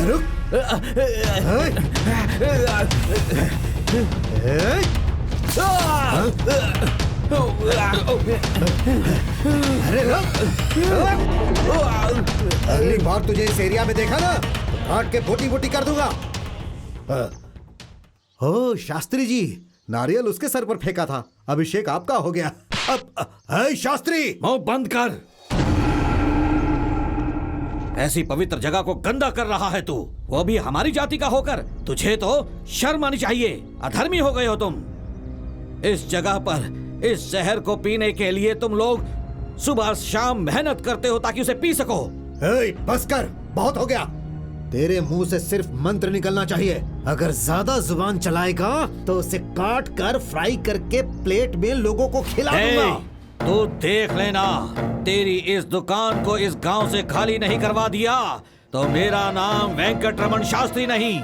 रुक। अरे अगली बार तुझे इस एरिया में देखा ना तो काट के बोटी बोटी कर दूंगा। ओ शास्त्री जी, नारियल उसके सर पर फेंका था, अभिषेक आपका हो गया। अब शास्त्री, मुंह बंद कर। ऐसी पवित्र जगह को गंदा कर रहा है तू, वो भी हमारी जाति का होकर। तुझे तो शर्म आनी चाहिए, अधर्मी हो गए हो तुम। इस जगह पर इस जहर को पीने के लिए तुम लोग सुबह शाम मेहनत करते हो ताकि उसे पी सको। बस कर, बहुत हो गया। तेरे मुंह से सिर्फ मंत्र निकलना चाहिए। अगर ज्यादा जुबान चलाएगा तो उसे काट कर फ्राई करके प्लेट में लोगों को खिला दूंगा। तू देख लेना, तेरी इस दुकान को इस गांव से खाली नहीं करवा दिया तो मेरा नाम वेंकटरमण शास्त्री नहीं।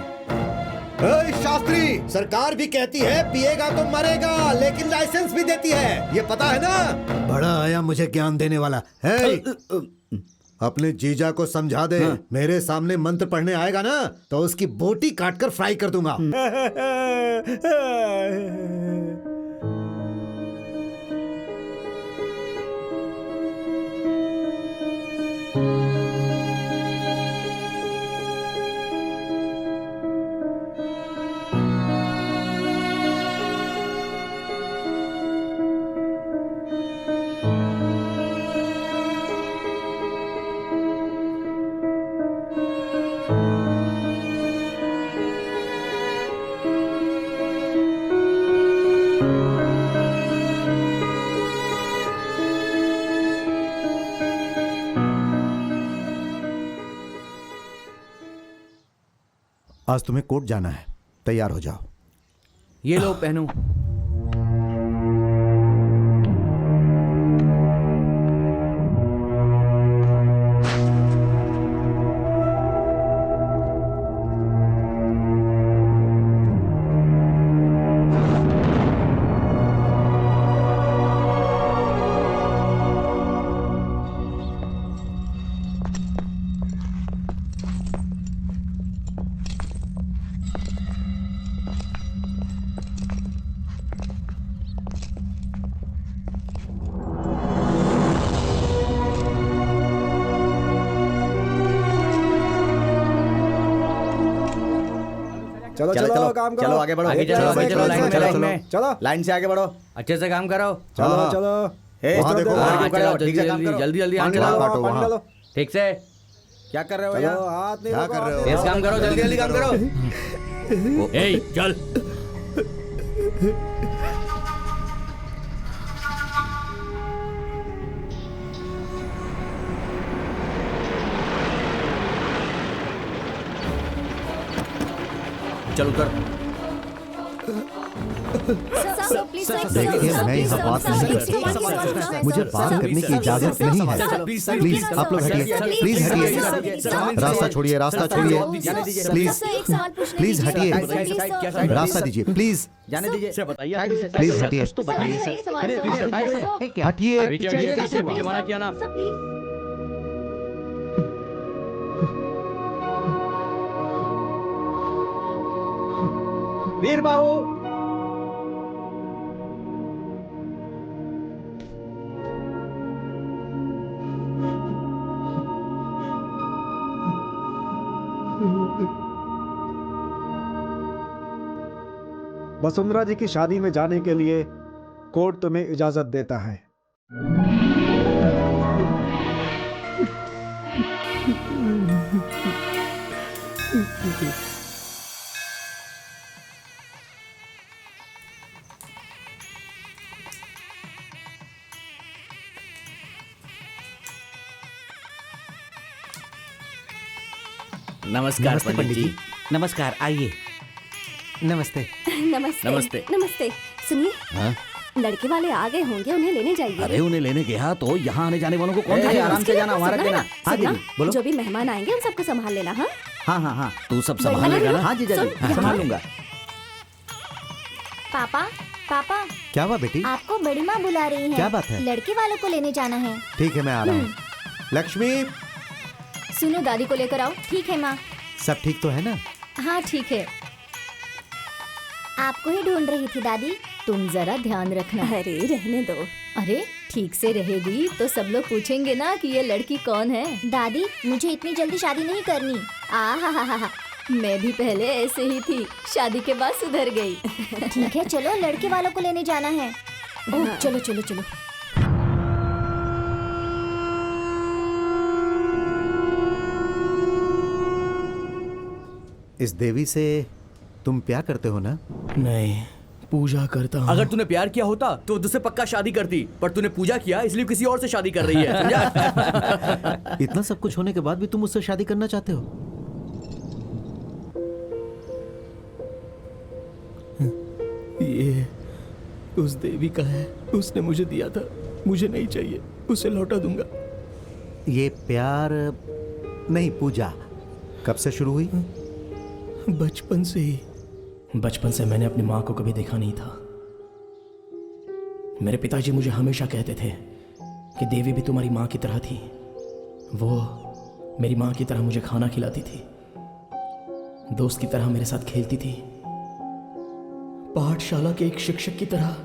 शास्त्री, सरकार भी कहती है पिएगा तो मरेगा, लेकिन लाइसेंस भी देती है, ये पता है ना। बड़ा आया मुझे ज्ञान देने वाला है। अपने जीजा को समझा दे। मेरे सामने मंत्र पढ़ने आएगा ना तो उसकी बोटी काटकर फ्राई कर दूंगा। आज तुम्हें कोर्ट जाना है, तैयार हो जाओ। ये लो पहनो। चलो चलो चलो काम करो। चलो आगे बढ़ो, आगे चलो भाई, चलो लाइन चलो में, चलो लाइन से आगे बढ़ो, अच्छे से काम करो। चलो चलो। वहाँ देखो, हाँ, चलो जल्दी जल्दी आगे काटो, ठीक से। क्या कर रहे हो यार? हाथ नहीं क्या कर रहे हो? तेज काम करो, जल्दी जल्दी काम करो। ए, चल। चल उतर। देखिए, मैं यहाँ बात नहीं करता, मुझे बात करने की इजाजत नहीं है। प्लीज आप लोग हटिए, प्लीज हटिए, रास्ता छोड़िए, रास्ता छोड़िए, प्लीज प्लीज हटिए, रास्ता दीजिए, प्लीज जाने दीजिए। प्लीज हटिए, हटिए। पीछे मना किया ना। वीर बाबू, वसुंधरा जी की शादी में जाने के लिए कोर्ट तुम्हें इजाजत देता है। नमस्कार पंडित जी। नमस्कार, आइए। नमस्ते। नमस्ते नमस्ते। नमस्ते। सुनिए, लड़के वाले आ गए होंगे, उन्हें लेने जाइए। अरे उन्हें लेने गया तो यहाँ आने जाने वालों को कौन ए, आराम से जाना, सुनना हमारा है देना। ना? हाँ सुनना, दीदी, बोलो। जो भी मेहमान आएंगे उन सबको संभाल लेना। हाँ हाँ हाँ हाँ, तू सब संभालेगा ना? हाँ जी सुन, जी, संभाल लूंगा। पापा पापा, क्या हुआ बेटी? आपको बड़ी माँ बुला रही है। क्या बात है? लड़के वालों को लेने जाना है। ठीक है, मैं आ रहा हूँ। लक्ष्मी, सुनो, दादी को लेकर आओ। ठीक है माँ। सब ठीक तो है ना? हाँ ठीक है। आपको ही ढूंढ रही थी दादी। तुम जरा ध्यान रखना। अरे रहने दो। अरे ठीक से रहेगी तो सब लोग पूछेंगे ना कि ये लड़की कौन है। दादी मुझे इतनी जल्दी शादी नहीं करनी। आहा, मैं भी पहले ऐसे ही थी, शादी के बाद सुधर गई। ठीक है चलो, लड़के वालों को लेने जाना है। ओह चलो चलो चलो। इस देवी से तुम प्यार करते हो ना? नहीं, पूजा करता हूँ। अगर तूने प्यार किया होता तो तुझसे पक्का शादी करती, पर तूने पूजा किया इसलिए किसी और से शादी कर रही है, समझा? इतना सब कुछ होने के बाद भी तुम मुझसे शादी करना चाहते हो? ये उस देवी का है, उसने मुझे दिया था, मुझे नहीं चाहिए, उसे लौटा दूंगा। ये प्यार नहीं, पूजा कब से शुरू हुई? बचपन से ही। बचपन से मैंने अपनी माँ को कभी देखा नहीं था। मेरे पिताजी मुझे हमेशा कहते थे कि देवी भी तुम्हारी माँ की तरह थी। वो मेरी माँ की तरह मुझे खाना खिलाती थी, दोस्त की तरह मेरे साथ खेलती थी, पाठशाला के एक शिक्षक की तरह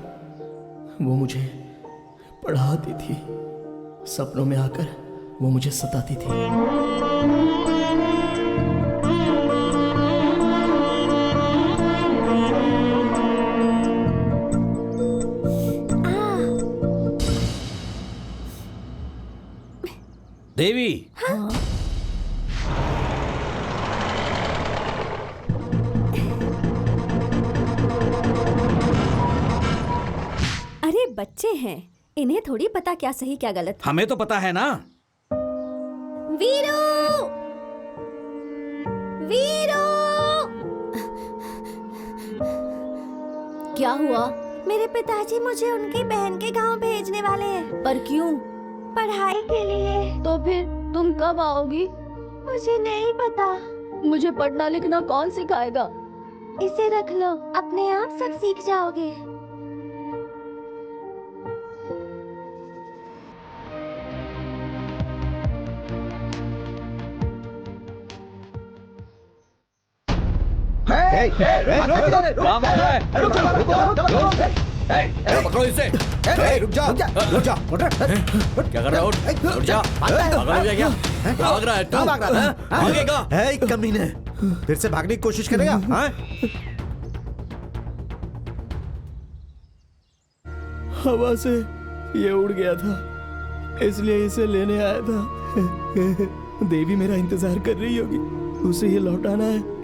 वो मुझे पढ़ाती थी। सपनों में आकर वो मुझे सताती थी। देवी, अरे बच्चे हैं, इन्हें थोड़ी पता क्या सही क्या गलत। हमें तो पता है ना। वीरू, वीरू, क्या हुआ? मेरे पिताजी मुझे उनकी बहन के गांव भेजने वाले हैं। पर क्यों? पढ़ाई के लिए। तो फिर तुम कब आओगी? मुझे नहीं पता। मुझे पढ़ना लिखना कौन सिखाएगा? इसे रख लो, अपने आप सब सीख जाओगे। पकड़ो इसे। रुक जा, रुक जा। क्या कर रहा है? उठ जा। पागल हो गया क्या? भाग रहा है तू? भागेगा? कमीने, फिर से भागने की कोशिश करेगा? हाँ? हवा से ये उड़ गया था, इसलिए इसे लेने आया था। देवी मेरा इंतजार कर रही होगी, उसे ये लौटाना है।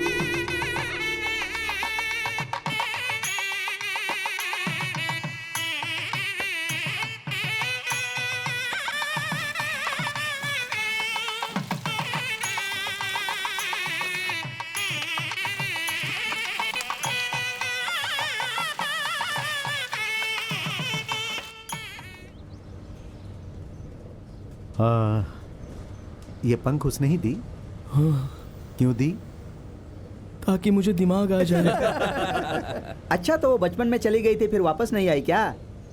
ये पंख उसने ही दी? हाँ। क्यों दी? ताकि मुझे दिमाग आ जाए। अच्छा, तो वो बचपन में चली गई थी, फिर वापस नहीं आई क्या?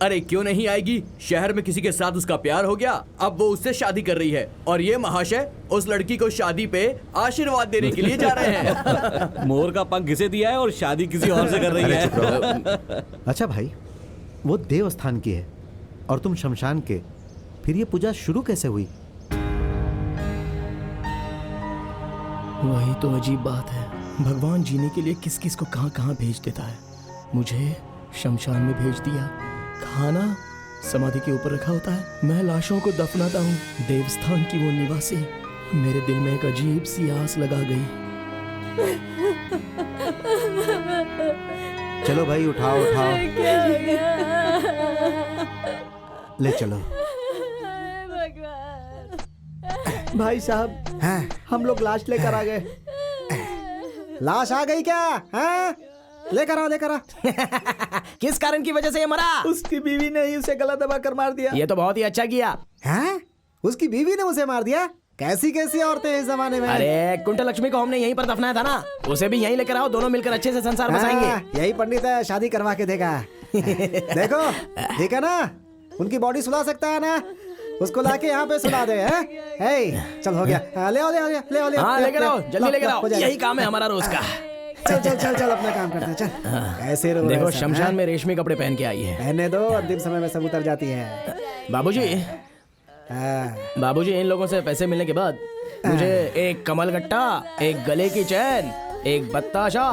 अरे क्यों नहीं आएगी? शहर में किसी के साथ उसका प्यार हो गया, अब वो उससे शादी कर रही है, और ये महाशय उस लड़की को शादी पे आशीर्वाद देने के लिए जा रहे हैं। मोर का पंख किसे दिया है और शादी किसी और से कर रही है। अच्छा भाई, वो देवस्थान की है और तुम शमशान के, फिर ये पूजा शुरू कैसे हुई? वही तो अजीब बात है, भगवान जीने के लिए किस किस को कहां कहां भेज देता है। मुझे शमशान में भेज दिया, खाना समाधि के ऊपर रखा होता है, मैं लाशों को दफनाता हूँ। देवस्थान की वो निवासी मेरे दिल में एक अजीब सी आस लगा गई। चलो भाई, उठाओ उठाओ, ले चलो। भाई साहब, हम लोग लाश लेकर आ गए। लाश आ गई क्या? हाँ? लेकर आओ, लेकर आओ। किस कारण की वजह से ये मरा? उसकी बीवी ने ही उसे गला दबा कर मार दिया। ये तो बहुत ही अच्छा किया। हैं? उसकी बीवी ने उसे मार दिया? कैसी कैसी औरतें हैं इस जमाने में। अरे कुंटल लक्ष्मी को हमने यहीं पर दफनाया था ना, उसे भी यहीं लेकर आओ, दोनों मिलकर अच्छे से संसार बसाएंगे। यही पंडित है, शादी करवा के देगा। देखो, ठीक है ना? उनकी बॉडी सुला सकता है ना? उसको लाके यहाँ पे सुना दे। हैं? हे, चल हो गया। ले आओ ले आओ ले आओ ले आओ। हाँ लेकर आओ, जल्दी लेकर आओ, हो जाएगा। यही काम है हमारा रोज का। चल चल चल चल अपना काम करते हैं चल। ऐसे रो देखो रहे सब, शमशान हैं? में रेशमी कपड़े पहन के आई है। पहने दो, अंतिम समय में सब उतर जाती है। बाबूजी, हाँ। बाबूजी इन लोगों से पैसे मिलने के बाद मुझे एक कमल गट्टा, एक गले की चैन, एक बत्ताशा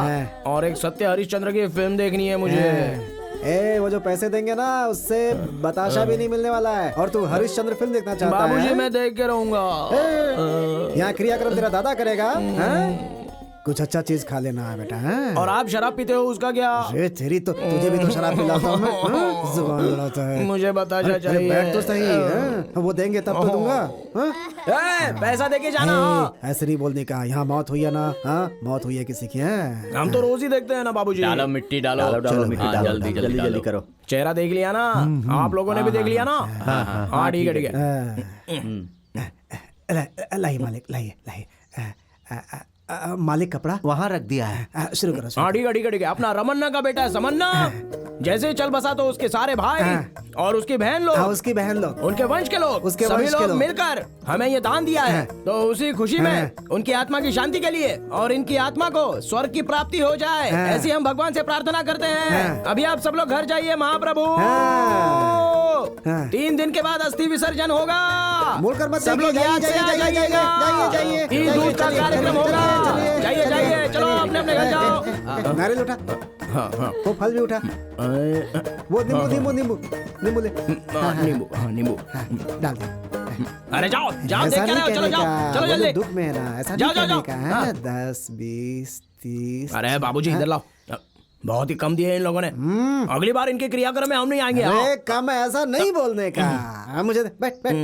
और एक सत्य हरिश्चंद्र की फिल्म देखनी है मुझे। ए वो जो पैसे देंगे ना उससे बताशा भी नहीं मिलने वाला है। और तू हरिश्चंद्र फिल्म देखना चाहता है? बाबूजी मैं देख के रहूंगा। यहाँ क्रियाक्रम तेरा दादा करेगा। हाँ? कुछ अच्छा चीज खा लेना है बेटा। हाँ? और आप शराब पीते हो उसका क्या? अरे तेरी तो तुझे भी तो शराब पिलाता हूँ मैं। हाँ? जुबान लड़ाता है। मुझे बताशा अरे चाहिए। बैठ तो सही। हाँ? वो देंगे तब तो दूंगा। हाँ? पैसा देके जाना। ऐसे नहीं बोलने का। यहाँ मौत हुई है ना? हाँ मौत हुई है किसी की? हम तो रोज ही देखते हैं ना बाबूजी। डालो मिट्टी डालो, डालो मिट्टी डालो, जल्दी जल्दी जल्दी करो। चेहरा देख लिया ना? आप लोगों ने भी देख लिया ना? हाँ ठीक है ठीक है। लाइए मालिक, लाइए लाइए। मालिक कपड़ा वहाँ रख दिया है। शुरू करो। हाँ ठीक है ठीक है ठीक है। अपना रमन्ना का बेटा है समन्ना, जैसे ही चल बसा तो उसके सारे भाई और उसकी बहन लोग, उसकी बहन लोग, उनके वंश के लोग, उसके सभी वंश के लोग लोग मिलकर हमें ये दान दिया है। तो उसी खुशी में उनकी आत्मा की शांति के लिए और इनकी आत्मा को स्वर्ग की प्राप्ति हो जाए, ऐसी हम भगवान से प्रार्थना करते हैं। अभी आप सब लोग घर जाइए महाप्रभु। 3 दिन के बाद अस्थि विसर्जन होगा। मुड़कर मत सब लोग याद से आ जाइएगा। ईद दूध का कार्यक्रम होगा। जाइए जाइए, चलो अपने अपने घर जाओ। नारियल उठा। हाँ हाँ वो फल भी उठा। वो नींबू नींबू नींबू नींबू ले। नींबू, हाँ नींबू डाल दे। अरे जाओ जाओ देख ऐसा के नहीं आओ, चलो कहने जाओ का। चलो वो जल्दी। दुख में है ना, ऐसा जाओ, नहीं जाओ, कहने का है। हाँ। 10 20 30। अरे बाबूजी इधर लाओ, बहुत ही कम दिए इन लोगों ने। अगली बार इनके क्रियाक्रम में हम नहीं आएंगे। अरे कम है, ऐसा नहीं बोलने का। मुझे दे, बैठ बैठ।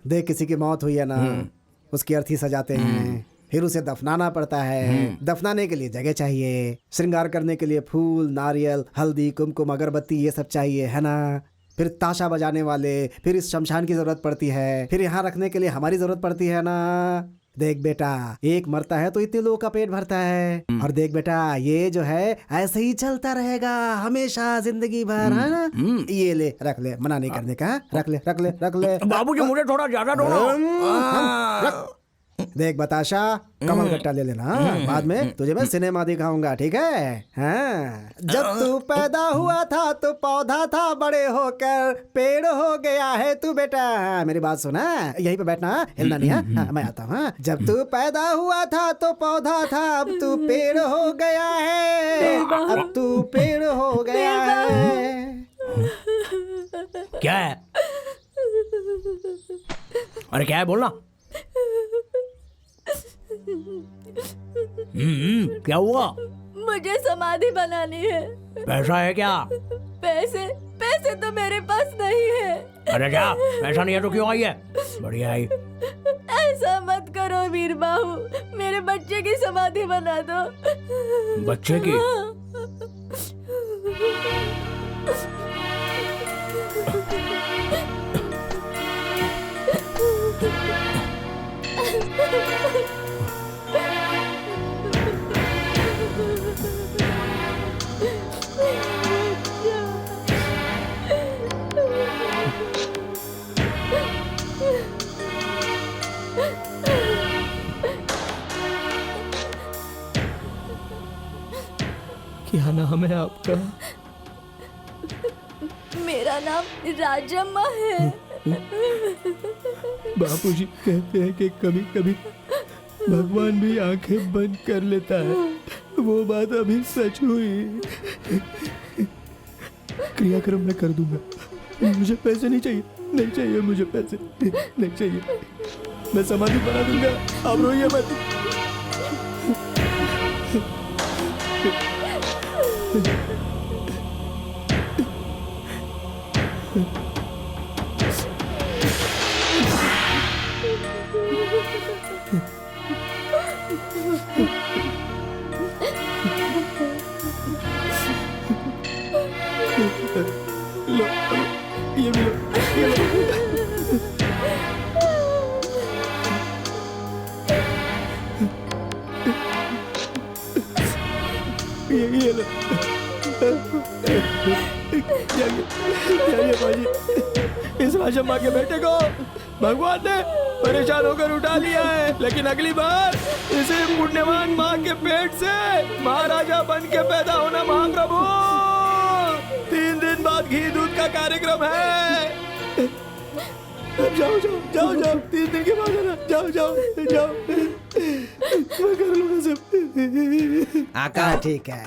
देख किसी की मौत हुई है ना, उसकी अर्थी सजाते हैं, फिर उसे दफनाना पड़ता है। दफनाने के लिए जगह चाहिए, श्रृंगार करने के लिए फूल, नारियल, हल्दी, कुमकुम, अगरबत्ती, ये सब चाहिए है ना। फिर ताशा बजाने वाले, फिर इस शमशान की जरूरत पड़ती है, फिर यहाँ रखने के लिए हमारी जरूरत पड़ती है ना। देख बेटा, एक मरता है तो इतने लोगों का पेट भरता है। और देख बेटा, ये जो है ऐसे ही चलता रहेगा हमेशा, जिंदगी भर, है ना। ये ले, रख ले, मना नहीं करने का। रख ले रख ले रख ले। बाबूजी मुझे थोड़ा ज्यादा दो ना। देख बताशा, कमल गट्टा ले लेना। बाद में तुझे मैं सिनेमा दिखाऊंगा, ठीक है। हाँ। जब तू पैदा हुआ था तो पौधा था, बड़े होकर पेड़ हो गया है तू बेटा। मेरी बात सुना, यहीं पे बैठना, हिलना नहीं है। हाँ, मैं आता हूँ। जब तू पैदा हुआ था तो पौधा था, अब तू पेड़ हो गया है, अब तू पेड़ हो गया है। क्या है? अरे क्या है बोलना। क्या हुआ? मुझे समाधि बनानी है। पैसा है क्या? पैसे पैसे तो मेरे पास नहीं है। अरे क्या पैसा नहीं है तो क्यों आई है? बढ़िया आई। ऐसा मत करो वीर बाबू, मेरे बच्चे की समाधि बना दो। बच्चे की? क्या नाम है आपका? मेरा नाम राजम्मा है। बापूजी कहते हैं कि कभी कभी भगवान भी आंखें बंद कर लेता है। वो बात अभी सच हुई। क्रियाक्रम मैं कर दूंगा। मुझे पैसे नहीं चाहिए, नहीं चाहिए मुझे पैसे, नहीं चाहिए। मैं समाधि बना दूंगा, आप रोइए मत। लो, ये भी लो, ये लो। ये लो। जाइए भाजी। इस राजा माँ के बेटे को भगवान ने परेशान होकर उठा लिया है, लेकिन अगली बार इसे पुण्यवान माँ के पेट से महाराजा बन के पैदा होना महाप्रभु। 3 दिन बाद घी दूध का कार्यक्रम है। जाओ जाओ जाओ जाओ, 3 दिन के बाद आना। जाओ जाओ जाओ, मैं कर लूंगा सब। हाँ ठीक है।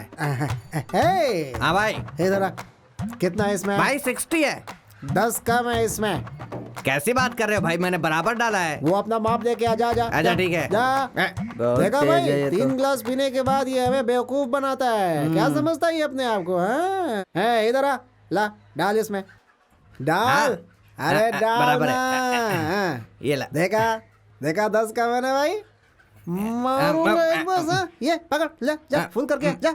हाँ भाई। इधर आ। कितना है इसमें? भाई 60 है। 10 कम है इसमें। कैसी बात कर रहे हो भाई, मैंने बराबर डाला है। वो अपना माप लेके आ जा। अच्छा ठीक है। जा। देखा भाई, 3 गिलास पीने के बाद ये हमें बेवकूफ बनाता है। क्या समझता है ये अपने आप को? है इधर आ, ला डाल इसमें, डाल। अरे डाल बराबर ना। ये ला। देखा 10 का मैंने भाई। मारूंगा एक बस। ये पकड़, ले जा, फुल करके जा।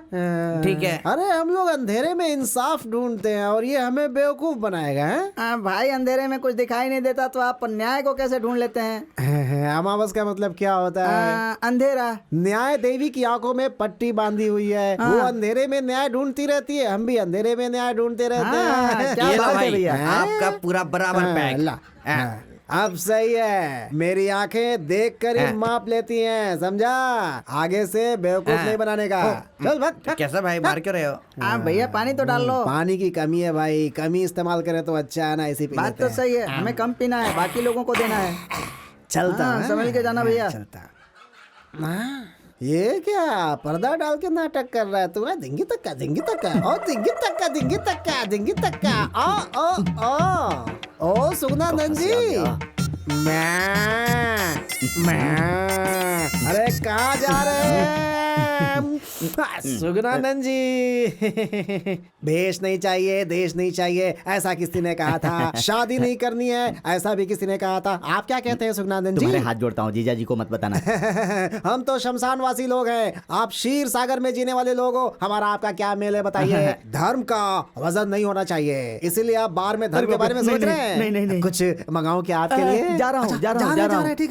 ठीक है। अरे हम लोग अंधेरे में इंसाफ ढूंढते हैं और ये हमें बेवकूफ बनाएगा। भाई अंधेरे में कुछ दिखाई नहीं देता तो आप न्याय को कैसे ढूंढ लेते हैं? अमावस का मतलब क्या होता है? अंधेरा। न्याय देवी की आंखों में पट्टी बांधी हुई है। वो अंधेरे में न्याय ढूंढती रहती है, हम भी अंधेरे में न्याय ढूंढते रहते हैं। क्या बात है भैया, आपका पूरा बराबर पैक। अब सही है, मेरी आंखें देख कर ही माप लेती हैं, समझा? आगे से बेवकूफ नहीं बनाने का। चल भाग। कैसा भाई, मार क्यों रहे हो? भैया पानी तो डाल लो। पानी की कमी है भाई, कमी इस्तेमाल करें तो अच्छा है ना, इसी पे बात तो सही है, हमें कम पीना है, बाकी लोगों को देना है। चलता समझ के जाना भैया। चलता। ये क्या पर्दा डाल के नाटक कर रहा है तू? दिंगी तक का दिंगी तक का ओ दिंगी तक का दिंगी तक का दिंगी तक का ओ सुगनानंद जी। मैं अरे कहाँ जा रहे हैं सुगनानंद जी? भेष नहीं चाहिए, देश नहीं चाहिए, ऐसा किसी ने कहा था। शादी नहीं करनी है, ऐसा भी किसी ने कहा था। आप क्या कहते हैं सुगनानंद जी? तुम्हारे हाथ जोड़ता हूँ, जीजा जी को मत बताना। हम तो शमशानवासी लोग हैं, आप क्षीर सागर में जीने वाले लोग हो। हमारा आपका क्या मेल है बताइए? धर्म का वजन नहीं होना चाहिए, इसीलिए आप बार में धर्म के बारे में सोच रहे हैं। नहीं। कुछ मंगाऊं क्या आपके लिए? जा रहा हूँ। ठीक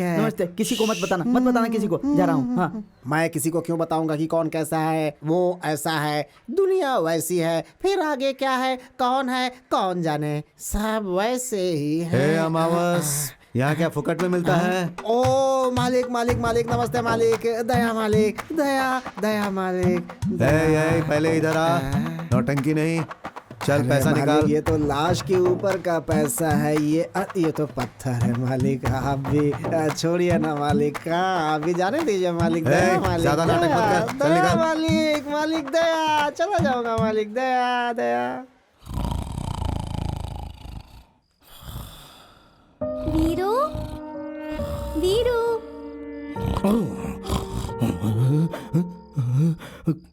है। नमस्ते। किसी को मत बताना किसी को। जा रहा हूँ। हाँ। मैं किसी को क्यों बताऊंगा कि कौन कैसा है? वो ऐसा है, दुनिया वैसी है, फिर आगे क्या है, कौन जाने, सब वैसे ही है। अमावस, यहाँ क्या फुकट में मिलता है? ओ मालिक, नमस्ते मालिक। दया मालिक, दया मालिक। पहले इधर आ, नौटंकी नहीं। चल पैसा निकाल। ये तो लाश के ऊपर का पैसा है। ये तो पत्थर है मालिक। आप भी छोड़िए ना मालिक, आप भी जाने दीजिए मालिक। मालिक ज्यादा नाटक मत कर, चल निकाल। मालिक दया, चला जाऊंगा मालिक। दया। वीरू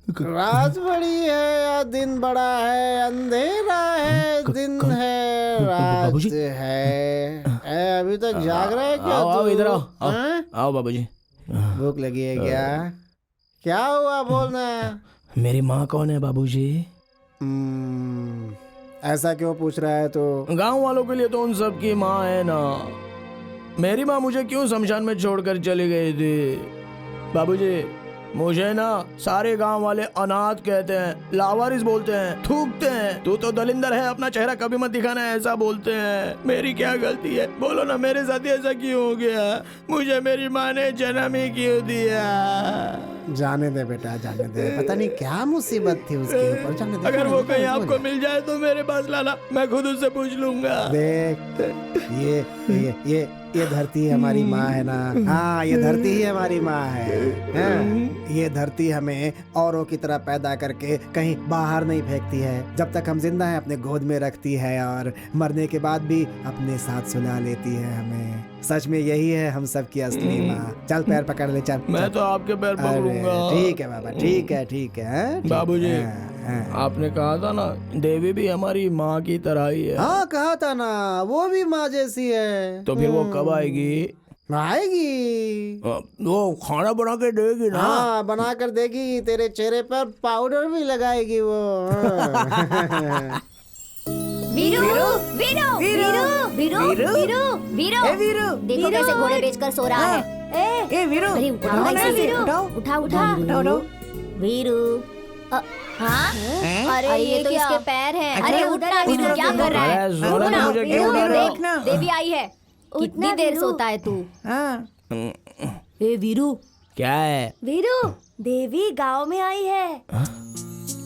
रात बड़ी है या दिन बड़ा है, अंधेरा है दिन है रात है। अभी तक जाग रहा है क्या? आओ इधर आओ बाबूजी। भूख लगी है क्या हुआ बोलना? मेरी माँ कौन है बाबूजी? ऐसा क्यों पूछ रहा है? तो गांव वालों के लिए तो उन सब की माँ है ना। मेरी माँ मुझे क्यों शमशान में छोड़कर चली गई थी बाबूजी? मुझे ना सारे गांव वाले अनाथ कहते हैं, लावारिस बोलते हैं, थूकते हैं। तू तो दलिंदर है, अपना चेहरा कभी मत दिखाना, ऐसा बोलते हैं। मेरी क्या गलती है? बोलो ना, मेरे साथ ऐसा क्यों हो गया? मुझे मेरी माँ ने जन्म ही क्यों दिया? जाने दे बेटा, जाने दे। पता नहीं क्या मुसीबत थी उसके ऊपर। जाने दे। अगर वो कहीं आपको मिल जाए तो मेरे पास लाना, मैं खुद उससे पूछ लूंगा। देख, ये धरती हमारी माँ है ना। हाँ, ये धरती ही हमारी माँ है। ये धरती हमें औरों की तरह पैदा करके कहीं बाहर नहीं फेंकती है। जब तक हम जिंदा हैं अपने गोद में रखती है और मरने के बाद भी अपने साथ सुला लेती है हमें। सच में यही है हम सब की असली माँ। चल पैर पकड़ ले, चल। मैं तो आपके पैर पकड़ूंगा। ठीक है बाबा, ठीक है। बाबूजी, आपने कहा था ना देवी भी हमारी माँ की तरह ही है। हाँ कहा था ना, वो भी माँ जैसी है। तो फिर वो कब आएगी? वो खाना बना के देगी ना? हाँ, बना कर देगी। तेरे चेहरे पर पाउडर भी लगाएगी वो। वीरू देखो कैसे घोड़े बेचकर सो रहा है। वीरू उठा वीरू। हाँ? अरे ये तो इसके पैर हैं। अरे उठना वीरू, क्या कर रहा है? अरे जोरा उठना, मुझे वीरू, क्यों डर रहा है? देखना, देवी आई है। कितनी देर सोता है तू? ए वीरू, क्या है? वीरू, देवी गांव में आई है।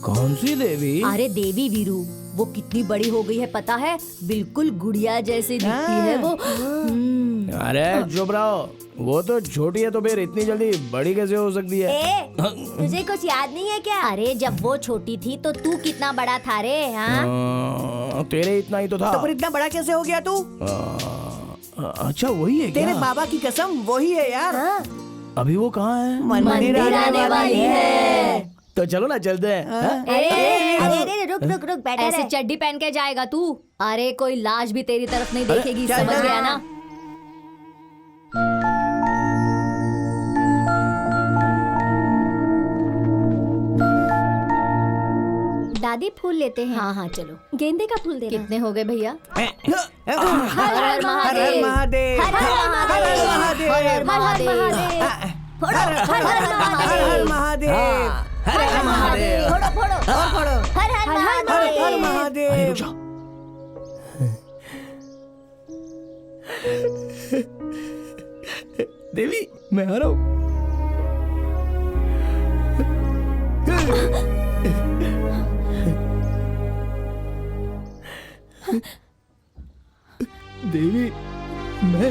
कौन सी देवी? अरे देवी वीरू, वो कितनी बड़ी हो गई है पता है? बिल्कुल गुड़िया जैसी दिखती है वो। अरे चुप रहो, वो तो छोटी है तो फिर इतनी जल्दी बड़ी कैसे हो सकती है? तुझे कुछ याद नहीं है क्या? अरे जब वो छोटी थी तो तू कितना बड़ा था रे? हाँ? तेरे इतना ही तो था। तो फिर इतना बड़ा कैसे हो गया तू? अच्छा वही है क्या? तेरे बाबा की कसम वही है यार। अभी वो कहाँ है? मंदिर आने वाली है। तो चलो ना चलते हैं। अरे रुक रुक रुक, बैठा ऐसे रहे। चड्डी पहन के जाएगा तू? अरे कोई लाश भी तेरी तरफ नहीं देखेगी, समझ गया ना? दादी फूल लेते हैं। हाँ हाँ चलो। गेंदे का फूल देना। कितने हो गए भैया? हर हर महादेव। महादेव। हर हर महादेव। हर हर महादेव। फोड़ो, हर हर महादेव। महादेव। हर हर महादेव। फोड़ो फोड़ो और पढ़ो। हर हर हर हर महादेव। महादेव। देवी मैं आ रहा हूँ। देवी मैं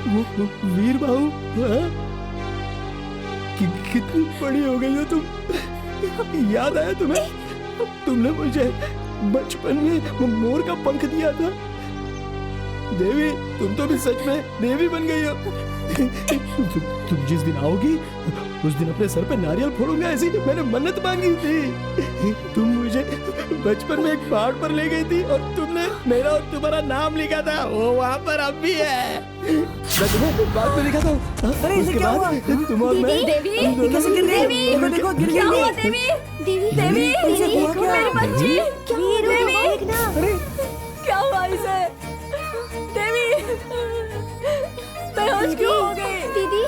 वो वीर बाहू, हाँ? कितनी बड़ी हो गई हो तुम। याद आया तुम्हें? तुमने मुझे बचपन में मोर का पंख दिया था। देवी तुम तो भी सच में देवी बन गई हो। तुम जिस दिन आओगी उस दिन अपने सर पे नारियल फोड़ूंगा, ऐसी मैंने मन्नत मांगी थी। तुम मुझे बचपन में एक पहाड़ पर ले गई थी और तुमने मेरा और तुम्हारा नाम लिखा था, वो वहाँ पर अब भी है। मैं तुम्हें बाद में लिखा था। अरे इसे क्या हुआ? तुम और मैं देवी, ये कैसे गिर गई? देवी, देखो देखो गिर क्या हुआ गई। देवी? देवी देवी, इसे हुआ क्या? मेरी बच्ची, क्या हुआ वीरू, देवी? देखना। अरे क्या हुआ इसे? देवी, बेहोश क्यों हो गई? दीदी,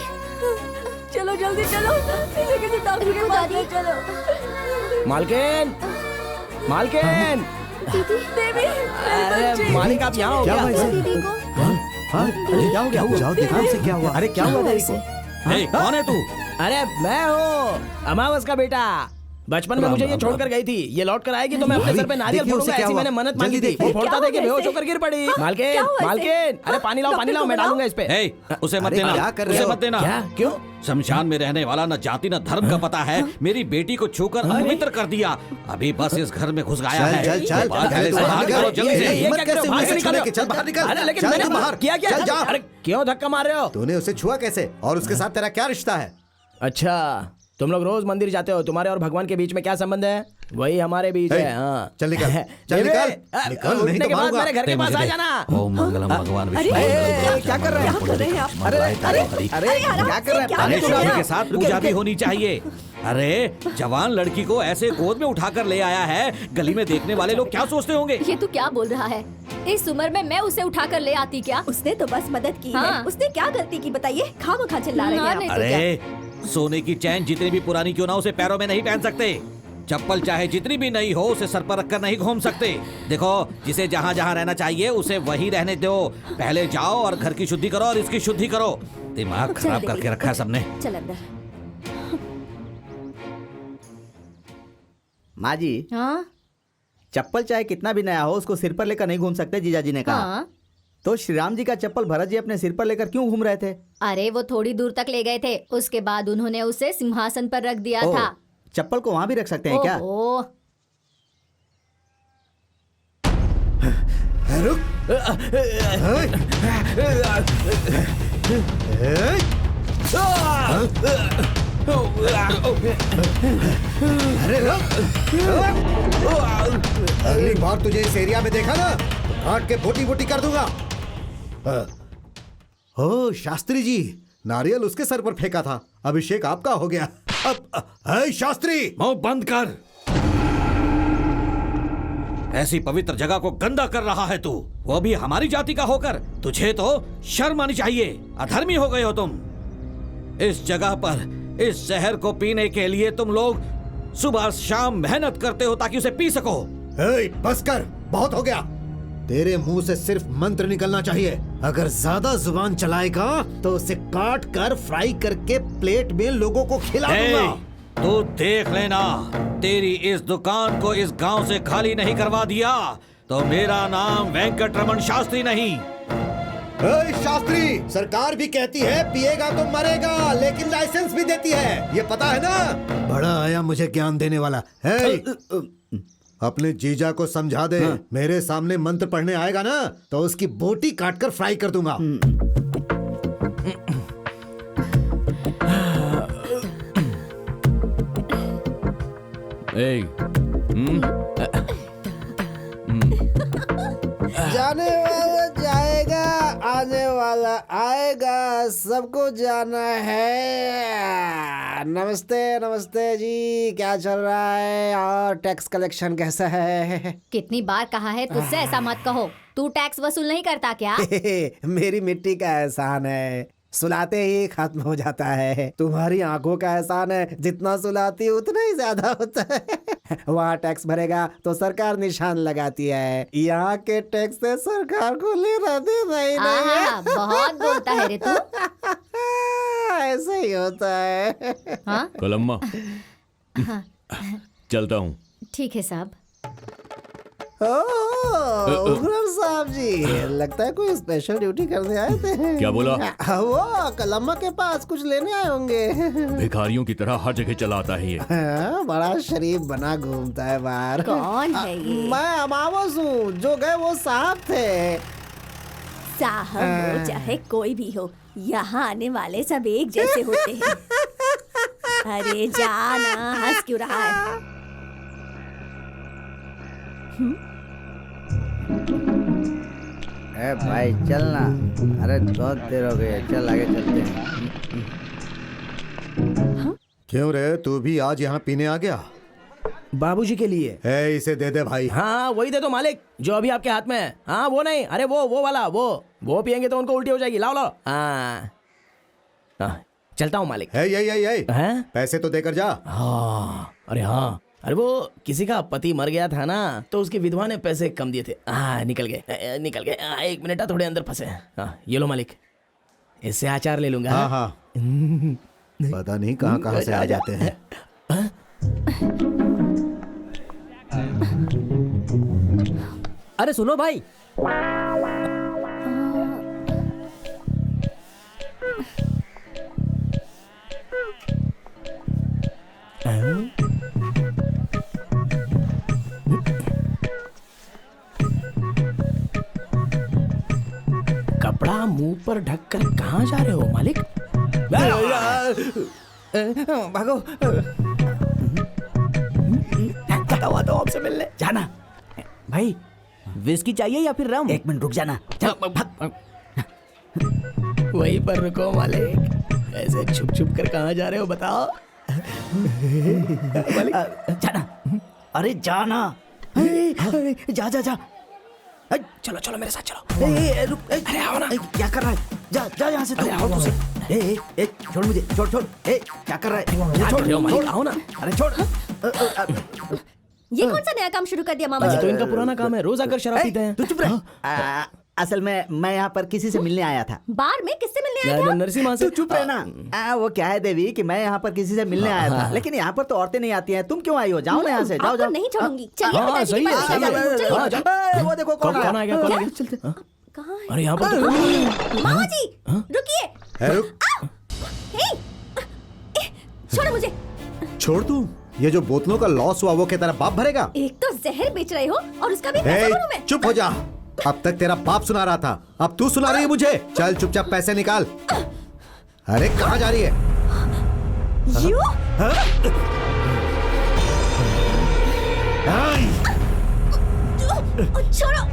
चलो जल्दी चलो, इसे किसी डॉक्टर के पास ले चलो। मालकिन, मालकिन, देवी, अरे मालिक आप यहाँ हो क्या? दीदी को अरे क्या हो गया? जाओ देखो से क्या हुआ। अरे क्या हुआ देवी को? ए, कौन है तू? अरे मैं हूँ अमावस का बेटा। बचपन में मुझे ये छोड़कर गई थी, ये लौट कर आएगी तो मैं अपने सर पे नारियल देखिए उसे फोड़ूंगा, क्या ऐसी हुआ। मैंने मन्नत मांगी जल्दी थी। वो देखिए। फोड़ता थे कि बेहोश होकर गिर पड़ी। मालकिन, मालकिन, अरे पानी लाओ, पानी लाओ, मैं डालूंगा इस पे। ए, उसे मत अरे देना, क्या कर रहे उसे हो? मत देना। क्या? क्यों? शमशान में रहने वाला न जाति न धर्म का पता है, मेरी बेटी को छूकर अपवित्र कर दिया। अभी बस इस घर में घुस गया है। चल चल तो बाहर चल, से बाहर निकल। निकलो जल्दी ये से। ये हिम्मत क्या कर रहे कैसे हो? हुई बाहर इसे निकालो। छूने की? चल बाहर निकल। अरे लेकिन चल मैंने तू बाहर किया क्या? चल जा। अरे क्यों धक्का मार रहे हो? तूने उसे छुआ कैसे और उसके साथ तेरा क्या रिश्ता है? अच्छा तुम लोग रोज मंदिर जाते हो, तुम्हारे और भगवान के बीच में क्या संबंध है? वही हमारे बीच है। हाँ चल निकल, चल देवी, निकल, निकल, नहीं उठने तो के बाद मारूंगा। मेरे घर के पास आ जाना। ओम मंगलम भगवान विष्णु। क्या कर रहे हैं आप? अरे अरे अरे क्या कर रहे हैं? अरे पानी तो शादी लाओ। के साथ पूजा भी होनी चाहिए। अरे जवान लड़की को ऐसे गोद में उठाकर ले आया है, गली में देखने वाले लोग क्या सोचते होंगे? ये तू क्या बोल रहा है? इस उम्र में मैं उसे उठाकर ले आती क्या? उसने तो बस मदद की हाँ। है। उसने क्या गलती की बताइए? खामखा चिल्ला रहे हैं आप। नहीं तो क्या? अरे सोने की चैन जितनी भी पुरानी क्यों ना उसे पैरों में नहीं पहन सकते। चप्पल चाहे जितनी भी नई हो उसे सर पर रखकर नहीं घूम सकते। देखो जिसे जहाँ जहाँ रहना चाहिए उसे वहीं रहने दो। पहले जाओ और घर की शुद्धि करो और इसकी शुद्धि करो। दिमाग खराब करके रखा है सबने। चल अंदर। माँ जी, हाँ चप्पल चाहे कितना भी नया हो उसको सिर पर लेकर नहीं घूम सकते, जीजा जी ने कहा। हाँ। तो श्री राम जी का चप्पल भरत जी अपने सिर पर लेकर क्यों घूम रहे थे? अरे वो थोड़ी दूर तक ले गए थे, उसके बाद उन्होंने उसे सिंहासन पर रख दिया ओह, था। चप्पल को वहाँ भी रख सकते हैं क्या? ओहो, रुक। अरे रुक। अगली बार तुझे इस एरिया में देखा ना, काट के बोटी बोटी कर दूंगा। ओ शास्त्री जी, नारियल उसके सर पर फेंका था, अभिषेक आपका हो गया। अब शास्त्री, मुंह बंद कर। ऐसी पवित्र जगह को गंदा कर रहा है तू, वो भी हमारी जाति का होकर। तुझे तो शर्म आनी चाहिए, अधर्मी हो गए हो तुम। इस जगह पर इस जहर को पीने के लिए तुम लोग सुबह शाम मेहनत करते हो ताकि उसे पी सको। बस कर, बहुत हो गया। तेरे मुंह से सिर्फ मंत्र निकलना चाहिए। अगर ज्यादा जुबान चलाएगा तो उसे काट कर फ्राई करके प्लेट में लोगों को खिला दूंगा। तू देख लेना, तेरी इस दुकान को इस गांव से खाली नहीं करवा दिया तो मेरा नाम वेंकटरमण शास्त्री नहीं। शास्त्री, सरकार भी कहती है पिएगा तो मरेगा, लेकिन लाइसेंस भी देती है, ये पता है ना? बड़ा आया मुझे ज्ञान देने वाला है। अपने जीजा को समझा दे। हाँ। मेरे सामने मंत्र पढ़ने आएगा ना तो उसकी बोटी काटकर फ्राई कर दूंगा। जाने वाला जाएगा, आने वाला आएगा, सबको जाना है। नमस्ते नमस्ते जी, क्या चल रहा है और टैक्स कलेक्शन कैसा है? कितनी बार कहा है तुझसे ऐसा मत कहो। तू टैक्स वसूल नहीं करता क्या? मेरी मिट्टी का एहसान है, सुलाते ही खत्म हो जाता है। तुम्हारी आंखों का एहसान है, जितना सुलाती उतना ही ज्यादा होता है। वहाँ टैक्स भरेगा तो सरकार निशान लगाती है, यहाँ के टैक्स से सरकार को लेना देना ही नहीं है। बहुत बोलता है रे तू। ऐसे ही होता है। हाँ? कलम्मा, चलता हूँ। ठीक है साहब। उग्रम साहब जी, लगता है कोई स्पेशल ड्यूटी करने आए थे। क्या बोला? वो कलम्मा के पास कुछ लेने आए होंगे। भिखारियों की तरह हर जगह चला आता है ये। बड़ा शरीफ बना घूमता है बाहर। कौन है ये? मैं अमावस हूँ, जो गए वो साहब थे। साहब हो चाहे कोई भी हो, यहाँ आने वाले सब एक जैसे होते हैं। अरे जाना, हंस क्यों रहा है? ए भाई चलना, अरे बहुत देर हो गई, चल आगे चलते हैं। क्यों रे, तू भी आज यहाँ पीने आ गया? बाबूजी के लिए। इसे दे दे भाई। हाँ वही दे दो मालिक, जो अभी आपके हाथ में है। हाँ वो नहीं, अरे वो वाला, वो पियेंगे तो उनको उल्टी हो जाएगी। लाओ लाओ। हाँ चलता हूँ मालिक। है? पैसे तो देकर जा। हाँ अरे हाँ, अरे वो किसी का पति मर गया था ना, तो उसकी विधवा ने पैसे कम दिए थे। हाँ निकल गए। 1 मिनट, थोड़े अंदर फंसे। हाँ ये लो मालिक, इससे अचार ले लूंगा। हाँ हाँ। पता नहीं कहाँ कहाँ से आ जाते हैं। अरे सुनो भाई, कपड़ा मुंह पर ढककर कहाँ जा रहे हो मालिक? भागो। हुआ तो आपसे मिलने जाना। भाई विस्की चाहिए या फिर रम? 1 मिनट रुक जाना। चल वहीं पर रुको मालिक, ऐसे छुप छुप कर कहाँ जा रहे हो बताओ? जाना। अरे जाना। जा जा जा। चलो चलो मेरे साथ चलो। रुक। अरे आओ ना। क्या कर रहा है? जा यहाँ से। अरे आओ तो सही। छोड़ मुझे, छोड़। क्या कर रहा है? छोड़। आओ ना। अरे छोड़। ये कौन सा नया काम शुरू कर दिया मामा जी? तो इनका पुराना काम है, रोज आकर शराब पीते हैं। तू चुप रह। असल में मैं यहाँ पर किसी से मिलने आया था। बार में किससे मिलने आया था? नरसिम्हा से। चुप रहना। वो क्या है देवी कि मैं यहाँ पर किसी से मिलने आया था, लेकिन यहाँ पर तो औरतें नहीं आती हैं। तुम क्यों आई हो? जाओ ना यहाँ से। जाओ जाओ। नहीं छोड़ूंगी। चलिए पिताजी के पास चलिए। वो देखो कौन आ गया। चलते। कहाँ है? अरे यहाँ पर मामा जी रुकिए। छोड़ो मुझे। छोड़ तू। ये जो बोतलों का लॉस हुआ वो क्या तेरा बाप भरेगा? एक तो जहर बेच रहे हो और उसका भी पैसा भरूं मैं। चुप हो जा। अब तक तेरा बाप सुना रहा था, अब तू सुना रही है मुझे। चल चुपचाप पैसे निकाल। अरे कहाँ जा रही है? छोड़ो।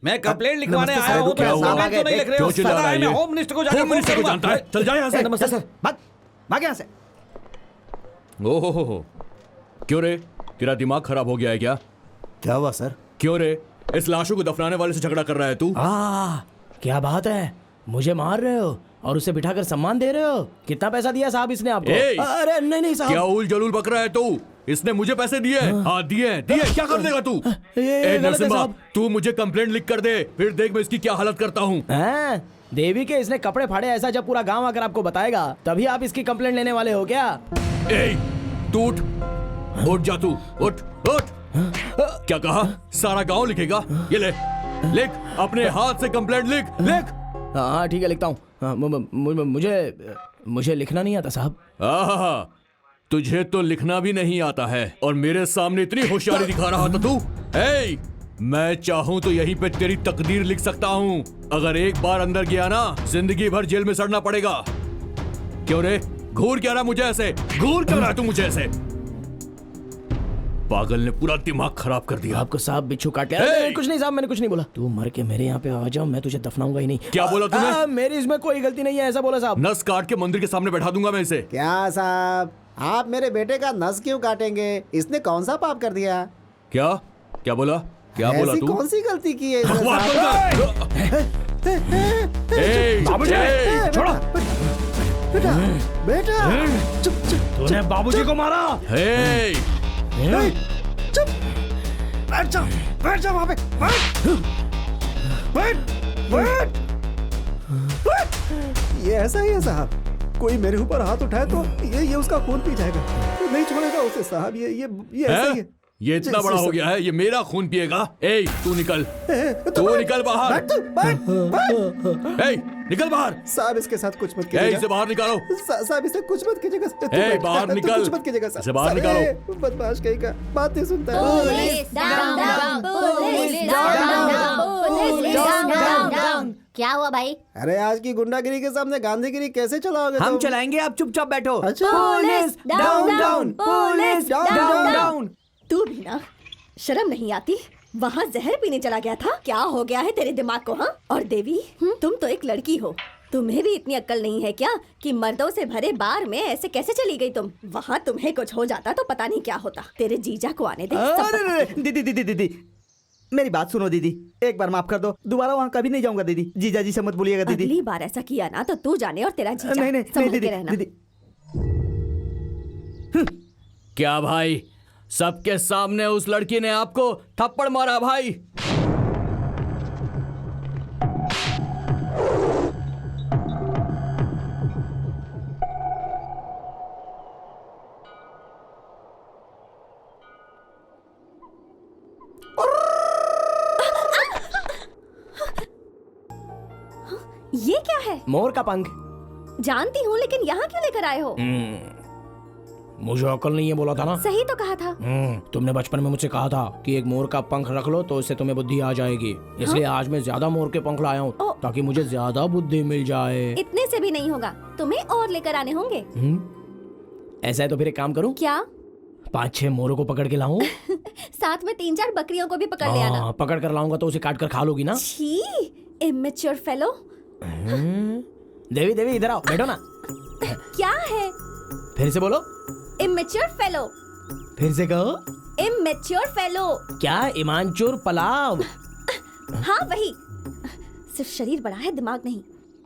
मैं कंप्लेंट लिखवाने नमस्ते आया सर, हूँ तो क्या हुआ? कंप्लेंट तो नहीं लिख रहे हो। क्यों चिल्ला रहा है मैं ये? होम मिनिस्टर को जाकर होम फोन मिनिस्टर को करूंगा। जानता है, चल जा यहाँ से। नमस्ते सर, भाग यहाँ से। ओहो, क्यों रे, तेरा दिमाग खराब हो गया है क्या? क्या हुआ सर? क्यों रे, इस लाशों को दफनाने वाले से झगड़ा कर रहा है तू? क्या बात है, मुझे मार रहे हो और उसे बिठाकर सम्मान दे रहे हो? कितना पैसा दिया साहब इसने आपको? ए! अरे नहीं नहीं साहब, क्या उल जलूल बक रहा है तू? इसने मुझे पैसे दिए? हाँ दिए, क्या कर देगा तू? ये ए गलत है नरसिम्हा, साहब। तू मुझे कंप्लेंट लिख कर दे, फिर देख मैं इसकी क्या हालत करता हूँ। हैं? देवी के इसने कपड़े फाड़े, ऐसा जब पूरा गांव आकर आपको बताएगा तभी आप इसकी कंप्लेंट लेने वाले हो क्या? ए, तू उठ जा, तू उठ उठ। क्या कहा? सारा गांव लिखेगा? ये ले, लिख, अपने हाथ से कंप्लेंट लिख। हाँ ठीक है, लिखता हूँ। हाँ, मुझे लिखना नहीं आता साहब। आहा, तुझे तो लिखना भी नहीं आता है और मेरे सामने इतनी होशियारी दिखा रहा था तू। ए, मैं चाहूं तो यहीं पे तेरी तकदीर लिख सकता हूं। अगर एक बार अंदर गया ना, जिंदगी भर जेल में सड़ना पड़ेगा। क्यों रे, घूर क्या रहा मुझे ऐसे? घूर क्यों रहा तू मुझे ऐसे? पागल ने पूरा दिमाग खराब कर दिया। आपको साहब बिच्छू काट लिया? ए! कुछ नहीं साहब, मैंने कुछ नहीं बोला। तू मर के मेरे यहाँ पे आ जाओ, मैं तुझे दफनाऊंगा ही नहीं। क्या बोला तूने? मेरी इसमें कोई गलती नहीं है, ऐसा बोला साहब। नस काट के मंदिर के सामने बैठा दूंगा मैं इसे। क्या साहब, आप मेरे बेटे का नस क्यों काटेंगे? इसने कौन सा पाप कर दिया? क्या क्या बोला? क्या बोला ऐसी तू? कौन सी गलती की है इसने बकवास साहब? बंद कर। ए, छोड़ो बेटा, चुप चुप तूने बाबूजी को मारा? ए, चुप, बैठ जाओ वहाँ पे, बैठ। ये ऐसा ही है साहब, कोई मेरे ऊपर हाथ उठाए तो ये उसका खून पी जाएगा, तो नहीं छोड़ेगा उसे साहब। ये ऐसा ही है। ये इतना बड़ा हो गया है, ये मेरा खून पिएगा? ए, तू निकल, तू निकल बाहर। बैठ। ए, निकल बाहर। साहब इसके साथ कुछ मत ए, कीजिएगा। इसे बाहर निकालो। साहब इसे कुछ मत कीजिएगा। तू बैठ, बाहर तू निकल। कुछ मत कीजिएगा साहब। इसे बाहर साहब, निकालो। ए, बदमाश कहीं का, बात नहीं सुनता है। Police down down, police down down, police down down. क्या हुआ भाई? अरे आज की गुंडागिरी के सामने गांधीगिरी कैसे चलाओगे हम तुम? चलाएंगे, आप चुपचाप बैठो। अच्छा, police down down, police down down. तू भी ना, शर्म नहीं आती? वहाँ जहर पीने चला गया था। क्या हो गया है तेरे दिमाग को? हाँ, और देवी, तुम तो एक लड़की हो, तुम्हें भी इतनी अक्ल नहीं है क्या कि मर्दों से भरे बार में ऐसे कैसे चली गई तुम? वहाँ तुम्हें कुछ हो जाता तो पता नहीं क्या होता। तेरे जीजा को आने दे, सब अरे बता दे। दीदी, मेरी बात सुनो दीदी, एक बार माफ कर दो, दोबारा वहाँ कभी नहीं जाऊंगा दीदी। जीजा जी से मत बोलिएगा दीदी। अगली बार ऐसा किया ना तो तू जाने और तेरा जीजा। नहीं संभल के दीदी, रहना। दीदी। क्या भाई, सबके सामने उस लड़की ने आपको थप्पड़ मारा भाई? ये क्या है? मोर का पंख। जानती हूँ, लेकिन यहाँ क्यों लेकर आए हो? मुझे अकल नहीं है बोला था ना? सही तो कहा था। तुमने बचपन में मुझसे कहा था कि एक मोर का पंख रख लो तो इससे तुम्हें बुद्धि आ जाएगी। इसलिए आज मैं ज्यादा मोर के पंख लाया हूँ ताकि मुझे ज्यादा बुद्धि मिल जाए। इतने से भी नहीं होगा, तुम्हें और लेकर आने होंगे। ऐसा है तो फिर एक काम करूँ, क्या? 5-6 मोरों को पकड़ के लाऊं? साथ में 3-4 बकरियों को भी पकड़ ले आना। पकड़ कर लाऊंगा तो उसे काट कर खा लोगी ना? छी, इमेच्योर फेलो। देवी देवी इधर आओ, बैठो ना। क्या है? फिर से बोलो। Immature fellow. फिर से कहो। Immature fellow. क्या? ईमानचोर पलाव। हाँ वही, सिर्फ शरीर बड़ा है, दिमाग नहीं।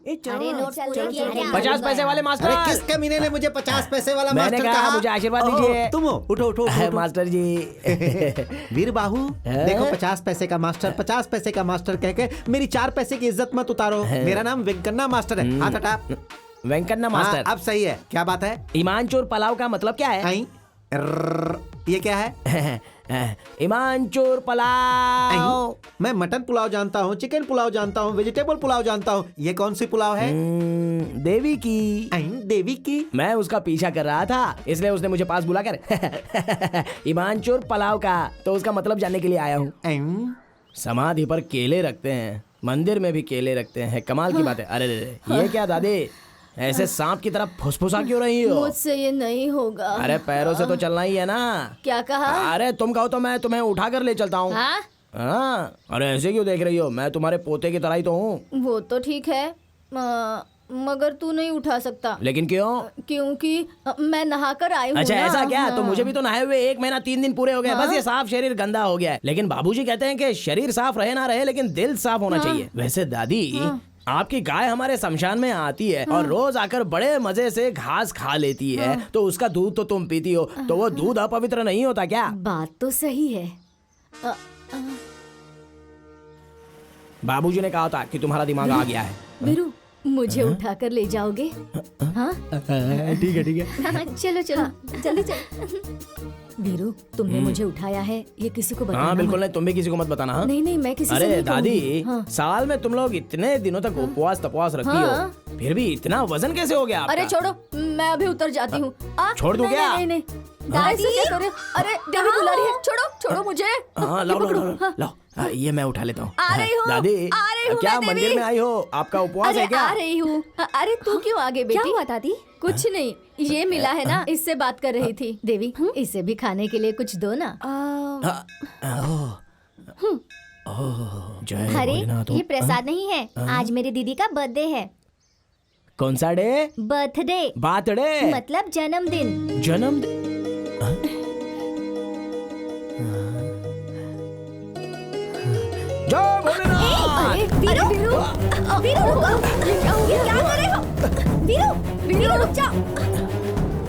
अरे नोट्स पूरे किए क्या? 50 पैसे वाले मास्टर। अरे किस कमीने ने मुझे 50 पैसे वाला मैंने मास्टर कहा कहा? मुझे आशीर्वाद दीजिए। तुम हो, उठो उठो, उठो, उठो। मास्टर जी। वीर बाहू, देखो 50 पैसे का मास्टर, 50 पैसे का मास्टर कह के मेरी 4 पैसे की इज्जत मत उतारो। मेरा नाम वेंकन्ना मास्टर है। हाथ हटा। वेंकन्ना हाँ, मास्टर। अब सही है। क्या बात है? ईमानचोर पलाव का मतलब क्या है? आई? ये क्या है? ईमानचोर पलाव। मैं मटन पुलाव जानता हूँ, चिकन पुलाव जानता हूँ, वेजिटेबल पुलाव जानता हूँ। ये कौन सी पुलाव है? देवी की। देवी की? मैं उसका पीछा कर रहा था, इसलिए उसने मुझे पास बुलाकर ईमानचोर पलाव का तो उसका मतलब जानने के लिए आया हूँ। समाधि पर केले रखते हैं, मंदिर में भी केले रखते हैं, कमाल की बात है। अरे ये क्या दादी, ऐसे सांप की तरह फुसफुसा क्यों रही हो? मुझसे ये नहीं होगा। अरे पैरों से तो चलना ही है ना। क्या कहा? अरे तुम कहो तो मैं तुम्हें उठा कर ले चलता हूँ। हाँ? हाँ, अरे ऐसे क्यों देख रही हो? मैं तुम्हारे पोते की तरह ही तो हूँ। वो तो ठीक है, मगर तू नहीं उठा सकता। लेकिन क्यों? क्योंकि मैं नहा कर आई हूँ अच्छा ना। ऐसा क्या? हाँ। तो मुझे भी तो नहाए हुए 1 महीना 3 दिन पूरे हो गए। बस ये साफ शरीर गंदा हो गया है। लेकिन बाबूजी कहते हैं कि शरीर साफ रहे ना रहे, लेकिन दिल साफ होना चाहिए। वैसे दादी, आपकी गाय हमारे शमशान में आती है और रोज आकर बड़े मजे से घास खा लेती है, तो उसका दूध तो तुम पीती हो, तो वो दूध अपवित्र नहीं होता क्या? बात तो सही है। बाबूजी ने कहा था कि तुम्हारा दिमाग आ गया है। वीरू, मुझे उठा कर ले जाओगे? हाँ ठीक है ठीक है। चलो चलो जल्दी चलो। वीरू, तुमने मुझे उठाया है, ये किसी को बताना हाँ बिल्कुल मत। नहीं, तुम भी किसी को मत बताना। हाँ? नहीं नहीं, मैं किसी से अरे नहीं दादी, कहूँगी। हाँ। साल में तुम लोग इतने दिनों तक उपवास तपवास रखती हो, फिर भी इतना वजन कैसे हो गया आपका? अरे छोड़ो, मैं अभी उतर जाती हूँ। छोड़ दूँ क्या? नहीं नहीं, दादी क्या करे? अरे देवी बुला रही है, छोड़ो छोड़ो मुझे। हाँ लाओ लाओ लाओ लाओ, ये मैं उठा लेता हूँ। आ रही हूँ, दादी, आ रही हूँ क्या मैं, मंदिर देवी। में आई हो? आपका उपवास अरे है क्या? आ रही हूँ। अरे तू क्यों आगे बेटी? क्या हुआ दादी? कुछ नहीं, ये मिला है ना, इससे बात कर रही थी। देवी, इसे भी खाने के लिए कुछ दो ना। जय अरे भोलेनाथ। ये प्रसाद नहीं है, आज मेरी दीदी का बर्थडे है। कौन सा डे? बर्थडे बर्थडे मतलब जन्मदिन। जन्म। जय भोलेनाथ। अरे वीरू, वीरू, वीरू रुको। क्या हो गया? क्या कर रहे हो? वीरू, वीरू रुक जाओ।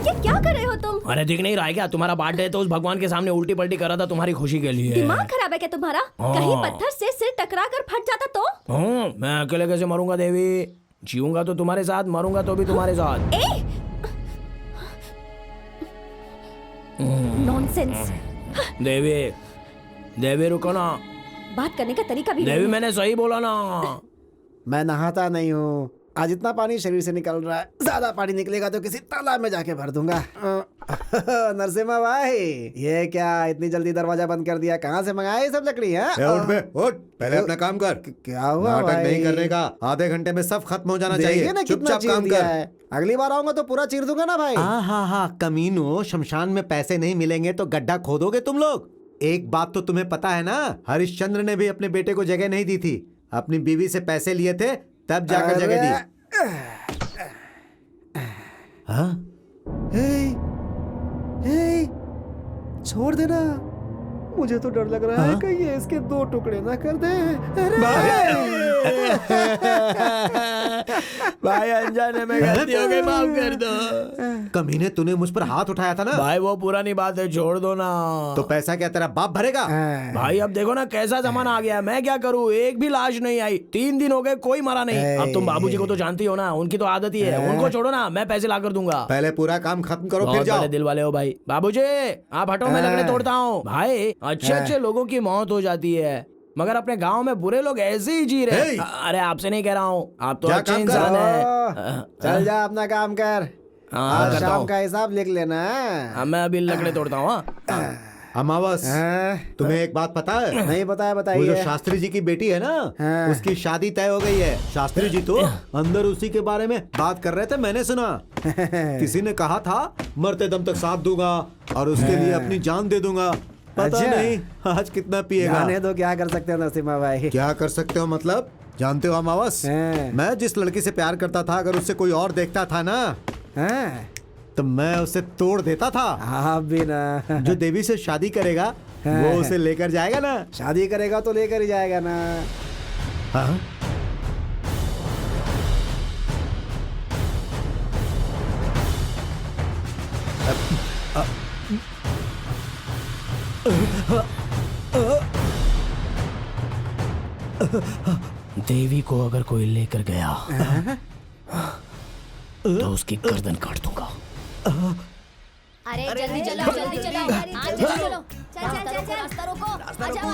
ये क्या कर रहे हो तुम? अरे दिख नहीं रहा है क्या? तुम्हारा बर्थडे तो उस भगवान के सामने उल्टी पल्टी कर रहा था तुम्हारी खुशी के लिए। दिमाग खराब है क्या तुम्हारा? कहीं पत्थर से सिर टकरा कर फट जाता तो? मैं अकेले कैसे मरूंगा देवी? जीऊंगा तो तुम्हारे साथ, मरूंगा तो भी तुम्हारे साथ। नॉनसेंस। देवी, देवी रुको ना। बात करने का तरीका भी देवी नहीं है। मैंने सही बोला ना। मैं नहाता नहीं हूँ। आज इतना पानी शरीर से निकल रहा है, ज्यादा पानी निकलेगा तो किसी तालाब में जाके भर दूंगा। नरसिम्हा भाई, ये क्या इतनी जल्दी दरवाजा बंद कर दिया? कहाँ से मंगाए ये सब लकड़ी? है उठ बे, उठ, पहले अपना काम कर। क्या हुआ नाटक भाई? नहीं करने का, आधे घंटे में सब खत्म हो जाना देखिए चाहिए। ना कितना चुपचाप चीर काम दिया कर। है। अगली बार आऊंगा तो पूरा चीर दूंगा ना भाई। हाँ, कमीनो, शमशान में पैसे नहीं मिलेंगे तो गड्ढा खोदोगे तुम लोग। एक बात तो तुम्हें पता है ना, हरिश्चंद्र ने भी अपने बेटे को जगह नहीं दी थी। अपनी बीवी से पैसे लिए थे तब जाकर जगह दी। हाँ? छोड़ देना, मुझे तो डर लग रहा है कहीं ये इसके 2 टुकड़े ना कर दे। भाई अनजाने में गलती हो गई, माफ कर दो। कमीने, तूने मुझ पर हाथ उठाया था ना। भाई वो पुरानी बात है, छोड़ दो ना। तो पैसा क्या तेरा बाप भरेगा? भाई अब देखो ना कैसा जमाना आ गया, मैं क्या करूँ? एक भी लाश नहीं आई, 3 दिन हो गए, कोई मरा नहीं। अब तुम बाबूजी को तो जानती हो ना, उनकी तो आदत ही है। उनको छोड़ो ना, मैं पैसे ला कर दूंगा। पहले पूरा काम खत्म करो फिर बहुत जाओ। बड़े दिल वाले हो भाई। बाबूजी आप हटो, मैं लकड़े तोड़ता हूँ। भाई अच्छे अच्छे लोगों की मौत हो जाती है, मगर अपने गांव में बुरे लोग ऐसे ही जी रहे। अरे आपसे नहीं कह रहा हूँ, आप तो अच्छे इंसान है। चल जा अपना काम कर। हाँ, शाम का हिसाब लिख लेना। मैं अभी लकड़े तोड़ता हूँ। अमावस, तुम्हें एक बात पता है? नहीं बताया, वो जो बताइए। शास्त्री जी की बेटी है ना, उसकी शादी तय हो गई है। शास्त्री जी तो अंदर उसी के बारे में बात कर रहे थे, मैंने सुना। किसी ने कहा था मरते दम तक साथ दूंगा और उसके लिए अपनी जान दे दूंगा। पता नहीं आज कितना पिएगा। जाने दो, क्या कर सकते हो नरसिम्हा भाई? क्या कर सकते हो मतलब? जानते हो अमावस, मैं जिस लड़की से प्यार करता था, अगर उससे कोई और देखता था ना, तो मैं उसे तोड़ देता था। आप भी ना। जो देवी से शादी करेगा वो उसे लेकर जाएगा ना। शादी करेगा तो लेकर ही जाएगा ना। हाँ? देवी को अगर कोई लेकर गया तो उसकी गर्दन काट दूंगा। अरे जल्दी चलो, जल्दी चलो, हाँ जल्दी चलो, चल चल चल, रास्ता रोको, आ जाओ,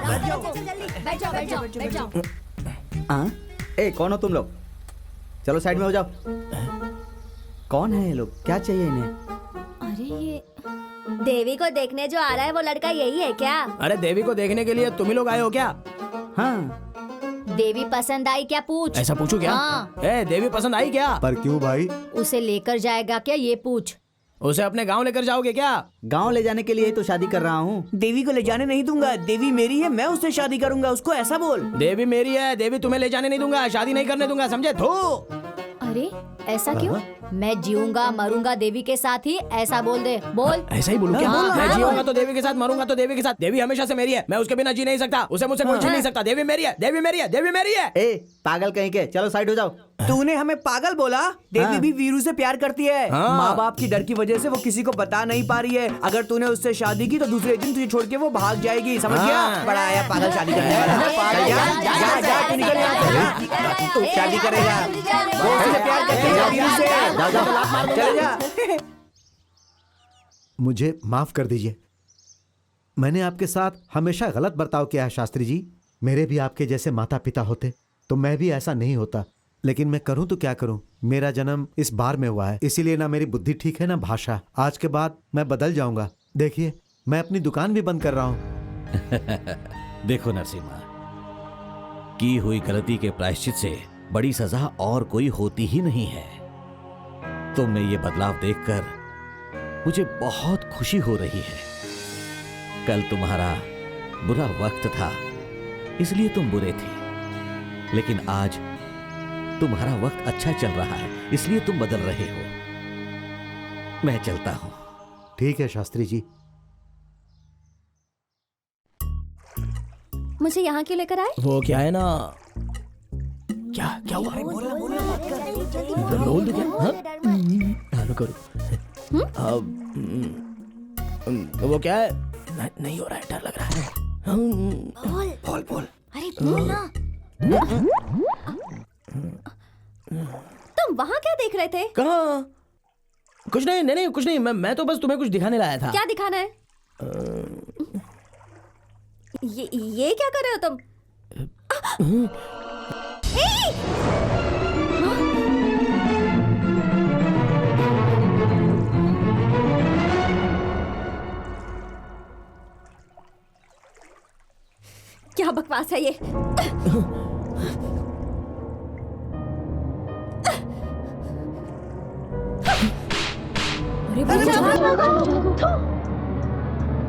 रास्ता रोको, जल्दी, बैठ जाओ, बैठ जाओ, बैठ जाओ। हाँ, ए कौन हो तुम लोग? चलो साइड में हो जाओ। कौन है ये लोग? क्या चाहिए इन्हें? अरे ये देवी को देखने जो आ रहा है वो लड़का यही है क्या? अरे देवी को देखने के लिए तुम ही लोग आए हो क्या? हाँ, देवी पसंद आई क्या पूछ? ऐसा पूछू क्या? हाँ। ए देवी पसंद आई क्या? पर क्यों भाई? उसे लेकर जाएगा क्या, ये पूछ। उसे अपने गांव लेकर जाओगे क्या? गांव ले जाने के लिए ही तो शादी कर रहा हूँ। देवी को ले जाने नहीं दूंगा, देवी मेरी है, मैं उससे शादी करूंगा, उसको ऐसा बोल। देवी मेरी है, देवी तुम्हें ले जाने नहीं दूंगा, शादी नहीं करने दूंगा, समझे? थू। अरे ऐसा क्यों? मैं जीऊंगा मरूंगा देवी के साथ ही, ऐसा बोल दे। बोल। ऐसा ही बोलूं क्या? हाँ, मैं हाँ, जीऊंगा बोल। तो देवी के साथ, मरूंगा तो देवी के साथ। देवी हमेशा से मेरी है, मैं उसके बिना जी नहीं सकता, उसे मुझसे कोई छीन नहीं सकता। देवी मेरी है, देवी मेरी है, देवी मेरी है। ए पागल कहीं के, चलो साइड हो जाओ। तूने हमें पागल बोला? देवी भी वीरू से प्यार करती है। हाँ। माँ बाप की डर की वजह से वो किसी को बता नहीं पा रही है। अगर तूने उससे शादी की तो दूसरे दिन तुझे छोड़ के वो भाग जाएगी, समझ गया? हाँ। बड़ा आया पागल शादी करने वाला। जा, जा, जा, जा, जा, जा, जा, तू निकल यहाँ से, जा। तू शादी करेगा, वो उससे प्यार करती है वीरू से। चले जा। मुझे माफ कर दीजिए, मैंने आपके साथ हमेशा गलत बर्ताव किया है शास्त्री जी। मेरे भी आपके जैसे माता पिता होते तो मैं भी ऐसा नहीं होता, लेकिन मैं करूं तो क्या करूं। मेरा जन्म इस बार में हुआ है, इसीलिए ना मेरी बुद्धि ठीक है ना भाषा। आज के बाद मैं बदल जाऊंगा। देखिए मैं अपनी दुकान भी बंद कर रहा हूं। देखो नरसिम्हा, की हुई गलती के प्रायश्चित से बड़ी सजा और कोई होती ही नहीं है। तुम में ये बदलाव देखकर मुझे बहुत खुशी हो रही है। कल तुम्हारा बुरा वक्त था, इसलिए तुम बुरे थे, लेकिन आज तुम्हारा वक्त अच्छा चल रहा है, इसलिए तुम बदल रहे हो। मैं चलता हूं। ठीक है शास्त्री जी। मुझे यहाँ क्यों लेकर आए? वो क्या है ना, क्या क्या हुआ? बोल दो क्या? हाँ? रुको रुको। वो क्या है? नहीं हो रहा है, डर लग रहा है। बोल बोल। अरे बोल ना। तुम वहाँ क्या देख रहे थे? कहाँ? कुछ नहीं, नहीं नहीं कुछ नहीं, मैं तो बस तुम्हें कुछ दिखाने लाया था। क्या दिखाना है? ये क्या कर रहे हो तुम? क्या बकवास है ये?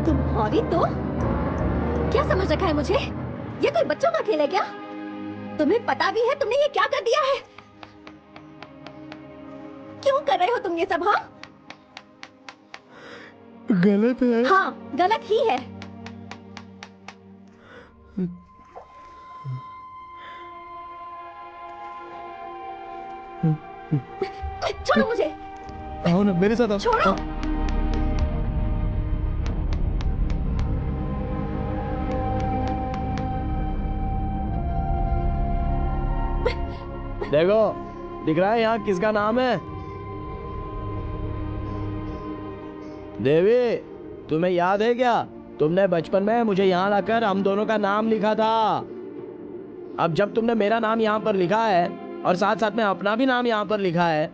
तुम्हारी तो क्या समझ रखा है मुझे? ये कोई बच्चों का खेल है क्या? तुम्हें पता भी है तुमने ये क्या कर दिया है? क्यों कर रहे हो तुम ये सब? हाँ गलत है। हाँ गलत ही है। छोड़ो मुझे। आओ ना मेरे साथ आओ। छोड़ो। देखो दिख रहा है यहाँ किसका नाम है? देवी, तुम्हें याद है क्या? तुमने बचपन में मुझे यहाँ लाकर हम दोनों का नाम लिखा था। अब जब तुमने मेरा नाम यहाँ पर लिखा है और साथ साथ में अपना भी नाम यहाँ पर लिखा है,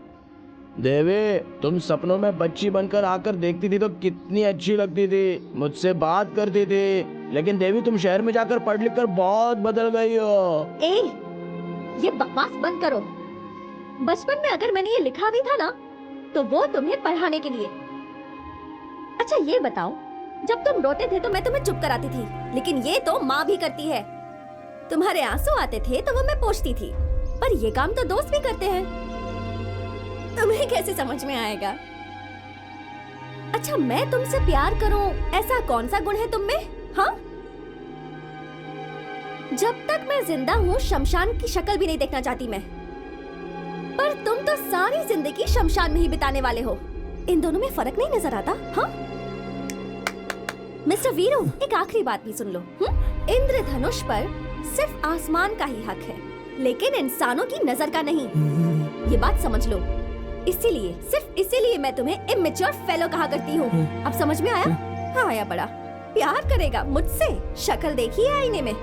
देवी तुम सपनों में बच्ची बनकर आकर देखती थी तो कितनी अच्छी लगती थी, मुझसे बात करती थी। लेकिन देवी तुम शहर में जाकर पढ़ लिख कर बहुत बदल गई हो। ये बकवास बंद करो। बचपन में अगर मैंने ये लिखा भी था ना तो वो तुम्हें पढ़ाने के लिए। अच्छा ये बताओ, जब तुम रोते थे तो मैं तुम्हें चुप कराती थी, लेकिन ये तो माँ भी करती है। तुम्हारे आंसू आते थे तो वो मैं पोंछती थी, पर ये काम तो दोस्त भी करते हैं। तुम्हें कैसे समझ में आएगा? अच्छा मैं तुमसे प्यार करूं, ऐसा कौन सा गुण है तुम में? हाँ, जब तक मैं जिंदा हूँ शमशान की शक्ल भी नहीं देखना चाहती मैं। पर तुम तो सारी जिंदगी शमशान में ही बिताने वाले हो। इन दोनों में फर्क नहीं नजर आता? हाँ मिस्टर वीरू, एक आखिरी बात भी सुन लो। इंद्रधनुष पर सिर्फ आसमान का ही हक है, लेकिन इंसानों की नजर का नहीं। ये बात समझ लो। इसीलिए, सिर्फ इसीलिए मैं तुम्हें इमेच्योर फेलो कहा करती हूँ। अब समझ में आया? हाँ आया। बड़ा प्यार करेगा मुझसे? शक्ल देखी है आईने में?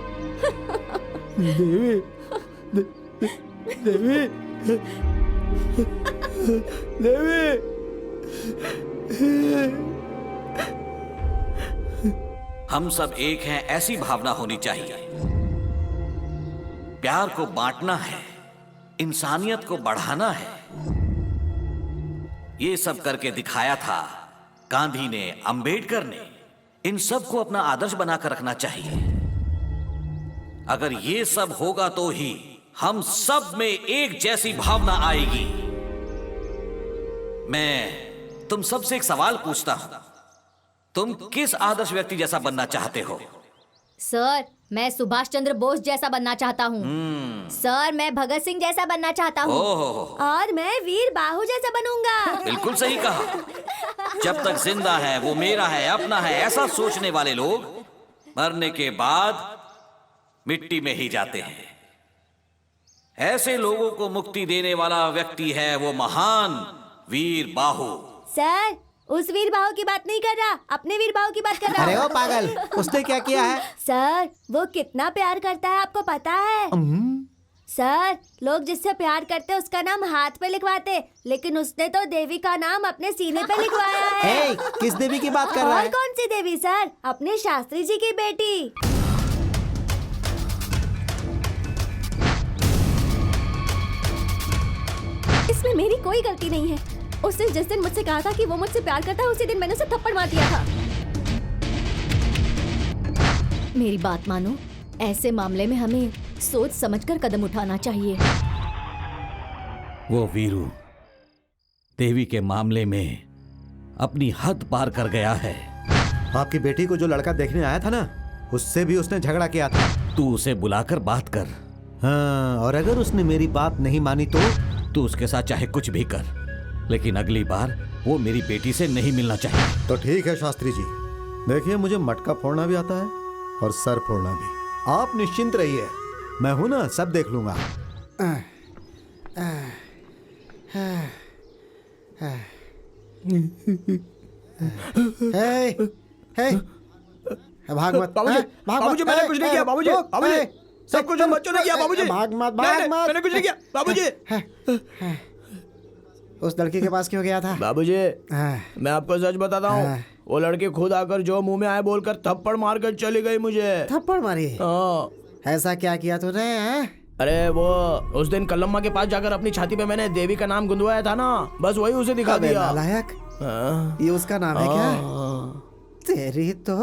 देवी, देवी, देवी। हम सब एक हैं, ऐसी भावना होनी चाहिए। प्यार को बांटना है, इंसानियत को बढ़ाना है। ये सब करके दिखाया था। गांधी ने, अंबेडकर ने, इन सब को अपना आदर्श बनाकर रखना चाहिए। अगर ये सब होगा तो ही हम सब में एक जैसी भावना आएगी। मैं तुम सबसे एक सवाल पूछता हूं, तुम किस आदर्श व्यक्ति जैसा बनना चाहते हो? सर, मैं सुभाष चंद्र बोस जैसा बनना चाहता हूँ। सर, मैं भगत सिंह जैसा बनना चाहता हूँ। और मैं वीर बाहु जैसा बनूंगा। बिल्कुल सही कहा। जब तक जिंदा है वो मेरा है, अपना है, ऐसा सोचने वाले लोग मरने के बाद मिट्टी में ही जाते हैं। ऐसे लोगों को मुक्ति देने वाला व्यक्ति है वो महान वीर बाहु। सर, उस वीर बाहु की बात नहीं कर रहा, अपने वीर बाहु की बात कर रहा। अरे ओ पागल, उसने क्या किया है? सर, वो कितना प्यार करता है आपको पता है? सर, लोग जिससे प्यार करते उसका नाम हाथ पे लिखवाते, लेकिन उसने तो देवी का नाम अपने सीने पे लिखवाया है। किस देवी की बात कर रहा है? और कौन सी देवी सर? अपने शास्त्री जी की बेटी। इसमें मेरी कोई गलती नहीं है। उसने जिस दिन मुझसे कहा था कि वो मुझसे प्यार करता है, उसी दिन मैंने उसे थप्पड़ मार दिया था। मेरी बात मानो, ऐसे मामले में हमें सोच समझकर कदम उठाना चाहिए। वो वीरू देवी के मामले में अपनी हद पार कर गया है। आपकी बेटी को जो लड़का देखने आया था ना, उससे भी उसने झगड़ा किया था। तू उसे बुलाकर बात कर। हाँ, और अगर उसने मेरी बात नहीं मानी तो तू उसके साथ चाहे कुछ भी कर, लेकिन अगली बार वो मेरी बेटी से नहीं मिलना चाहिए। तो ठीक है शास्त्री जी, देखिए मुझे मटका फोड़ना भी आता है और सर फोड़ना भी। आप निश्चिंत रहिए, मैं हूं ना, सब देख लूंगा। भाग मत बाबूजी, मैंने कुछ नहीं किया बाबूजी। बाबूजी, सब कुछ हम बच्चों ने किया बाबूजी। भाग मत मैंने कुछ नहीं किया बाबूजी। उस लड़की के पास क्यों गया था? बाबूजी, मैं आपको सच बताता हूँ, वो लड़की खुद आकर जो मुंह में आए बोलकर थप्पड़ मारकर चली गई मुझे। थप्पड़ मारी? ऐसा क्या किया तूने? अरे वो उस दिन कलम्मा के पास जाकर अपनी छाती पे मैंने देवी का नाम गुंदवाया था ना, बस वही उसे दिखा दिया। नालायक, ये उसका नाम है क्या? तेरी तो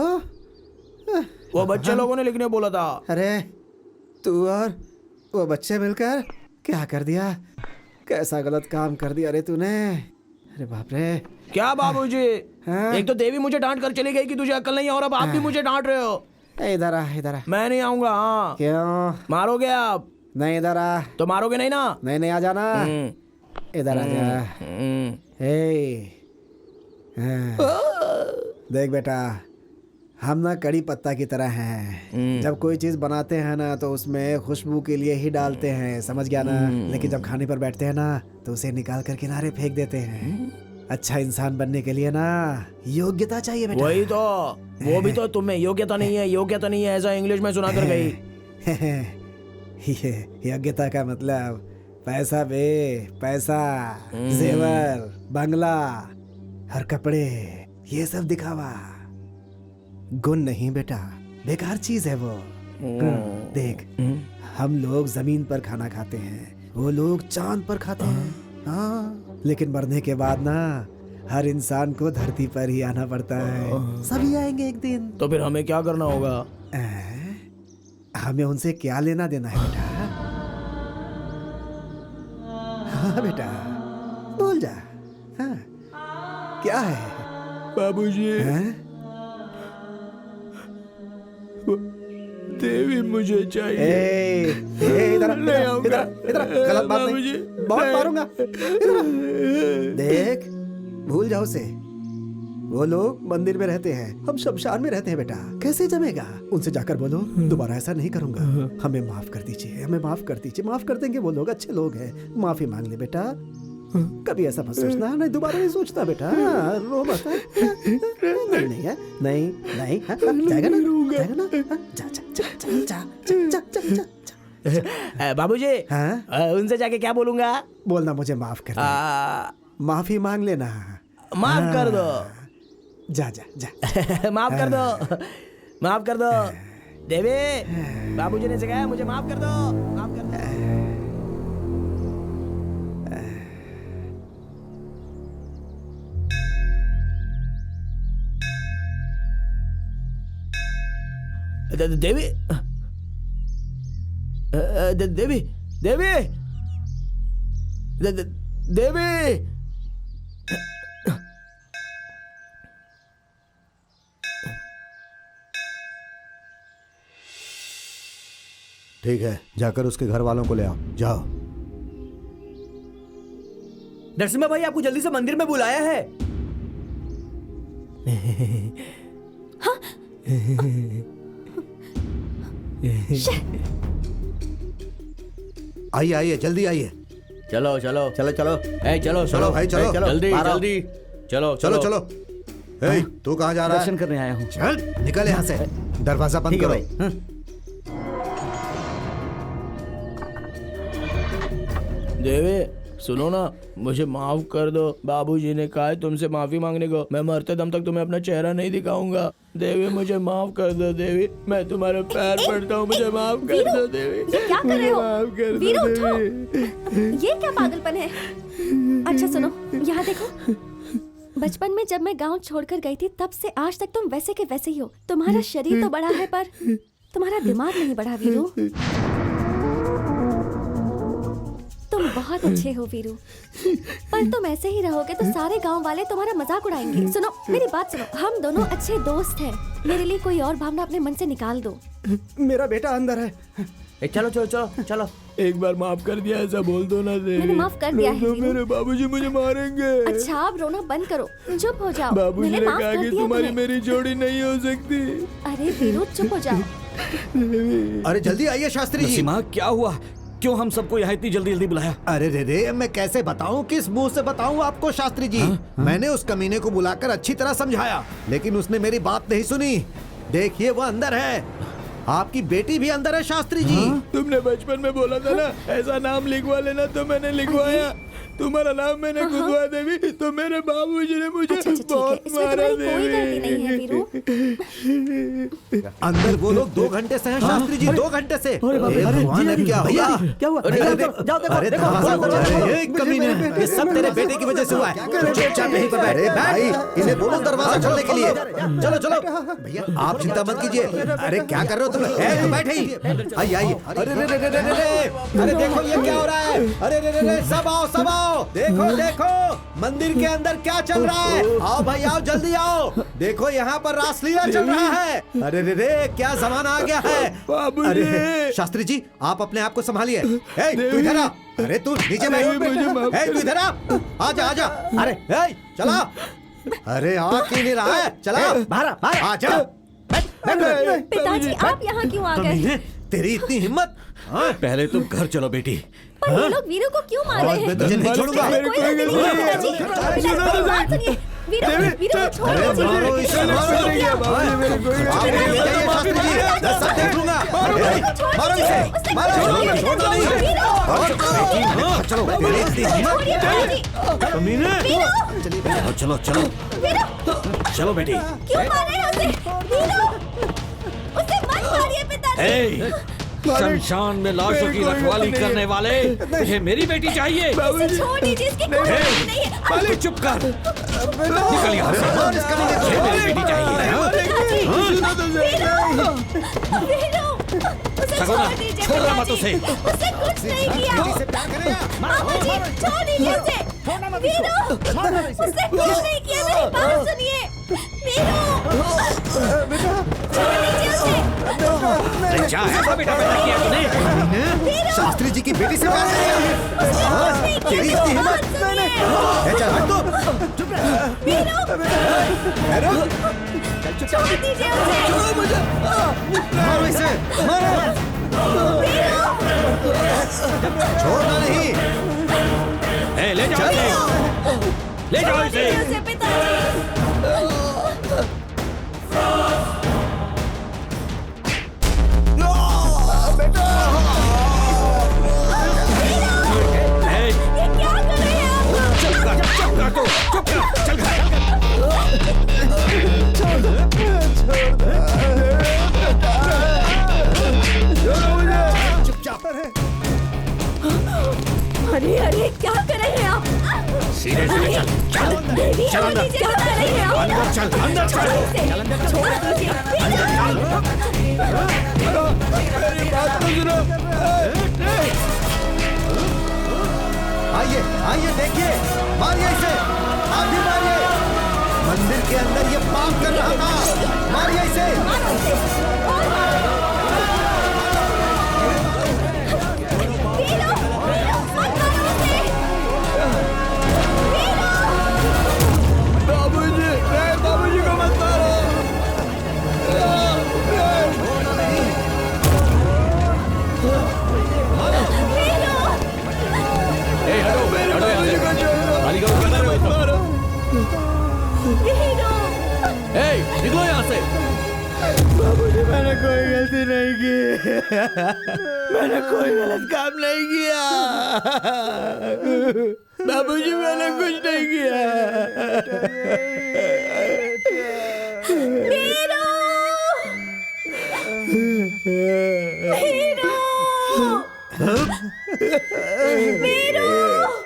वो बच्चे लोगों ने लिखने बोला था। अरे तू और वो बच्चे मिलकर क्या कर दिया? कैसा गलत काम कर दिया रे तूने? अरे बाप रे। क्या बाबूजी, एक तो देवी मुझे डांट कर चली गई कि तुझे अक्ल नहीं है, और अब आप भी मुझे डांट रहे हो। इधर आ, इधर आ। मैं नहीं आऊंगा। हाँ, क्यों? मारोगे आप? नहीं, इधर आ। तो मारोगे नहीं ना? नहीं नहीं, आ जाना, इधर आ जा। देख बेटा, हम ना कड़ी पत्ता की तरह हैं। जब कोई चीज बनाते हैं ना तो उसमें खुशबू के लिए ही डालते हैं, समझ गया ना? लेकिन जब खाने पर बैठते हैं ना तो उसे निकाल कर किनारे फेंक देते हैं। अच्छा इंसान बनने के लिए ना योग्यता चाहिए बेटा। वही तो, वो भी तो तुम्हें योग्यता नहीं है, योग्यता नहीं है, ऐसा इंग्लिश में सुना कर गई। ये योग्यता का मतलब पैसा बे, पैसा, जेवर, बंगला और कपड़े, ये सब दिखावा। गुण नहीं बेटा, बेकार चीज है वो। देख, हम लोग जमीन पर खाना खाते हैं, वो लोग चांद पर खाते हैं। हाँ, लेकिन मरने के बाद ना हर इंसान को धरती पर ही आना पड़ता है। सभी आएंगे एक दिन। तो फिर हमें क्या करना होगा? हमें उनसे क्या लेना देना है बेटा? हाँ बेटा, बोल जा। हाँ, क्या है बाबूजी? देवी मुझे चाहिए। इधर गलत बात नहीं, बहुत मारूंगा। देख, भूल जाओ उसे। वो लोग मंदिर में रहते हैं, हम शमशान में रहते हैं बेटा। कैसे जमेगा? उनसे जाकर बोलो दोबारा ऐसा नहीं करूंगा, हमें माफ कर दीजिए, हमें माफ कर दीजिए। माफ कर देंगे, वो लोग अच्छे लोग हैं। माफी मांग ले बेटा, कभी ऐसा मत सोचना। नहीं, दोबारा नहीं सोचना बेटा। रो मत। नहीं है, नहीं नहीं, जाएगा ना, जाएगा ना। जा जा जा जा जा जा जा। बाबूजी, उनसे जाके क्या बोलूंगा? बोलना मुझे माफ कर दे, माफी मांग लेना। माफ कर दो। जा जा जा। माफ कर दो, माफ कर दो। देवी, बाबूजी ने सिखाया, मुझे माफ कर दो, माफ कर दो। देवी देवी देवी देवी ठीक है, जाकर उसके घर वालों को ले आओ। जाओ। नरसिम्हा भाई आपको जल्दी से मंदिर में बुलाया है। आइए आइए, जल्दी आइए। चलो चलो चलो चलो ए चलो चलो भाई, चलो। जल्दी बाहर आओ। जल्दी चलो चलो चलो। ए, तू कहाँ जा रहा है? दर्शन करने आया हूँ। चल निकल यहाँ से। दरवाजा बंद ठीक है करो। भाई। देवी सुनो ना, मुझे माफ कर दो। बाबूजी ने कहा है तुमसे माफी मांगने को। मैं मरते दम तक तुम्हें अपना चेहरा नहीं दिखाऊंगा। देवी मुझे माफ कर दो। देवी मैं तुम्हारे पैर पड़ता हूँ, मुझे माफ कर दो देवी। ये क्या कर रहे हो? माफ कर दो वीरू, उठो। देवी। ये क्या पागलपन है? अच्छा सुनो, यहाँ देखो। बचपन में जब मैं गांव छोड़कर गई थी, तब से आज तक तुम वैसे के वैसे ही हो। तुम्हारा शरीर तो बड़ा है, पर तुम्हारा दिमाग नहीं बढ़ा वीरू। तुम बहुत अच्छे हो वीरू, पर तुम ऐसे ही रहोगे तो सारे गांव वाले तुम्हारा मजाक उड़ाएंगे। सुनो मेरी बात सुनो, हम दोनों अच्छे दोस्त हैं। मेरे लिए कोई और भावना अपने मन से निकाल दो। मेरा बेटा अंदर है। चलो चलो चलो चलो। एक बार माफ कर दिया, ऐसा बोल दो ना देवी। मैंने माफ कर दिया है वीरू। मेरे बाबूजी मुझे मारेंगे। अच्छा अब रोना बंद करो, चुप हो जाओ। बाबूजी मैंने ने माफ कहा कर कि दिया तुम्हारी तुम्हें। मेरी जोड़ी नहीं हो सकती। अरे वीरू चुप हो जाओ। अरे जल्दी आइए शास्त्री जी। नरसिम्हा क्या हुआ? क्यों हम सबको यहाँ इतनी जल्दी जल्दी बुलाया? अरे रे रे, मैं कैसे बताऊं, किस मुंह से बताऊं आपको शास्त्री जी। मैंने उस कमीने को बुलाकर अच्छी तरह समझाया, लेकिन उसने मेरी बात नहीं सुनी। देखिए वो अंदर है, आपकी बेटी भी अंदर है शास्त्री जी। तुमने बचपन में बोला था ना ऐसा नाम लिखवा लेना, तो मैंने लिखवाया। तुम्हारा नाम मैंने खुदवा देवी, तो मेरे बाबूजी ने मुझे अच्छा, ठीक है। बहुत इसमें मारा तुम्हारी कोई गलती नहीं है वीरू। अंदर वो लोग 2 घंटे से हैं शास्त्री जी, 2 घंटे से। अरे बाप रे, हे भगवान, अब क्या हुआ? क्या हुआ? अरे जाओ देखो, जाओ देखो, अरे देखो, दरवाजा खोलो, खोलो। खोलो। अरे कमीने, ये सब तेरे बेटे की वजह से हुआ है। तू चुपचाप यहीं पर बैठ। अरे भाई, इन्हें बोलो दरवाजा खोलने के लिए। चलो चलो भैया, आप चिंता मत कीजिए। अरे क्या कर रहे हो तुम? तो बैठे ही। आइए आइए। अरे रे रे रे रे रे, अरे देखो ये क्या हो रहा है। अरे रे रे रे, सब आओ सब आओ। देखो देखो मंदिर के अंदर क्या चल रहा है। आओ भाई आओ, जल्दी आओ। देखो यहाँ पर रासलीला चल रहा है। अरे रे रे, क्या जमाना आ गया है। अरे शास्त्री जी, आप अपने आप को संभालिए। तू इधर आ। अरे तू नीचे बैठ। तू इधर आ। आजा आजा। अरे चला। अरे आ क्यों नहीं रहा है? चला बाहर बाहर आ जा। पिताजी आप यहाँ क्यों आ गए? तेरी इतनी हिम्मत। पहले तुम घर चलो बेटी। पर ये लोग वीरू को क्यों मार रहे हैं? मैं तुझे नहीं छोड़ूंगा। कोई गलती नहीं है पिताजी। पिताजी बात सुनिए। वीरू वीरू को छोड़ दीजिए। मारो इसे, मारो। आप ले जाइए शास्त्री जी, मैं सब देख लूंगा। मारो इसे, मारो। छोड़ना नहीं। चलो तेरी इतनी हिम्मत। कमीने। चलो चलो चलो चलो बेटी। क्यों मार रहे हैं उसे? वीरू उसे मत मारिए पिताजी। शमशान में लाशों की रखवाली करने वाले, तुझे मेरी बेटी चाहिए? इसे छोड़ दीजिए, इसकी कोई गलती नहीं है। पहले चुप कर। निकल यहाँ से। मुझे मेरी बेटी चाहिए। छोड़ना मत उसे। उसने कुछ नहीं किया। मामा जी छोड़ दीजिए उसे। वीरू उसने कुछ नहीं किया, मेरी बात सुनिए। वीरू छोड़ दीजिए उसे। क्या ऐसा बेटा पैदा किया तूने? शास्त्री जी की बेटी से प्यार करेगा? तेरी इतनी हिम्मत। चल हट तो। चुप रह। वीरू छोड़ दीजिए उसे। छोड़ो मुझे। मारो इसे, मारो। छोड़ना नहीं। ले जाओ इसे। ले जाओ इसे। अरे अरे क्या कर रहे हैं आप? सीधे सीधे चल। देवी क्या कर रहे हैं आप? अंदर चल, अंदर चल। मेरी बात तो सुनो। आइए आइए, देखिए, मारिए इसे, आप भी मारिए। मंदिर के अंदर ये पाप कर रहा था, मारिए इसे। बाबूजी, नहीं, बाबूजी को मत मारो। निकलो यहाँ से। बाबूजी, मैंने कोई गलती नहीं की। मैंने कोई गलत काम नहीं किया। बाबूजी, मैंने कुछ नहीं किया।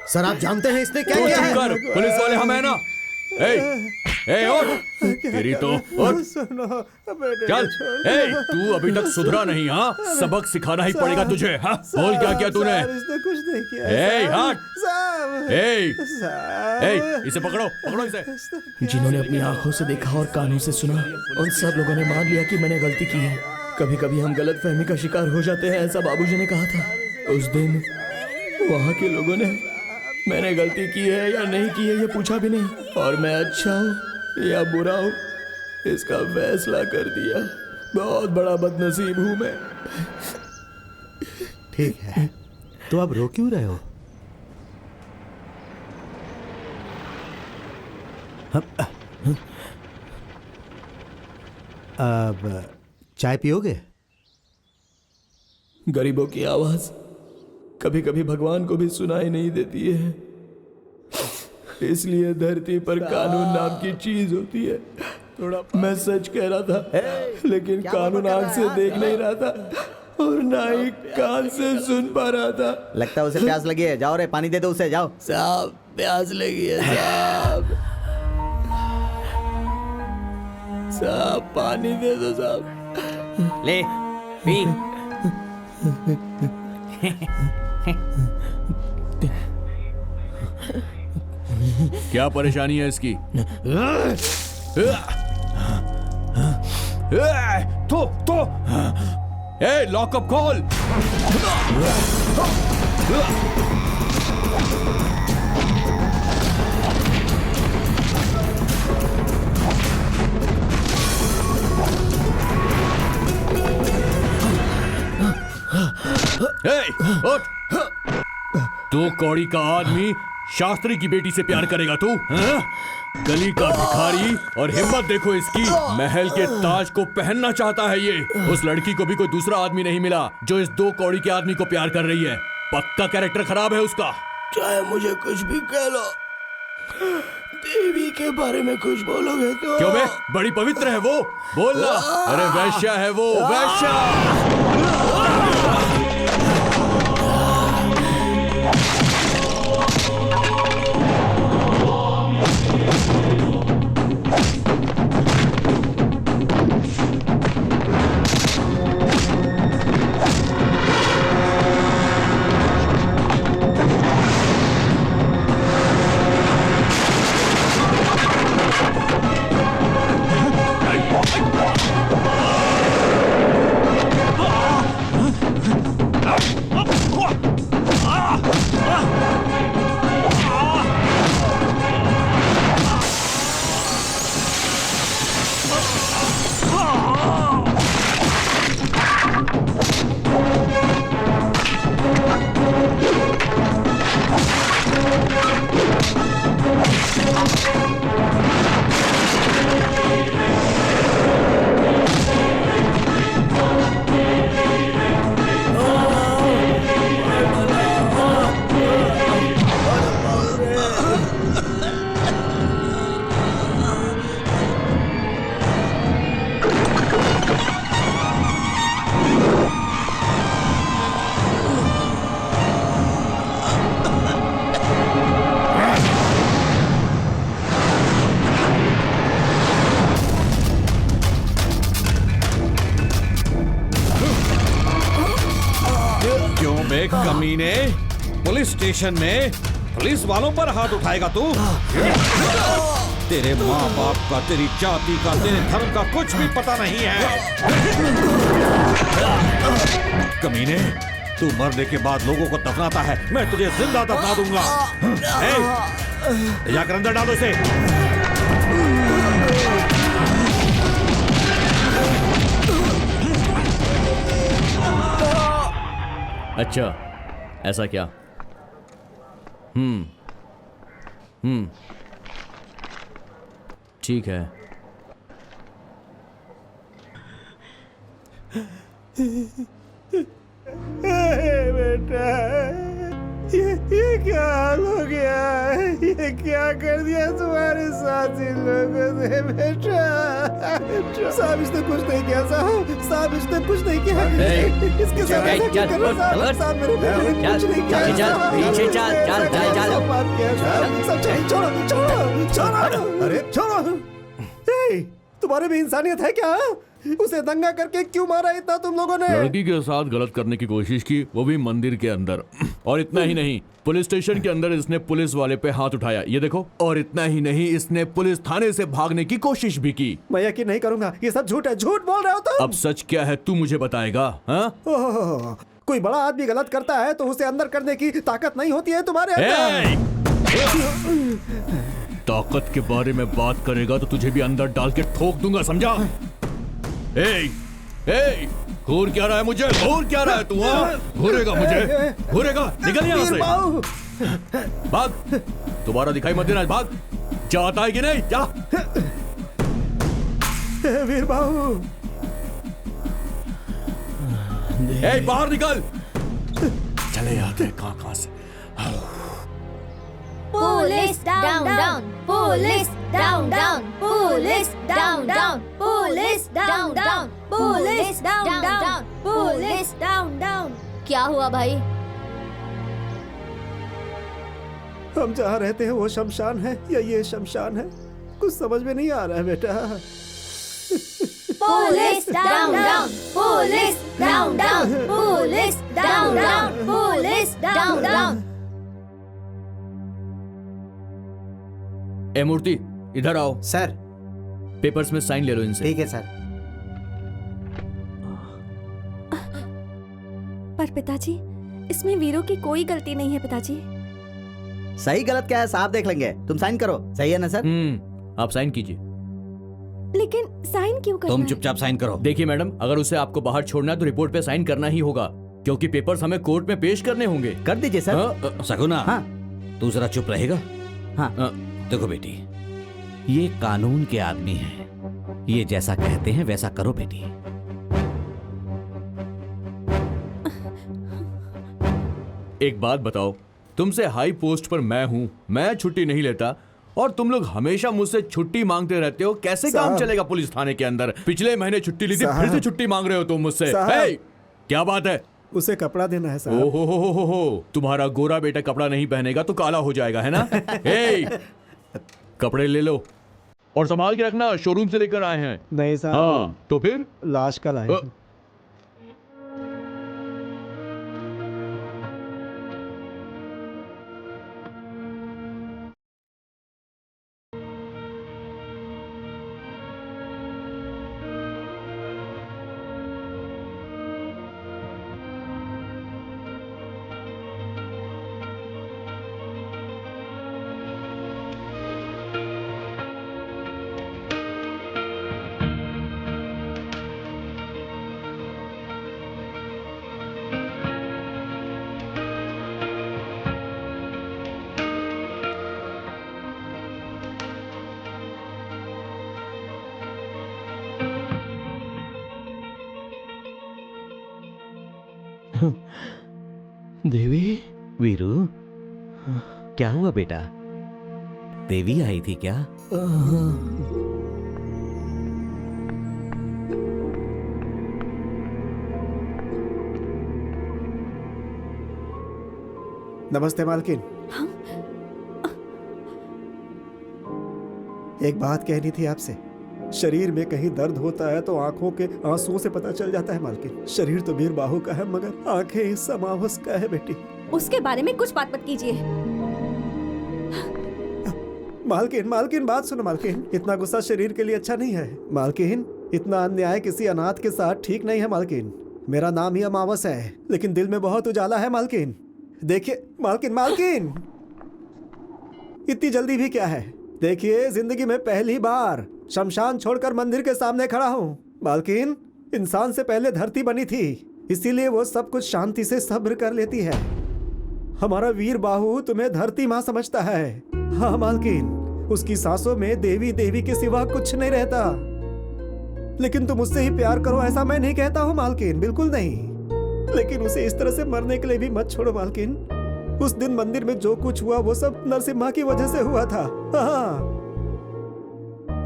सर, आप जानते हैं इसने क्या तू किया चुप है? कर, पुलिस वाले हम है ना। ए उठ, तेरी तो उठ। चल, तू अभी तक सुधरा नहीं। हाँ, सबक सिखाना ही पड़ेगा तुझे। हाँ, बोल क्या किया तूने? इसने कुछ नहीं किया। हट। इसे पकड़ो, पकड़ो इसे। जिन्होंने अपनी आंखों से देखा और कानों से सुना, उन सब लोगों ने मान लिया कि मैंने गलती की है। कभी कभी हम गलत फहमी का शिकार हो जाते हैं, ऐसा बाबूजी ने कहा था। उस दिन वहाँ के लोगों ने मैंने गलती की है या नहीं की है ये पूछा भी नहीं, और मैं अच्छा हूँ या बुरा हूँ इसका फैसला कर दिया। बहुत बड़ा बदनसीब हूँ मैं। ठीक है, तो अब रो क्यों रहे हो? अब चाय पियोगे? गरीबों की आवाज कभी कभी भगवान को भी सुनाई नहीं देती है, इसलिए धरती पर कानून नाम की चीज होती है। थोड़ा मैं सच कह रहा था, लेकिन कानून आंख से देख नहीं रहा था और ना ही कान से सुन पा रहा था। लगता है उसे प्यास लगी है। जाओ रे, पानी दे दो उसे, जाओ। साहब, प्यास लगी है साहब। साहब, पानी दे दो साहब। ले पी। क्या परेशानी है इसकी? लॉकअप खोल। उठ। तू कौड़ी का आदमी शास्त्री की बेटी से प्यार करेगा तू? गली का भिखारी, और हिम्मत देखो इसकी, महल के ताज को पहनना चाहता है ये। उस लड़की को भी कोई दूसरा आदमी नहीं मिला जो इस 2 कौड़ी के आदमी को प्यार कर रही है। पक्का कैरेक्टर खराब है उसका। चाहे मुझे कुछ भी कह लो, देवी के बारे में कुछ बोलोगे तो। क्यों बे? बड़ी पवित्र है वो, बोलना। अरे वैश्या है वो, वैश्या। एक कमीने, पुलिस स्टेशन में पुलिस वालों पर हाथ उठाएगा तू? तेरे माँ बाप का, तेरी जाति का, तेरे धर्म का कुछ भी पता नहीं है। कमीने, तू मरने के बाद लोगों को दफनाता है, मैं तुझे जिंदा दफना दूंगा। जाकर अंदर डालो इसे। अच्छा, ऐसा क्या? ठीक है। बेटा, ये क्या हाल हो गया है? ये क्या कर दिया तुम्हारे साथ इन लोगों ने? बेटा, साहब इसने कुछ नहीं किया। साहब इसने कुछ नहीं किया। इसके साथ ऐसा क्यों कर रहे हो? साहब मेरे बेटे ने कुछ नहीं किया। छोड़ो। अरे छोड़ो। तुम्हारे भी इंसानियत है क्या? उसे दंगा करके क्यों मारा इतना तुम लोगों ने? लड़की के साथ गलत करने की कोशिश की, वो भी मंदिर के अंदर। और इतना ही नहीं, पुलिस स्टेशन के अंदर इसने पुलिस वाले पे हाथ उठाया, ये देखो। और इतना ही नहीं, इसने पुलिस थाने से भागने की कोशिश भी की। मैं यकीन नहीं करूंगा, ये सब झूठ है। झूठ बोल रहे हो तुम। अब सच क्या है तू मुझे बताएगा? हाँ? कोई बड़ा आदमी गलत करता है तो उसे अंदर करने की ताकत नहीं होती है तुम्हारे अंदर। ताकत के बारे में बात करेगा तो तुझे भी अंदर डाल के ठोक दूंगा, समझा? घूर क्या रहा है मुझे? घूर क्या रहा है तू? घूरेगा मुझे? घूरेगा? निकल यहाँ से। भाग, दोबारा दिखाई मत देना। भाग। जाता है कि नहीं? जा। वीर बाबू, बाहर निकल। चले आते कहाँ से। Police down down, police down down, police down down, police down down, police down down, police down down. क्या हुआ भाई? हम जहाँ रहते हैं वो शमशान है या ये शमशान है? कुछ समझ में नहीं आ रहा है बेटा। Police down down, police down down, police down down, police down down. ए मूर्ति, इधर आओ। सर, पेपर्स में साइन ले लो इनसे। ठीक है सर। पर पिताजी, इसमें वीरू की कोई गलती नहीं है पिताजी। सही गलत क्या है साहब देख लेंगे, तुम साइन करो। सही है ना सर? आप साइन कीजिए। लेकिन साइन क्यों करना तुम है? चुपचाप साइन करो। देखिए मैडम, अगर उसे आपको बाहर छोड़ना है तो रिपोर्ट पे साइन करना ही होगा, क्योंकि पेपर्स हमें कोर्ट में पेश करने होंगे। कर दीजिए सर। सगुना, हाँ। तू जरा चुप रहेगा? हाँ। देखो बेटी, ये कानून के आदमी हैं, ये जैसा कहते हैं वैसा करो बेटी। एक बात बताओ, तुमसे हाई पोस्ट पर मैं हूं, मैं छुट्टी नहीं लेता और तुम लोग हमेशा मुझसे छुट्टी मांगते रहते हो। कैसे काम चलेगा पुलिस थाने के अंदर? पिछले महीने छुट्टी ली थी, फिर से छुट्टी मांग रहे हो तुम मुझसे। क्या बात है? उसे कपड़ा देना है साहब। ओहो, तुम्हारा गोरा बेटा कपड़ा नहीं पहनेगा तो काला हो जाएगा, है ना? कपड़े ले लो और संभाल के रखना, शोरूम से लेकर आए हैं। नहीं साहब। हाँ, तो फिर लाश का लाए। देवी। वीरू, क्या हुआ बेटा? देवी आई थी क्या? नमस्ते मालकिन। एक बात कहनी थी आपसे। शरीर में कहीं दर्द होता है तो आंखों के आंसुओं से पता चल जाता है मालकिन। शरीर तो वीर बाहु का है मगर आंखें इस अमावस का है बेटी। उसके बारे में कुछ बात मत कीजिए। मालकिन मालकिन बात सुनो मालकिन, इतना गुस्सा शरीर के लिए अच्छा नहीं है मालकिन। इतना अन्याय किसी अनाथ के साथ ठीक नहीं है मालकिन। मेरा नाम ही अमावस है लेकिन दिल में बहुत उजाला है मालकिन। देखिए मालकिन, मालकिन इतनी जल्दी भी क्या है। देखिए जिंदगी में पहली बार शमशान छोड़कर मंदिर के सामने खड़ा हूँ मालकिन। इंसान से पहले धरती बनी थी, इसीलिए वो सब कुछ शांति से सब्र कर लेती है। हमारा वीर बाहु तुम्हें धरती माँ समझता है। हाँ मालकिन, उसकी सांसों में देवी देवी के सिवा कुछ नहीं रहता। लेकिन तुम उससे ही प्यार करो ऐसा मैं नहीं कहता हूँ मालकिन, बिल्कुल नहीं। लेकिन उसे इस तरह से मरने के लिए भी मत छोड़ो मालकिन। उस दिन मंदिर में जो कुछ हुआ वो सब नरसिम्हा की वजह से हुआ था। हाँ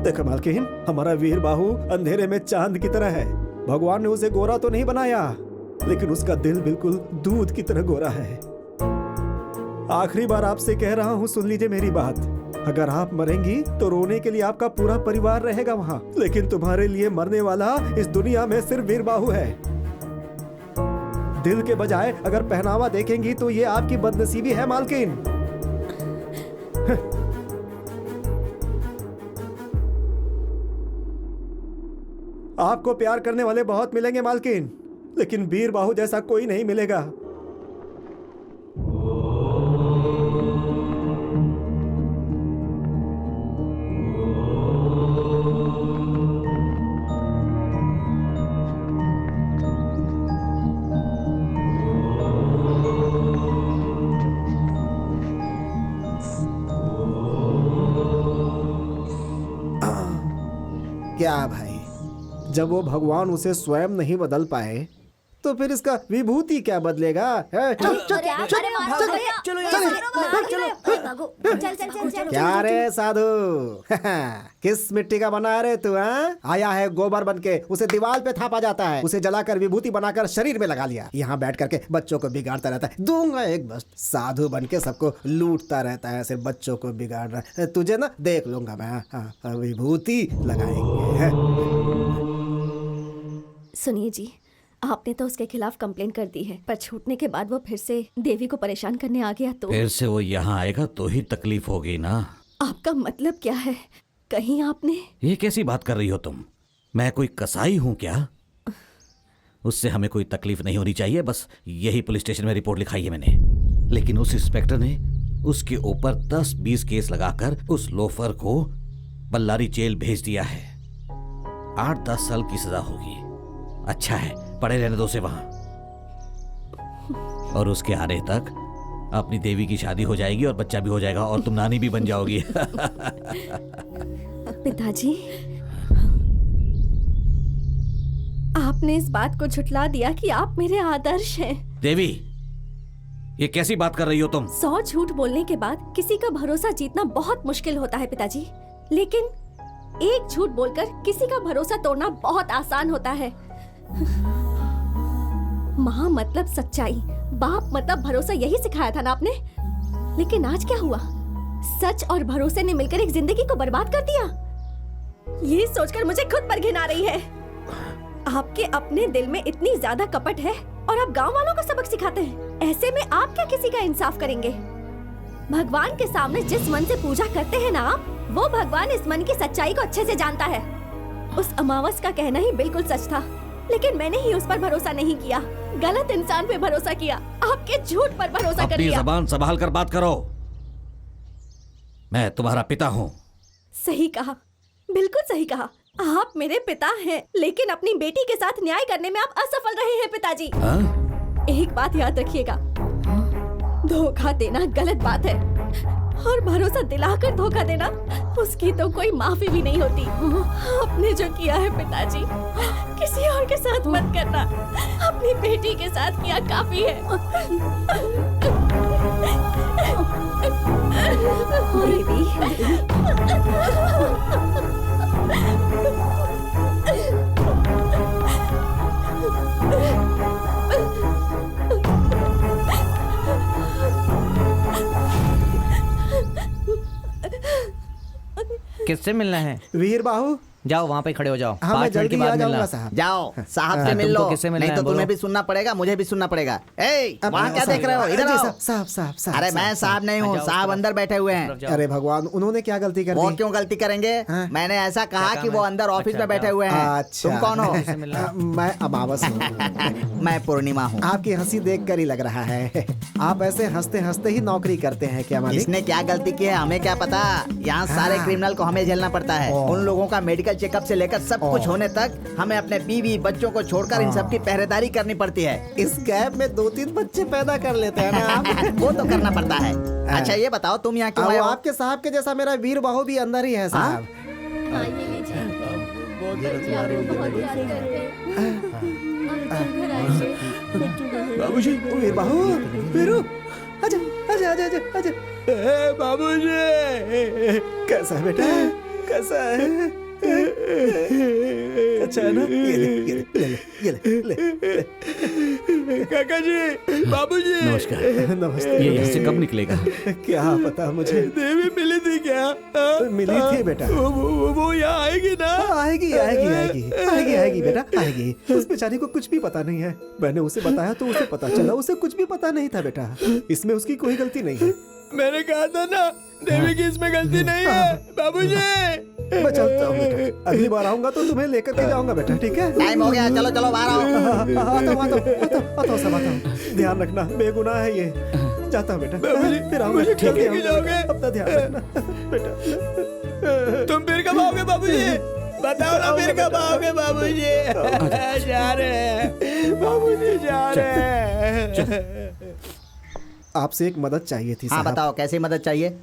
देखो मालकिन, हमारा वीर बाहु अंधेरे में चांद की तरह है। भगवान ने उसे गोरा तो नहीं बनाया लेकिन उसका दिल बिल्कुल दूध की तरह गोरा है। आखिरी बार आपसे कह रहा हूँ, सुन लीजिए मेरी बात। अगर आप मरेंगी तो रोने के लिए आपका पूरा परिवार रहेगा वहाँ, लेकिन तुम्हारे लिए मरने वाला इस दुनिया में सिर्फ वीर बाहु है। दिल के बजाय अगर पहनावा देखेंगी तो ये आपकी बदनसीबी है मालकिन। आपको प्यार करने वाले बहुत मिलेंगे मालकिन, लेकिन वीर बाहु जैसा कोई नहीं मिलेगा। क्या भाई, जब वो भगवान उसे स्वयं नहीं बदल पाए तो फिर इसका विभूति क्या बदलेगा? क्या रे साधु, किस मिट्टी का बना रे तू? आया है गोबर बनके, उसे दीवार पे थापा जाता है, उसे जलाकर विभूति बनाकर शरीर में लगा लिया। यहाँ बैठ करके बच्चों को बिगाड़ता रहता है। दूंगा एक बस। साधु बनके सबको लूटता रहता है, सिर्फ बच्चों को बिगाड़ रहा है। तुझे ना देख लूंगा मैं, विभूति लगाएंगे। सुनिए जी, आपने तो उसके खिलाफ कंप्लेन कर दी है, पर छूटने के बाद वो फिर से देवी को परेशान करने आ गया तो फिर से वो यहाँ आएगा तो ही तकलीफ होगी ना। आपका मतलब क्या है? कहीं आपने... ये कैसी बात कर रही हो तुम? मैं कोई कसाई हूँ क्या? उससे हमें कोई तकलीफ नहीं होनी चाहिए, बस यही पुलिस स्टेशन में रिपोर्ट लिखाई है मैंने। लेकिन उस इंस्पेक्टर ने उसके ऊपर 10-20 केस लगाकर उस लोफर को बल्लारी जेल भेज दिया है। 8-10 साल की सजा होगी। अच्छा है, पड़े रहने दो उसे वहां, और उसके आने तक अपनी देवी की शादी हो जाएगी और बच्चा भी हो जाएगा और तुम नानी भी बन जाओगी। पिताजी, आपने इस बात को झुठला दिया कि आप मेरे आदर्श हैं। देवी, ये कैसी बात कर रही हो तुम? 100 झूठ बोलने के बाद किसी का भरोसा जीतना बहुत मुश्किल होता है पिताजी, लेकिन एक झूठ बोलकर किसी का भरोसा तोड़ना बहुत आसान होता है। माँ मतलब सच्चाई, बाप मतलब भरोसा, यही सिखाया था ना आपने। लेकिन आज क्या हुआ? सच और भरोसे ने मिलकर एक जिंदगी को बर्बाद कर दिया। ये सोचकर मुझे खुद पर घिन आ रही है। आपके अपने दिल में इतनी ज्यादा कपट है और आप गांव वालों को सबक सिखाते हैं। ऐसे में आप क्या किसी का इंसाफ करेंगे? भगवान के सामने जिस मन से पूजा करते हैं ना आप, वो भगवान इस मन की सच्चाई को अच्छे से जानता है। उस अमावस का कहना ही बिल्कुल सच था, लेकिन मैंने ही उस पर भरोसा नहीं किया, गलत इंसान पे भरोसा किया, आपके झूठ पर भरोसा कर लिया। अपनी जबान संभाल कर बात करो। मैं तुम्हारा पिता हूँ। सही कहा, बिल्कुल सही कहा। आप मेरे पिता हैं, लेकिन अपनी बेटी के साथ न्याय करने में आप असफल रहे हैं पिताजी। एक बात याद रखिएगा, धोखा देना गलत बात है और भरोसा दिलाकर धोखा देना, उसकी तो कोई माफी भी नहीं होती। आपने जो किया है पिताजी, किसी और के साथ मत करना, अपनी बेटी के साथ किया काफी है। किससे मिलना है? वीर बाहु, जाओ वहाँ पे खड़े हो जाओ। हाँ, मैं 5 मिनट के जल्दी आ बाद जाऊंगा मिलना। साहब। जाओ साहब से हाँ, मिल तुमको लो, किससे मिलना नहीं है, तो बोलो। तुम्हें भी सुनना पड़ेगा, मुझे भी सुनना पड़ेगा। ए, वहाँ क्या देख रहे हो? इधर आओ। साहब साहब साहब अरे मैं साहब नहीं हूँ, साहब अंदर बैठे हुए हैं। अरे भगवान, उन्होंने क्या गलती कर वो दी? क्यों गलती करेंगे? हाँ? मैंने ऐसा कहा क्या कि काम वो है? अंदर ऑफिस अच्छा, में बैठे जाओ। हुए हैं। अच्छा। तुम कौन हो? किससे मिलना है? मैं अमावस हूँ। मैं पूर्णिमा हूँ। आपकी हंसी देखकर ही लग रहा है आप ऐसे हंसते हंसते ही नौकरी करते हैं क्या मालिक? किसने क्या गलती की है हमें क्या पता। यहाँ सारे क्रिमिनल को हमें झेलना पड़ता है। उन लोगों का मेडिकल चेकअप से लेकर सब कुछ होने तक हमें अपने बीवी बच्चों को छोड़कर इन सब की पहरेदारी करनी पड़ती है। इस गैप में 2-3 बच्चे पैदा कर लेते हैं ना आप। वो तो करना पड़ता है। अच्छा ये बताओ तुम यहाँ क्यों आए वो हो? आपके साहब के जैसा मेरा वीर बाहु भी अंदर ही है साहब। हाँ, ये लीजिए। ये आपको बहुत याद करते हैं। आप घर आइए। बाबूजी, वीर बाहु, वीरू, आजा आजा आजा आजा आजा। बाबूजी, कैसा है बेटा, कैसा है? अच्छा है ना? ये ले ये ले ये ले ले ले। काका जी, बाबूजी। नमस्कार। नमस्ते। ये यहाँ से कब निकलेगा? क्या पता मुझे। देवी मिली थी क्या? मिली थी बेटा। वो यहाँ आएगी ना? आएगी आएगी आएगी आएगी आएगी बेटा आएगी। उस बेचारी को कुछ भी पता नहीं है। मैंने उसे बताया तो उसे पता चला, उसे कुछ भी पता नहीं था बेटा। इसमें उसकी कोई गलती नहीं है। मैंने कहा था ना, देवी की इसमें गलती नहीं है। बाबूजी, मैं चलता हूँ बेटा, अगली बार आऊंगा तो तुम्हें लेकर के जाऊंगा बेटा, ठीक है? टाइम हो गया, चलो चलो बाहर आओ। आता हूँ सब आता हूँ। ध्यान रखना, बेगुनाह है ये। जाता हूँ बेटा, फिर आऊंगा। मुझे ठीक कब लेके जाओगे? है, अपना ध्यान रखना बेटा। तुम फिर कब आओगे बाबूजी? बताओ ना, फिर कब आओगे बाबूजी? जा रहे हैं बाबूजी, जा रहे हैं। आपसे एक मदद चाहिए थी हाँ साहब। बताओ कैसी मदद चाहिए?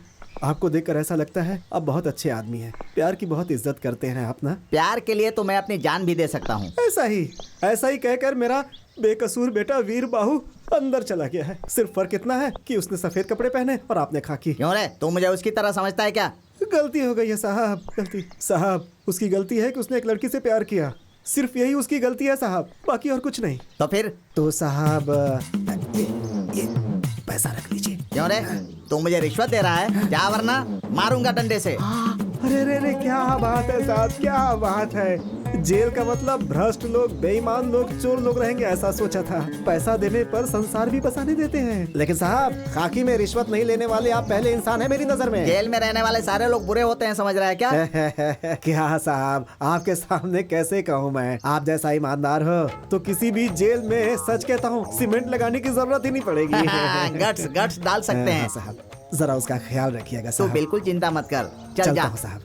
आपको देखकर ऐसा लगता है आप बहुत अच्छे आदमी हैं, प्यार की बहुत इज्जत करते हैं आप ना। प्यार के लिए तो मैं अपनी जान भी दे सकता हूँ। ऐसा ही कहकर मेरा बेकसूर बेटा वीर बाहु अंदर चला गया है। सिर्फ फर्क इतना है कि उसने सफेद कपड़े पहने और आपने खाकी। क्यों रे, तू मुझे उसकी तरह समझता है क्या? गलती हो गई है साहब, गलती। साहब, उसकी गलती है कि उसने एक लड़की से प्यार किया। सिर्फ यही उसकी गलती है साहब, बाकी और कुछ नहीं। तो फिर? तो साहब ये पैसा रख लीजिए। क्यों रे, तू मुझे रिश्वत दे रहा है? जा वरना मारूंगा डंडे से। अरे रे रे, क्या बात है साहब, क्या बात है। जेल का मतलब भ्रष्ट लोग, बेईमान लोग, चोर लोग रहेंगे ऐसा सोचा था। पैसा देने पर संसार भी बसाने देते हैं। लेकिन साहब, खाकी में रिश्वत नहीं लेने वाले आप पहले इंसान हैं मेरी नजर में। जेल में रहने वाले सारे लोग बुरे होते हैं, समझ रहा है क्या? क्या साहब, आपके सामने कैसे कहूँ मैं? आप जैसा ईमानदार हो तो किसी भी जेल में, सच कहता हूँ, सीमेंट लगाने की जरूरत ही नहीं पड़ेगी। गट्स गट्स डाल सकते हैं साहब। जरा उसका ख्याल रखिएगा तू साहब। बिल्कुल चिंता मत कर, चल चलता जा। हूँ साहब।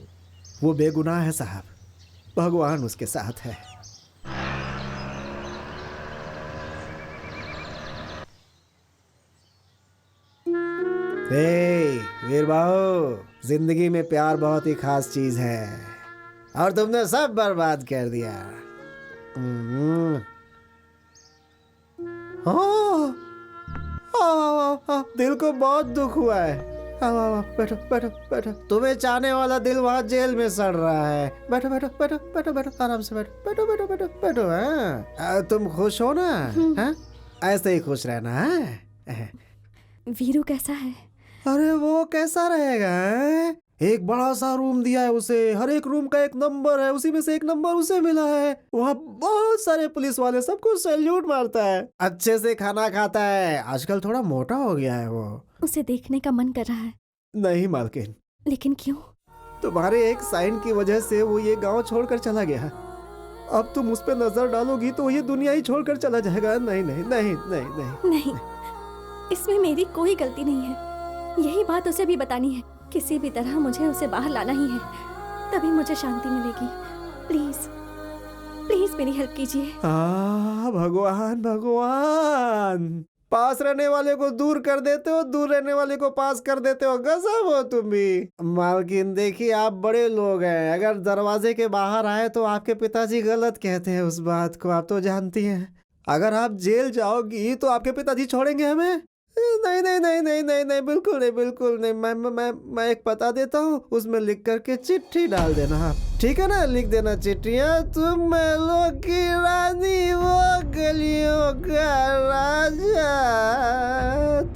वो बेगुनाह है साहब, भगवान उसके साथ है। वीर बाबू, जिंदगी में प्यार बहुत ही खास चीज है और तुमने सब बर्बाद कर दिया। दिल को बहुत दुख हुआ है। बैठो बैठो बैठो। तुम्हें चाहने वाला दिल वहाँ जेल में सड़ रहा है। बैठो बैठो बैठो बैठो बैठो, आराम से बैठो बैठो बैठो बैठो बैठो। हाँ, तुम खुश हो ना? हाँ, ऐसे ही खुश रहना है। वीरू कैसा है? अरे वो कैसा रहेगा? एक बड़ा सा रूम दिया है उसे, हर एक रूम का एक नंबर है, उसी में से एक नंबर उसे मिला है। वहाँ बहुत सारे पुलिस वाले सबको सैल्यूट मारता है, अच्छे से खाना खाता है। आजकल थोड़ा मोटा हो गया है वो। उसे देखने का मन कर रहा है। नहीं मालकिन। लेकिन क्यों? तुम्हारे एक साइन की वजह से वो ये गांव छोड़कर चला गया। अब तुम उस पर नजर डालोगी तो ये दुनिया ही छोड़कर चला जाएगा। नहीं नहीं नहीं नहीं नहीं नहीं, इसमें मेरी कोई गलती नहीं है। यही बात उसे भी बतानी है। किसी भी तरह मुझे उसे बाहर लाना ही है, तभी मुझे शांति मिलेगी। प्लीज प्लीज मेरी हेल्प कीजिए। भगवान भगवान, पास रहने वाले को दूर कर देते हो, दूर रहने वाले को पास कर देते हो। गजब हो तुम भी। मालकिन देखिए, आप बड़े लोग हैं, अगर दरवाजे के बाहर आए तो आपके पिताजी गलत कहते हैं। उस बात को आप तो जानती हैं। अगर आप जेल जाओगी तो आपके पिताजी छोड़ेंगे हमें? नहीं नहीं नहीं नहीं नहीं नहीं, बिल्कुल नहीं बिल्कुल नहीं। मैं एक पता देता हूँ, उसमें लिख करके चिट्ठी डाल देना आप, ठीक है ना? लिख देना चिट्ठियाँ। तुम महलों की रानी, वो गलियों का राजा।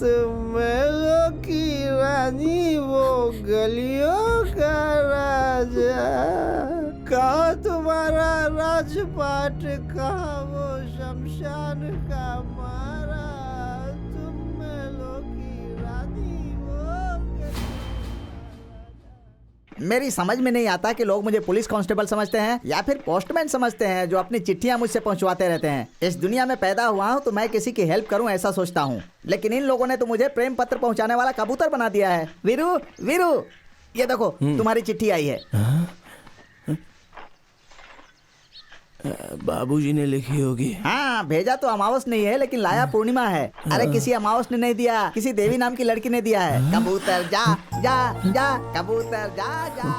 तुम महलों की रानी, वो गलियों का राजा। कहाँ राजपाट कहाँ वो शमशान का मारा तुम महलों की रानी वो। मेरी समझ में नहीं आता कि लोग मुझे पुलिस कांस्टेबल समझते हैं या फिर पोस्टमैन समझते हैं जो अपनी चिट्ठियां मुझसे पहुंचवाते रहते हैं। इस दुनिया में पैदा हुआ हूं तो मैं किसी की हेल्प करूं ऐसा सोचता हूं, लेकिन इन लोगों ने तो मुझे प्रेम पत्र पहुंचाने वाला कबूतर बना दिया है। वीरू वीरू, ये देखो तुम्हारी चिट्ठी आई है। बाबूजी ने लिखी होगी। हाँ, भेजा तो अमावस नहीं है लेकिन लाया पूर्णिमा है। अरे किसी अमावस ने नहीं दिया, किसी देवी नाम की लड़की ने दिया है। कबूतर जा जा जा, कबूतर जा जा।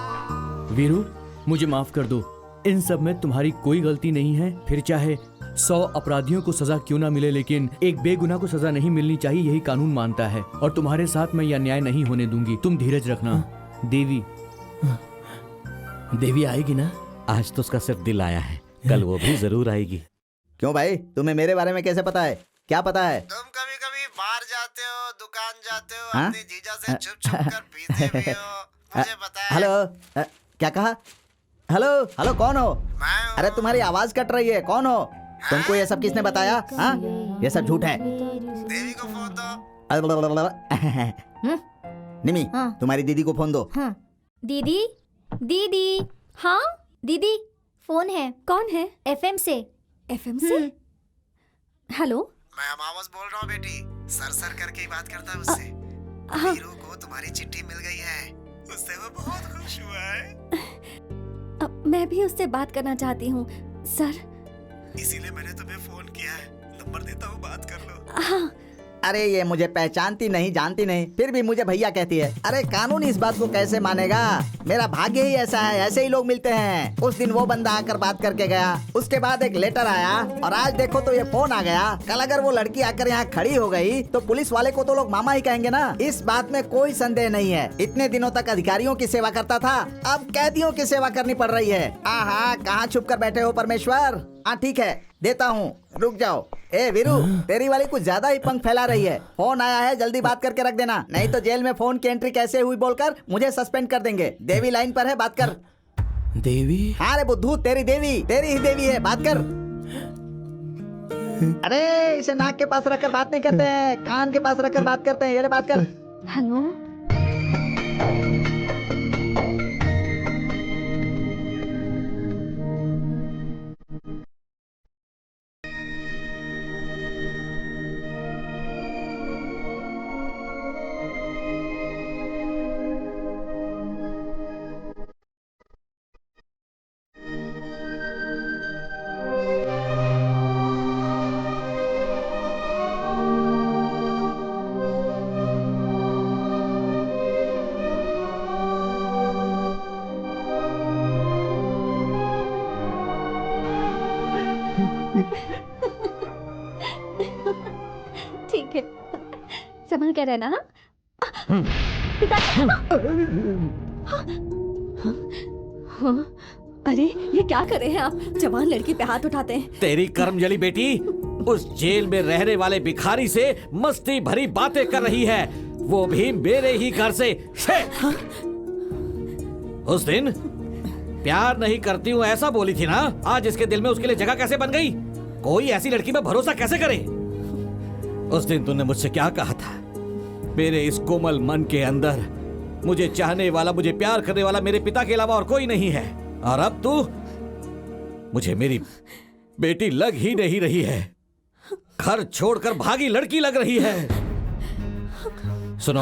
वीरू, मुझे माफ कर दो, इन सब में तुम्हारी कोई गलती नहीं है। फिर चाहे 100 अपराधियों को सजा क्यों ना मिले, लेकिन एक बेगुनाह को सजा नहीं मिलनी चाहिए, यही कानून मानता है। और तुम्हारे साथ मैं यह अन्याय नहीं होने दूंगी। तुम धीरज रखना। देवी देवी आएगी ना? आज तो उसका सिर्फ दिल आया है, कल वो भी जरूर आएगी। क्यों भाई, तुम्हें मेरे बारे में कैसे पता है? क्या पता है? तुम कभी कभी बाहर जाते हो, दुकान जाते हो, हाँ? अपनी जीजा से छुप छुप कर पीते भी हो, मुझे पता है। हेलो, क्या कहा? हेलो हेलो, कौन हो? मैं हूँ। अरे तुम्हारी आवाज कट रही है, कौन हो? तुमको ये सब किसने बताया? हाँ, ये सब झूठ है। देवी को फोन दो। निमी, तुम्हारी दीदी को फोन दो। दीदी दीदी, हाँ दीदी, फोन है। कौन है? एफएम से। एफएम से? हेलो, मैं अमावस बोल रहा हूँ बेटी, सर सर करके ही बात करता है उससे। हाँ। वीरू को तुम्हारी चिट्ठी मिल गई है, उससे वो बहुत खुश हुआ है। मैं भी उससे बात करना चाहती हूँ सर। इसीलिए मैंने तुम्हें फोन किया है, नंबर देता हूँ, बात कर लो। हाँ। अरे ये मुझे पहचानती नहीं, जानती नहीं, फिर भी मुझे भैया कहती है। अरे कानून इस बात को कैसे मानेगा? मेरा भाग्य ही ऐसा है, ऐसे ही लोग मिलते हैं। उस दिन वो बंदा आकर बात करके गया, उसके बाद एक लेटर आया, और आज देखो तो ये फोन आ गया। कल अगर वो लड़की आकर यहाँ खड़ी हो गई तो पुलिस वाले को तो लोग मामा ही कहेंगे ना। इस बात में कोई संदेह नहीं है। इतने दिनों तक अधिकारियों की सेवा करता था, अब कैदियों की सेवा करनी पड़ रही है। आहा, कहाँ छुप कर बैठे हो परमेश्वर? हाँ ठीक है, देता हूँ, रुक जाओ। ए वीरू, तेरी वाली कुछ ज्यादा ही पंख फैला रही है। फोन आया है, जल्दी बात करके रख देना, नहीं तो जेल में फोन की एंट्री कैसे हुई बोलकर मुझे सस्पेंड कर देंगे। देवी लाइन पर है, बात कर। देवी? हाँ रे बुद्धू, तेरी देवी, तेरी ही देवी है, बात कर। अरे इसे नाक के पास रखकर बात नहीं करते हैं, कान के पास रखकर बात करते हैं। ये ले, बात कर। हेलो, ठीक है, संभल कर रहना। हाँ? पिता, हाँ? अरे ये क्या कर रहे हैं आप? जवान लड़की पे हाथ उठाते हैं। तेरी कर्मजली बेटी उस जेल में रहने वाले भिखारी से मस्ती भरी बातें कर रही है, वो भी मेरे ही घर से। उस दिन प्यार नहीं करती हूँ ऐसा बोली थी ना, आज इसके दिल में उसके लिए जगह कैसे बन गई? कोई ऐसी लड़की में भरोसा कैसे करे? उस दिन तूने मुझसे क्या कहा था? मेरे इस कोमल मन के अंदर मुझे चाहने वाला, मुझे प्यार करने वाला मेरे पिता के अलावा और कोई नहीं है। और अब तू मुझे मेरी बेटी लग ही नहीं रही है, घर छोड़कर भागी लड़की लग रही है। सुनो,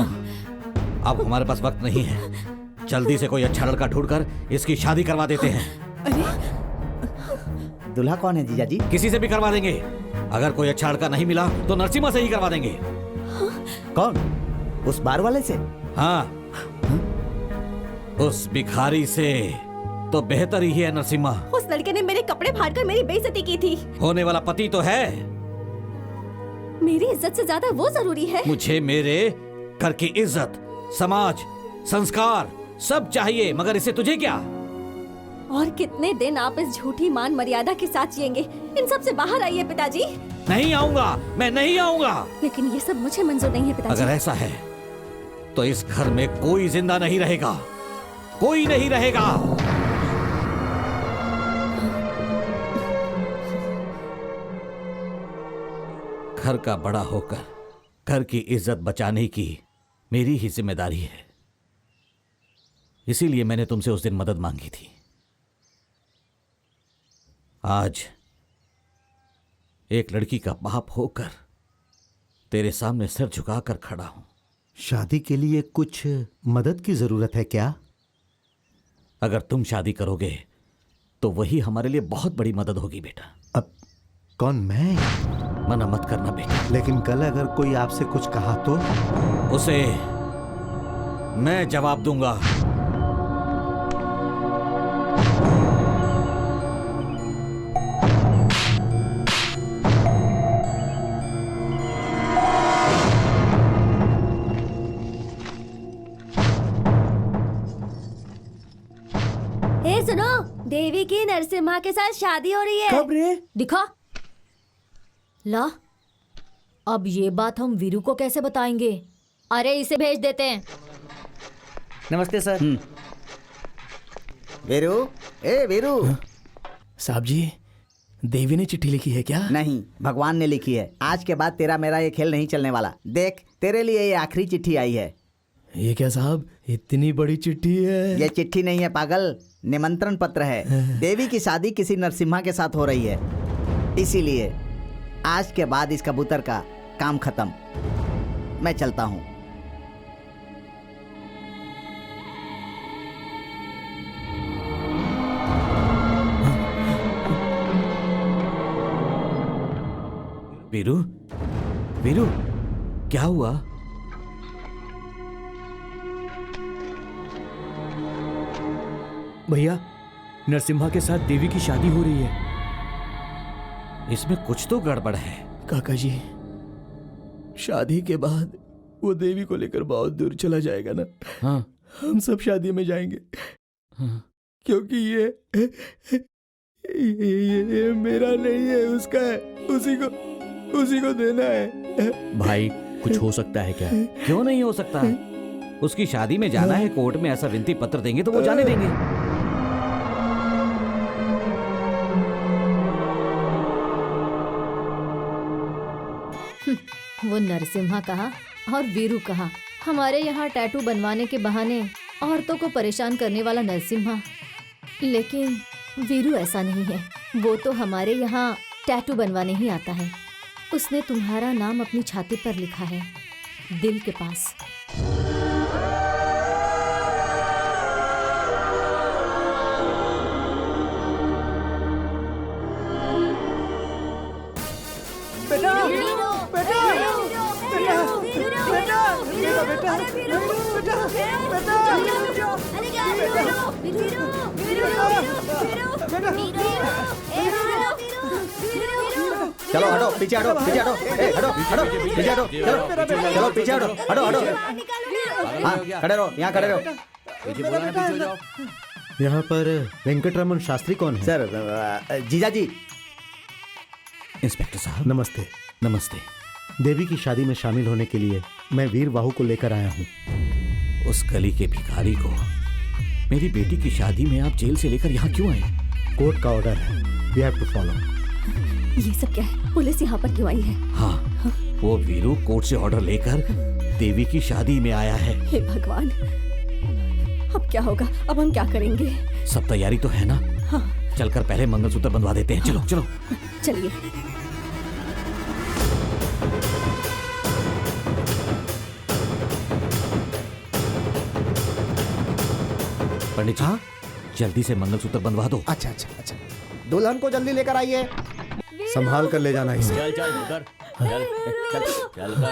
अब हमारे पास वक्त नहीं है, जल्दी से कोई अच्छा लड़का ढूंढकर इसकी शादी करवा देते हैं। दूल्हा कौन है जीजा जी? किसी से भी करवा देंगे। अगर कोई अच्छा लड़का नहीं मिला तो नरसिम्हा से ही करवा देंगे। कौन? उस बार वाले से? हाँ, उस भिखारी से तो बेहतर ही है नरसिम्हा। उस लड़के ने मेरे कपड़े फाड़कर मेरी बेइज्जती की थी। होने वाला पति तो है। मेरी इज्जत से ज्यादा वो जरूरी है। मुझे मेरे घर की इज्जत, समाज, संस्कार सब चाहिए, मगर इससे तुझे क्या? और कितने दिन आप इस झूठी मान मर्यादा के साथ जिएंगे? इन सब से बाहर आइए पिताजी। नहीं आऊंगा, मैं नहीं आऊंगा। लेकिन ये सब मुझे मंजूर नहीं है पिताजी। अगर ऐसा है तो इस घर में कोई जिंदा नहीं रहेगा, कोई नहीं रहेगा। घर का बड़ा होकर घर की इज्जत बचाने की मेरी ही जिम्मेदारी है। इसीलिए मैंने तुमसे उस दिन मदद मांगी थी। आज एक लड़की का बाप होकर तेरे सामने सिर झुकाकर खड़ा हूं। शादी के लिए कुछ मदद की जरूरत है क्या? अगर तुम शादी करोगे तो वही हमारे लिए बहुत बड़ी मदद होगी बेटा। अब कौन, मैं? मना मत करना बेटा। लेकिन कल अगर कोई आपसे कुछ कहा तो? उसे मैं जवाब दूंगा। ए सुनो, देवी की नरसिम्हा के साथ शादी हो रही है। कब रे? दिखा ला। अब ये बात हम वीरू को कैसे बताएंगे? अरे इसे भेज देते हैं। नमस्ते सर। वीरू, ए वीरू। साहब जी, देवी ने चिट्ठी लिखी है क्या? नहीं, भगवान ने लिखी है। आज के बाद तेरा मेरा ये खेल नहीं चलने वाला। देख, तेरे लिए ये आखिरी चिट्ठी आई है। ये क्या साहब, इतनी बड़ी चिट्ठी है? ये चिट्ठी नहीं है पागल, निमंत्रण पत्र है। देवी की शादी किसी नरसिम्हा के साथ हो रही है, इसीलिए आज के बाद इस कबूतर का काम खत्म। मैं चलता हूँ। वीरू, वीरू, क्या हुआ? भैया, नरसिम्हा के साथ देवी की शादी हो रही है। इसमें कुछ तो गड़बड़ है। काका जी, शादी के बाद वो देवी को लेकर बहुत दूर चला जाएगा ना। हाँ। हम सब शादी में जाएंगे। हाँ। क्योंकि ये मेरा नहीं है, उसका है। उसी को देना है। भाई, कुछ हो सकता है क्या? क्यों नहीं हो सकता? उसकी शादी में जाना है, कोर्ट में ऐसा विनती पत्र देंगे तो वो जाने देंगे। वो नरसिम्हा कहा और वीरू कहा। हमारे यहाँ टैटू बनवाने के बहाने औरतों को परेशान करने वाला नरसिम्हा। लेकिन वीरू ऐसा नहीं है। वो तो हमारे यहाँ टैटू बनवाने ही आता है। उसने तुम्हारा नाम अपनी छाती पर लिखा है, दिल के पास। बेटा, बेटा, बेटा, बेटा, बेटा, चलो हटो, पीछे हटो, पीछे हटो, हटो, हटो, पीछे हटो, चलो पीछे हटो, हटो, हटो। हाँ, खड़े रहो, यहाँ खड़े रहो। यहाँ पर वेंकटरमन शास्त्री कौन है? सर, जीजा जी। इंस्पेक्टर साहब, नमस्ते। नमस्ते। देवी की शादी में शामिल होने के लिए मैं वीर वाहू को लेकर आया हूँ। उस गली के भिखारी को मेरी बेटी की शादी में आप जेल से लेकर यहाँ क्यों आए? कोर्ट का ऑर्डर है, वी हैव टू फॉलो। ये सब क्या है? पुलिस यहाँ पर क्यों आई है? हाँ, वो वीरू कोर्ट से ऑर्डर लेकर देवी की शादी में आया है। हे भगवान, अब क्या होगा? अब हम क्या करेंगे? सब तैयारी तो है ना? हाँ। चलकर पहले मंगलसूत्र बंधवा देते हैं। चलो चलो चलिए। पंडित जी, जल्दी से मंगलसूत्र बंधवा दो। अच्छा अच्छा अच्छा, दुल्हन को जल्दी लेकर आइए। संभाल कर ले जाना इसे। चल चल उधर, चल चल चल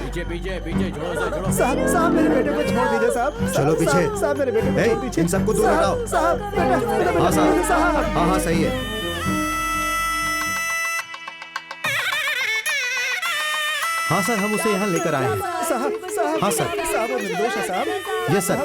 पीछे पीछे पीछे, जोर से जोर। साहब मेरे बेटे को छोड़ दीजिए साहब। चलो पीछे। साहब मेरे बेटे को छोड़ दीजिए। इन सबको दूर हटाओ। साहब बेटा, हाँ साहब, हाँ हाँ सही है। हाँ सर, हम उसे यहाँ लेकर आए हैं। साहब साहब, हाँ सर। साहब वो निर्दोष है साहब। Yes sir.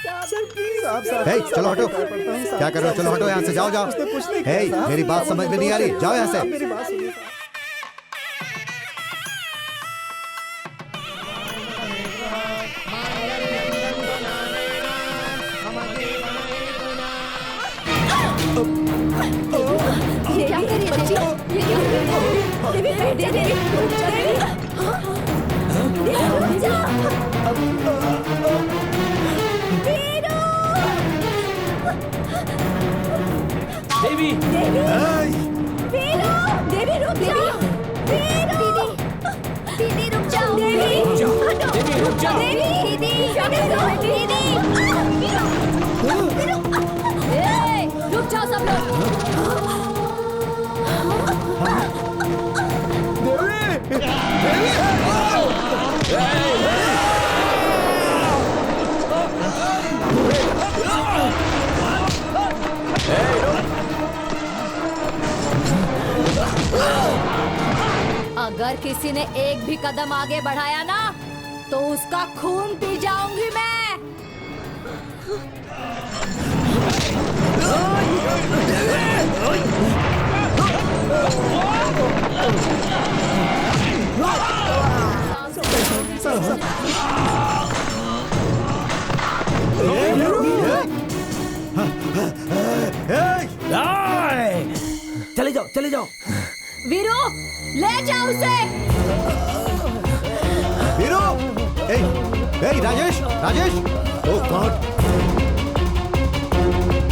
हे, चलो हटो। क्या कर रहे हो? चलो हटो यहाँ से, जाओ जाओ। हे, मेरी बात समझ में नहीं आ रही, जाओ यहाँ से। मेरी बात सुनिए। ये क्या कर रही है बच्ची? ये क्या कर रही है? देवी, देवी, रुक जा देवी। रुक जा। देवी, वीरू, देवी रुक जा। दीदी रुक जाओ। देवी, हटो। देवी, रुक जाओ। देवी, दीदी, ए, रुक जाओ सब लोग। अगर किसी ने एक भी कदम आगे बढ़ाया ना तो उसका खून पी जाऊंगी मैं। चले जाओ, चले जाओ। वीरू, ले जाओ उसे। वीरू, हे, राजेश, राजेश, ओह गॉड,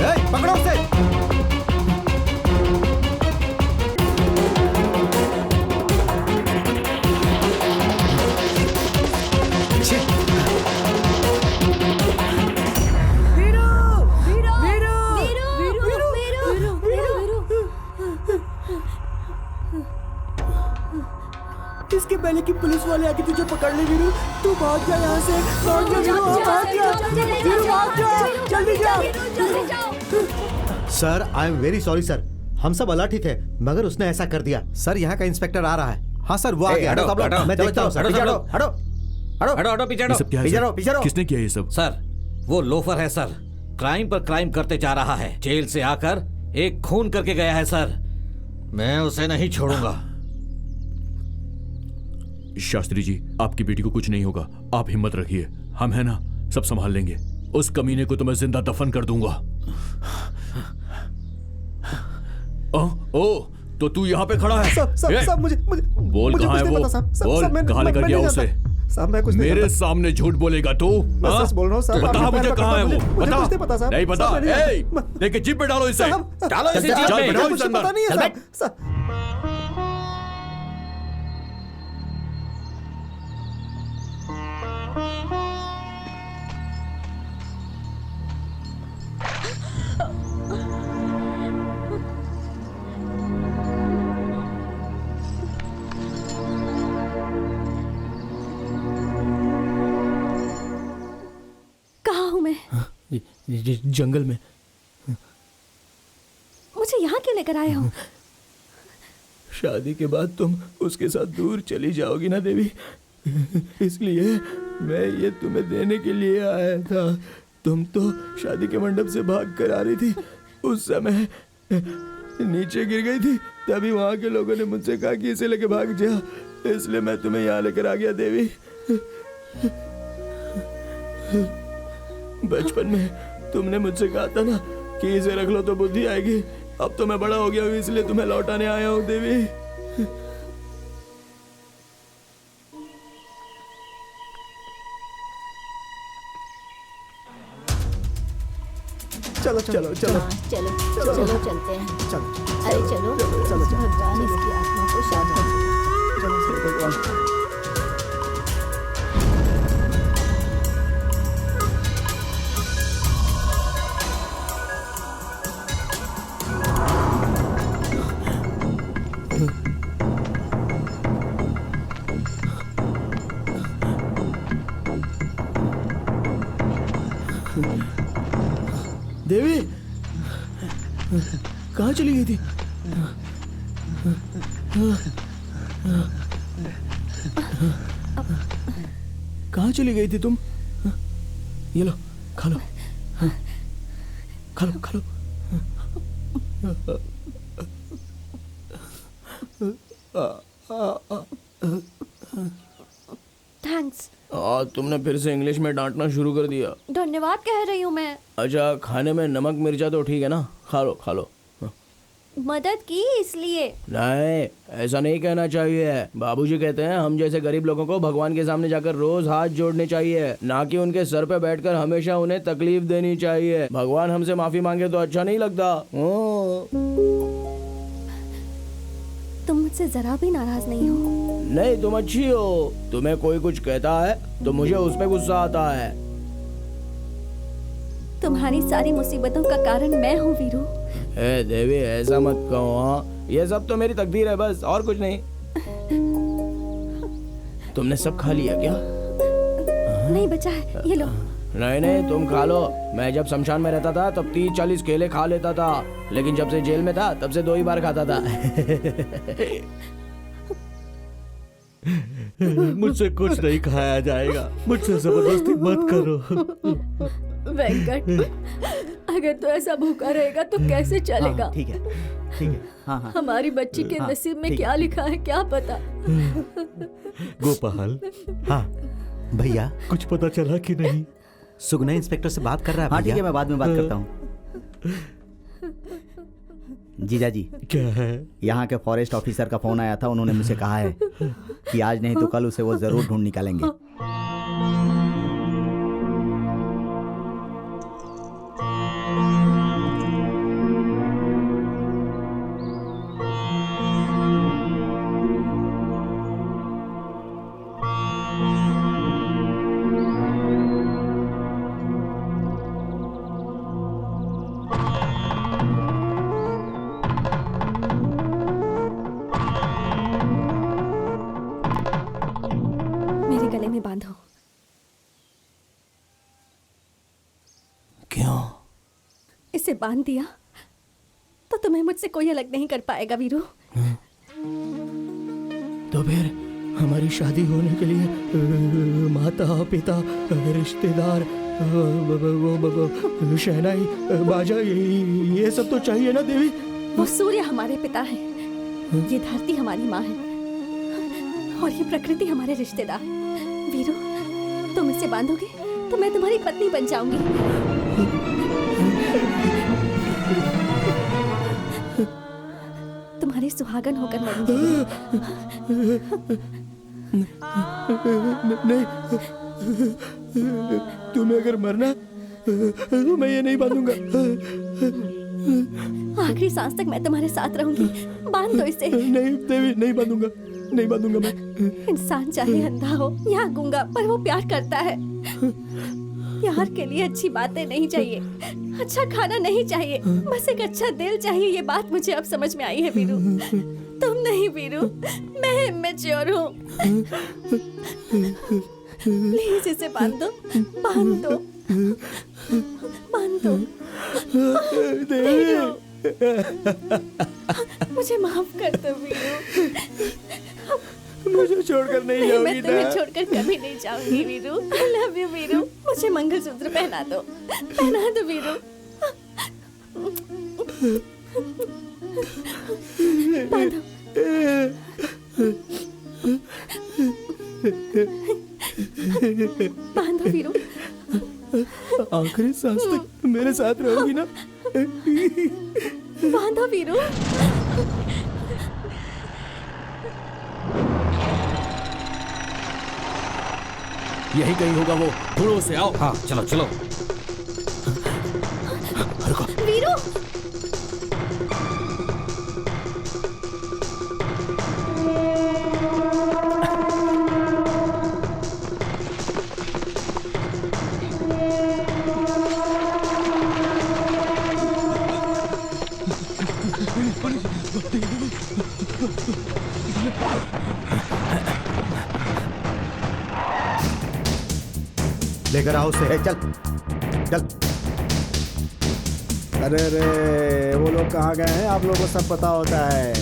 हे, पकड़ो उसे। इसके पहले कि पुलिस वाले आके तुझे पकड़ ले वीरू, तू भाग जा यहाँ से, भाग जा वीरू, भाग जा, वीरू भाग जा, जल्दी जा। Sir, I am very sorry sir, हम सब अलर्ट ही थे, मगर उसने ऐसा कर दिया। सर, यहाँ का इंस्पेक्टर आ रहा है। हाँ सर, वो आ गया। हटो, हटो, मैं देखता हूँ सर। हटो, हटो, हटो, हटो, हटो, हटो, पीछे हटो। पीछे रहो, पीछे रहो। किसने किया ये सब? सर, वो लोफर है सर, क्राइम पर क्राइम करते जा रहा है। जेल से आकर एक खून करके गया है सर, मैं उसे नहीं छोड़ूंगा। शास्त्री जी, आपकी बेटी को कुछ नहीं होगा, आप हिम्मत रखिए, हम है ना, सब संभाल लेंगे। उस कमीने को तो मैं जिंदा दफन कर दूंगा। ओ, तो तू यहाँ पे खड़ा है? सब मुझे बोल, कहाँ है वो? बोल, कहाँ लेकर गया उसे? साहब, मैं कुछ मेरे सामने झूठ बोलेगा तू? मैं सच बोल रहा हूँ साहब। बता मुझे कहाँ है वो, बता। मुझे पता साहब। नहीं पता? लेके जीप पे डालो इसे, डालो इसे जीप चल, में। बैठाओ इसे मुझे अंदर। पता नहीं है साहब। जंगल में। मुझे यहाँ क्यों लेकर आए हो? शादी के बाद तुम उसके साथ दूर चली जाओगी ना देवी, इसलिए मैं ये तुम्हें देने के लिए आया था। तुम तो शादी के मंडप से भाग कर आ रही थी, उस समय नीचे गिर गई थी, तभी वहां के लोगों ने मुझसे कहा कि इसे लेके भाग जा, इसलिए मैं तुम्हें यहाँ लेकर आ गया देवी। बचपन में तुमने मुझसे कहा था ना कि इसे रख लो तो बुद्धि आएगी, अब तो मैं बड़ा हो गया हूँ, इसलिए तुम्हें लौटाने आया हूँ देवी। चलो चलो चलो चलो चलो चलते हैं। चलो अरे चलो चलो भगवान इसकी आत्मा को शांत करे। चलो भगवान। देवी कहाँ चली गई थी? कहाँ चली गई थी तुम? ये लो, खा लो। खा लो खा लो। थैंक्स। तुमने फिर से इंग्लिश में डांटना शुरू कर दिया। धन्यवाद कह रही हूँ मैं। अच्छा, खाने में नमक मिर्चा तो ठीक है ना? खा लो खा लो। मदद की इसलिए। नहीं, ऐसा नहीं कहना चाहिए। बाबूजी कहते हैं हम जैसे गरीब लोगों को भगवान के सामने जाकर रोज हाथ जोड़ने चाहिए, ना कि उनके सर पे बैठकर हमेशा उन्हें तकलीफ देनी चाहिए। भगवान हमसे माफी मांगे तो अच्छा नहीं लगता। तुम मुझसे जरा भी नाराज नहीं हो? नहीं, तुम अच्छी हो। तुम्हें कोई कुछ कहता है तो मुझे उस पे गुस्सा आता है। तुम्हारी सारी मुसीबतों का कारण मैं हूँ वीरू। ए देवी, ऐसा मत कहो। हाँ, ये सब तो मेरी तकदीर है बस, और कुछ नहीं। तुमने सब खा लिया क्या? नहीं बचा है, ये लो। नहीं नहीं, तुम खा लो। मैं जब शमशान में रहता था तब 30-40 केले खा लेता था, लेकिन जब से जेल में था तब से 2 ही बार खाता था। मुझसे कुछ नहीं खाया जाएगा, मुझसे जबरदस्ती मत करो। वेंकट, अगर तू ऐसा भूखा रहेगा तो कैसे चलेगा? ठीक है ठीक है। हाँ हाँ। हमारी बच्ची के नसीब में क्या लिखा है क्या पता। गोपाल, हाँ भैया, कुछ पता चला कि नहीं? सुगना इंस्पेक्टर से बात कर रहा है। हाँ ठीक है, मैं बाद में बात करता हूँ। जीजा जी, क्या है? यहाँ के फॉरेस्ट ऑफिसर का फोन आया था। उन्होंने मुझे कहा है कि आज नहीं तो कल उसे वो जरूर ढूंढ निकालेंगे। बांधो। क्यों? इसे बांध दिया तो तुम्हें मुझसे कोई अलग नहीं कर पाएगा वीरू। तो फिर हमारी शादी होने के लिए माता पिता, रिश्तेदार, शहनाई, बाजा, ये सब तो चाहिए ना देवी? वो सूर्य हमारे पिता है, ये धरती हमारी माँ है, और ये प्रकृति हमारे रिश्तेदार। वीरू, तुम इसे बांधोगे तो मैं तुम्हारी पत्नी बन जाऊंगी। तुम्हारी सुहागन होकर मरूंगी। नहीं, तुम्हें अगर मरना तो मैं ये नहीं बांधूंगा। आखिरी सांस तक मैं तुम्हारे साथ रहूंगी। बांध दो इसे। नहीं देवी, नहीं बांधूंगा, नहीं बांधूंगा मैं। इंसान चाहे अंधा हो या गूंगा, पर वो प्यार करता है। प्यार के लिए अच्छी बातें नहीं चाहिए, अच्छा खाना नहीं चाहिए, बस एक अच्छा दिल चाहिए। ये बात मुझे अब समझ में आई है वीरू। तुम नहीं वीरू, मैं इमेच्योर हूँ। प्लीज इसे बांध दो, बांध दो, बांध दो। मुझे माफ कर दो वीरू। मुझे छोड़कर नहीं जाओगी मैं तुम्हें छोड़कर कभी नहीं जाऊंगी Veeru. I love you Veeru. मुझे मंगलसूत्र पहना दो, पहना दो वीरू। बांधो। बांधो वीरू। आखिरी सांस तक मेरे साथ रहोगी ना? बांधो वीरू। यही कहीं होगा वो, ढूंढो उसे। आओ। हाँ चलो चलो। वीरू, लेकर आओ उसे। चल चल। अरे अरे, वो लोग कहाँ गए हैं? आप लोगों को सब पता होता है।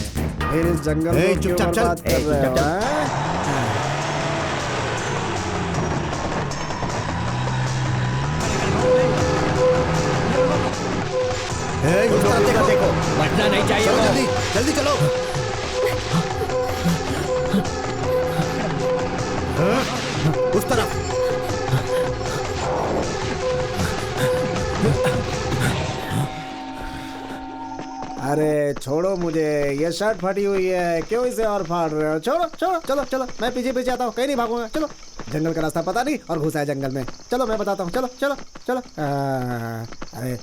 फिर इस जंगल में क्यों बर्बाद कर रहे हो? उस तरफ देखो। बचना नहीं चाहिए। चलो जल्दी जल्दी चलो। उस तरफ। अरे छोड़ो मुझे, ये शर्ट फटी हुई है, क्यों इसे और फाड़ रहे हो? छोड़ो छोड़ो, चलो चलो, मैं पीछे पीछे आता हूँ, कहीं नहीं भागूंगा। चलो, जंगल का रास्ता पता नहीं और घुसा है जंगल में। चलो मैं बताता हूँ, चलो चलो चलो। अरे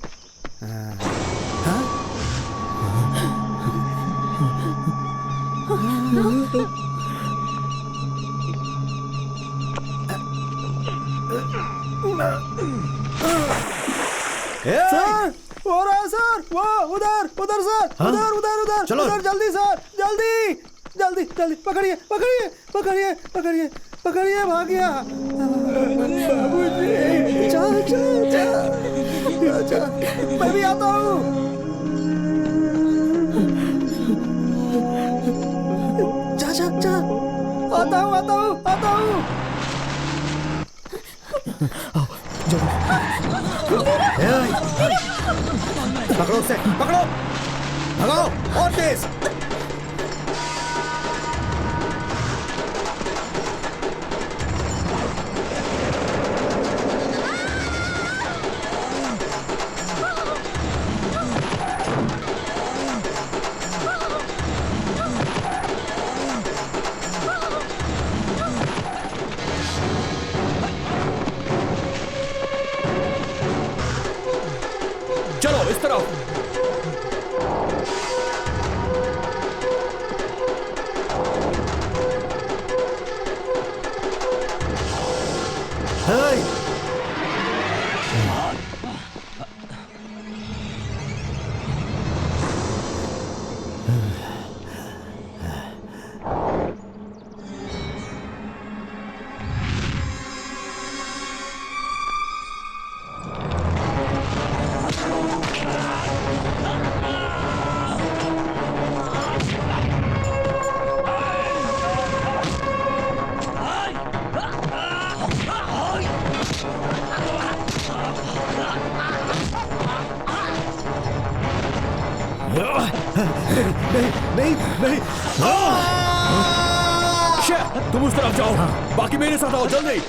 सर, हो रहा है सर, वो उधर उधर सर, उधर उधर उधर चलो। उधर, जल्दी सर, जल्दी जल्दी जल्दी, पकड़िए पकड़िए पकड़िए पकड़िए पकड़िए, भाग गया। मैं भी आता हूँ। जा जा जा, आता हूँ आता हूँ आता हूँ। पकड़ो उसे, पकड़ो, भगाओ और तेज। चलो इस तरफ। नहीं नहीं, तुम उस तरफ जाओ, बाकी मेरे साथ आओ जल्दी।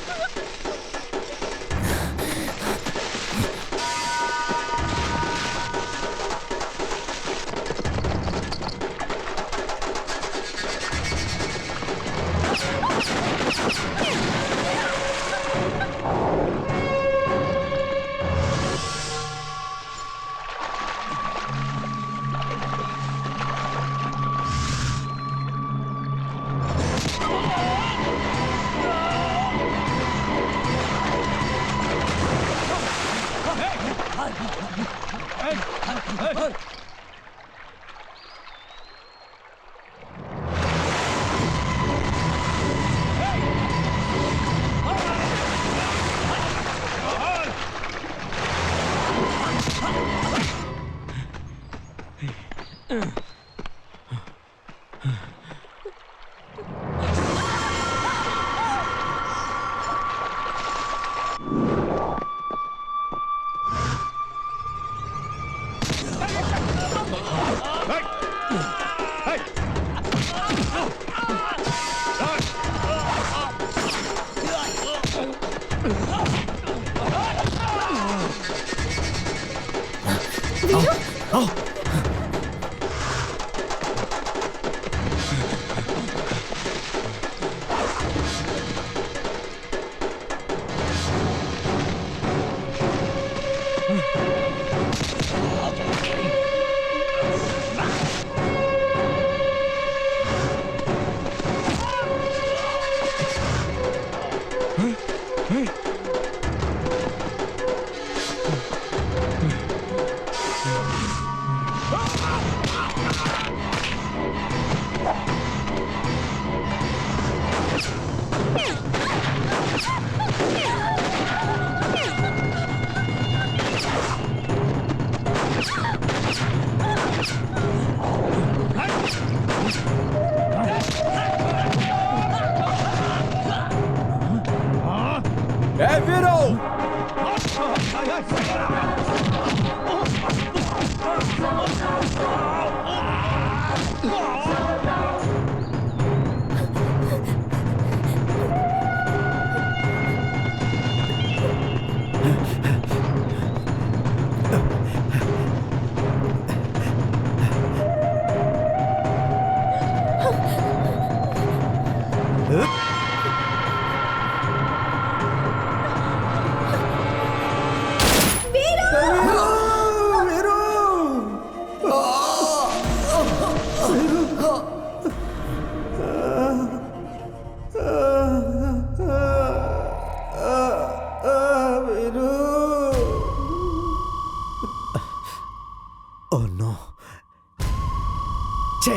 छे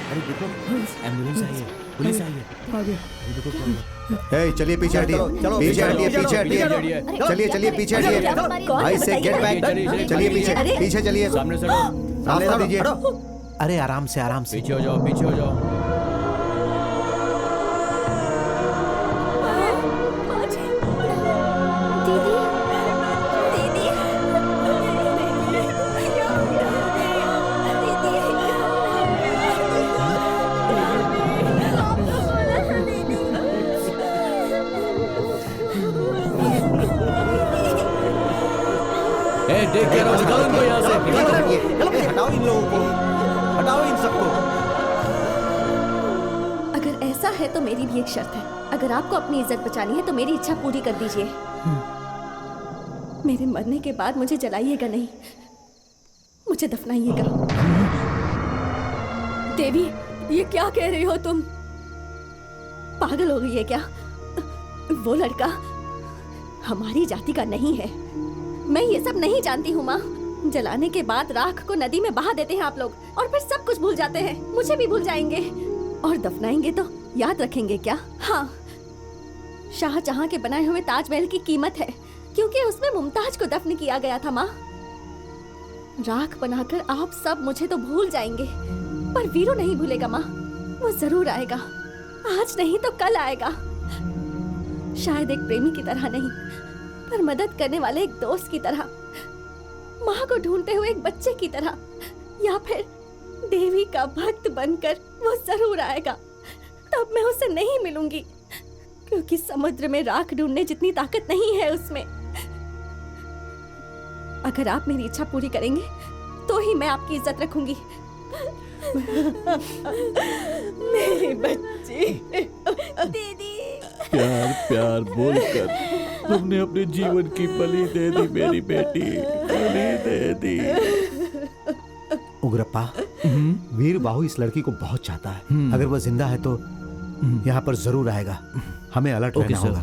अरे देखो एम्बुलेंस आई है, पुलिस आई है। आ गया। ए, चलिए पीछे हटिए, पीछे हटिए, पीछे हटिए, चलिए चलिए पीछे हटिए, भाई से गेट बैक, चलिए पीछे, पीछे चलिए, सामने से हटो। रास्ता दीजिए। अरे आराम से, आराम से। पीछे हो जाओ, पीछे हो जाओ। देख के निकालो इनको यहाँ से। हटाओ इन लोगों को, हटाओ इन सबको। अगर ऐसा है तो मेरी भी एक शर्त है। अगर आपको अपनी इज्जत बचानी है तो मेरी इच्छा पूरी कर दीजिए। मेरे मरने के बाद मुझे जलाइएगा नहीं, मुझे दफनाइएगा। देवी, ये क्या कह रही हो तुम? पागल हो गई है क्या? वो लड़का हमारी जाति का नहीं है। मैं ये सब नहीं जानती हूँ माँ। जलाने के बाद राख को नदी में बहा देते हैं आप लोग, और फिर सब कुछ भूल जाते हैं। मुझे भी भूल जाएंगे, और दफनाएंगे तो याद रखेंगे क्या? हाँ, शाहजहां के बनाए हुए ताजमहल की कीमत है, क्योंकि उसमें मुमताज को दफन किया गया था माँ। राख बनाकर आप सब मुझे तो भूल जाएंगे, पर वीरू नहीं भूलेगा माँ। वो जरूर आएगा, आज नहीं तो कल आएगा। शायद एक प्रेमी की तरह नहीं, पर मदद करने वाले एक दोस्त की तरह, माँ को ढूंढते हुए एक बच्चे की तरह, या फिर देवी का भक्त बनकर वो जरूर आएगा। तब मैं उससे नहीं मिलूंगी, क्योंकि समुद्र में राख ढूंढने जितनी ताकत नहीं है उसमें। अगर आप मेरी इच्छा पूरी करेंगे तो ही मैं आपकी इज्जत रखूंगी। मेरी बच्ची दीदी। प्यार प्यार बोलकर तुमने अपने जीवन की बलि दे दी मेरी बेटी, बलि दे दी। उग्रप्पा, वीर बाहु इस लड़की को बहुत चाहता है। अगर वो जिंदा है तो यहाँ पर जरूर आएगा। हमें अलर्ट रहना होगा।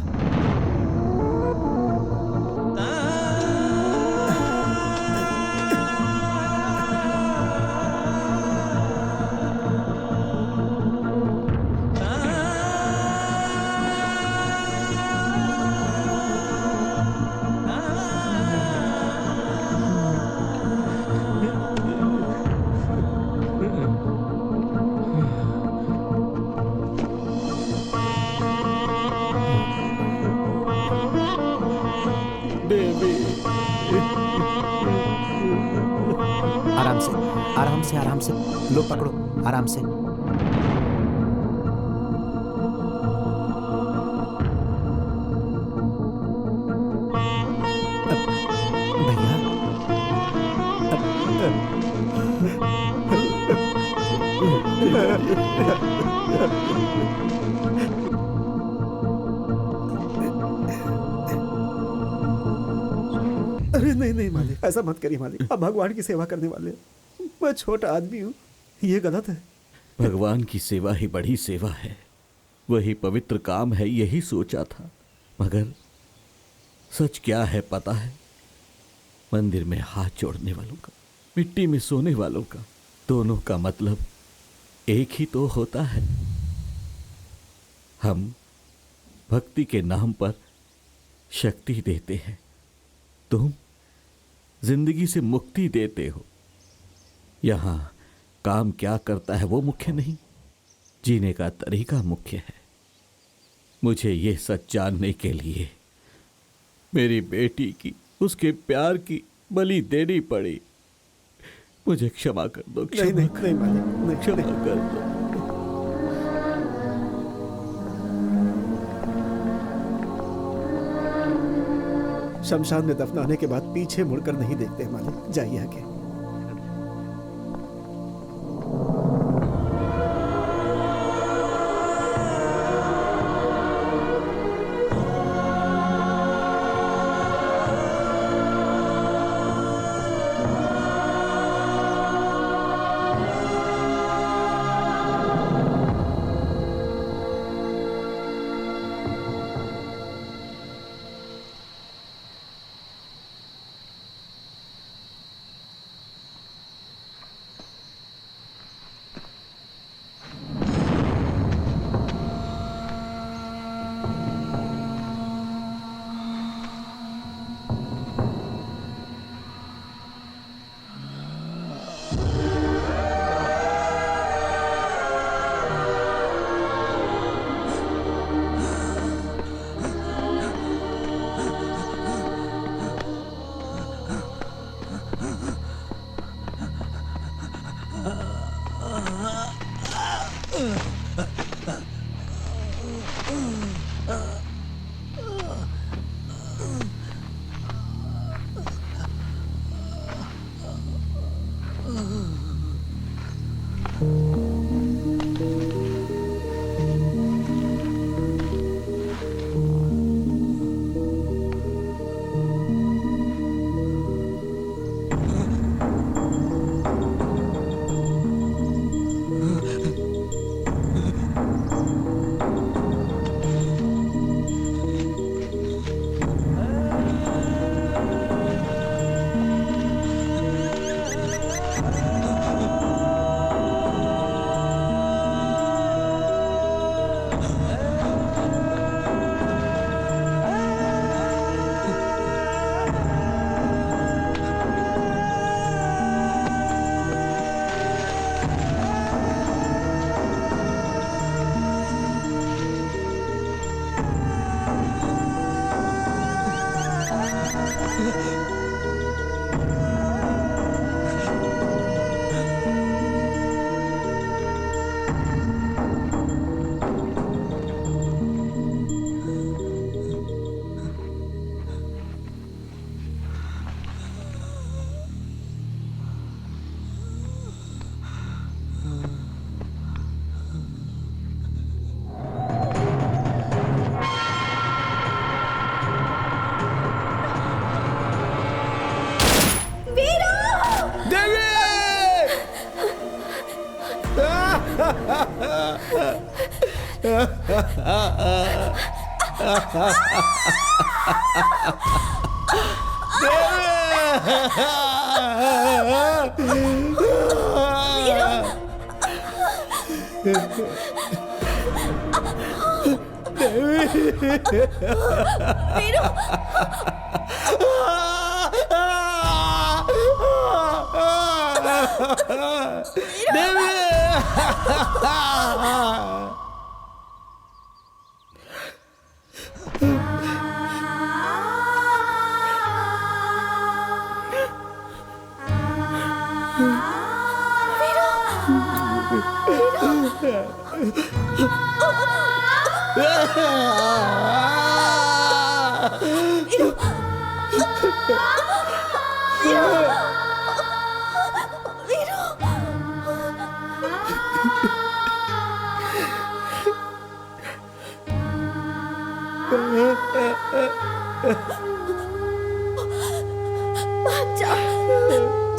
आराम से लो, पकड़ो आराम से। अरे नहीं नहीं मालिक, ऐसा मत करिए मालिक। अब भगवान की सेवा करने वाले हैं। मैं छोटा आदमी हूँ, ये गलत है। भगवान की सेवा ही बड़ी सेवा है, वही पवित्र काम है, यही सोचा था। मगर सच क्या है पता है? मंदिर में हाथ जोड़ने वालों का, मिट्टी में सोने वालों का, दोनों का मतलब एक ही तो होता है। हम भक्ति के नाम पर शक्ति देते हैं, तुम जिंदगी से मुक्ति देते हो। यहाँ काम क्या करता है वो मुख्य नहीं, जीने का तरीका मुख्य है। मुझे ये सच जानने के लिए मेरी बेटी की, उसके प्यार की बलि देनी पड़ी। मुझे क्षमा कर दो, क्षमा नहीं, कर नहीं, मालिक, नहीं, क्षमा कर दो। शमशान में दफनाने के बाद पीछे मुड़कर नहीं देखते मालिक। जाइए आगे।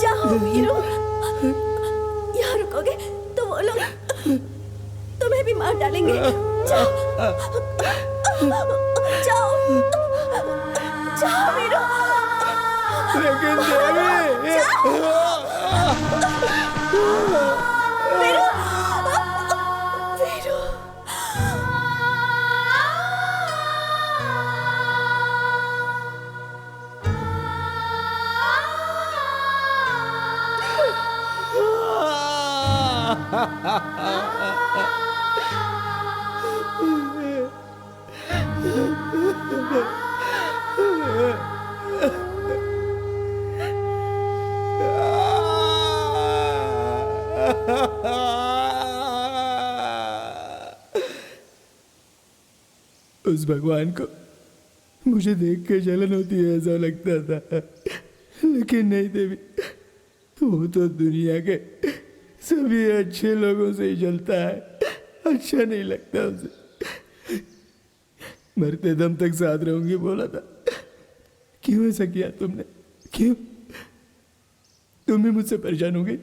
जाओ वीरू, यहाँ रुकोगे तो वो लोग तुम्हें भी मार डालेंगे। जाओ जाओ जाओ वीरू। लेकिन देवी वीरू वीरू उस भगवान को मुझे देख के जलन होती है ऐसा लगता था, लेकिन नहीं देवी, वो तो दुनिया के सभी अच्छे लोगों से ही जलता है, अच्छा नहीं लगता उसे। मरते दम तक साथ रहूंगी बोला था, क्यों ऐसा किया तुमने? क्यों? तुम भी मुझसे परेशान हो गई?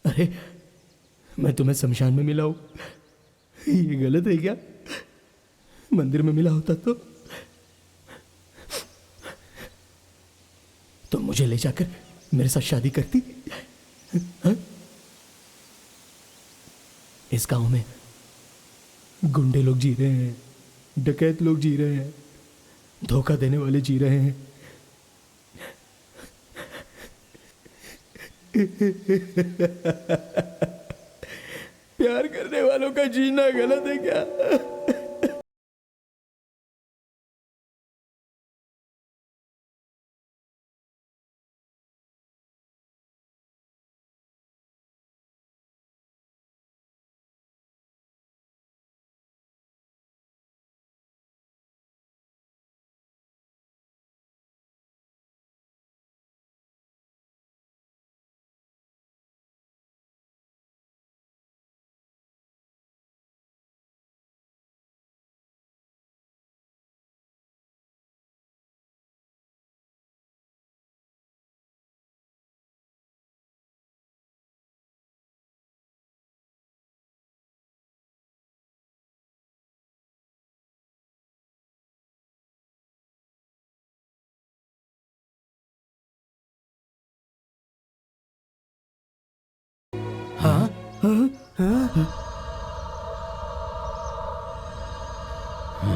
अरे मैं तुम्हें शमशान में मिला हूं, ये गलत है क्या? मंदिर में मिला होता तो मुझे ले जाकर मेरे साथ शादी करती? हा? इस गांव में गुंडे लोग जी रहे हैं, डकैत लोग जी रहे हैं, धोखा देने वाले जी रहे हैं। प्यार करने वालों का जीना गलत है क्या?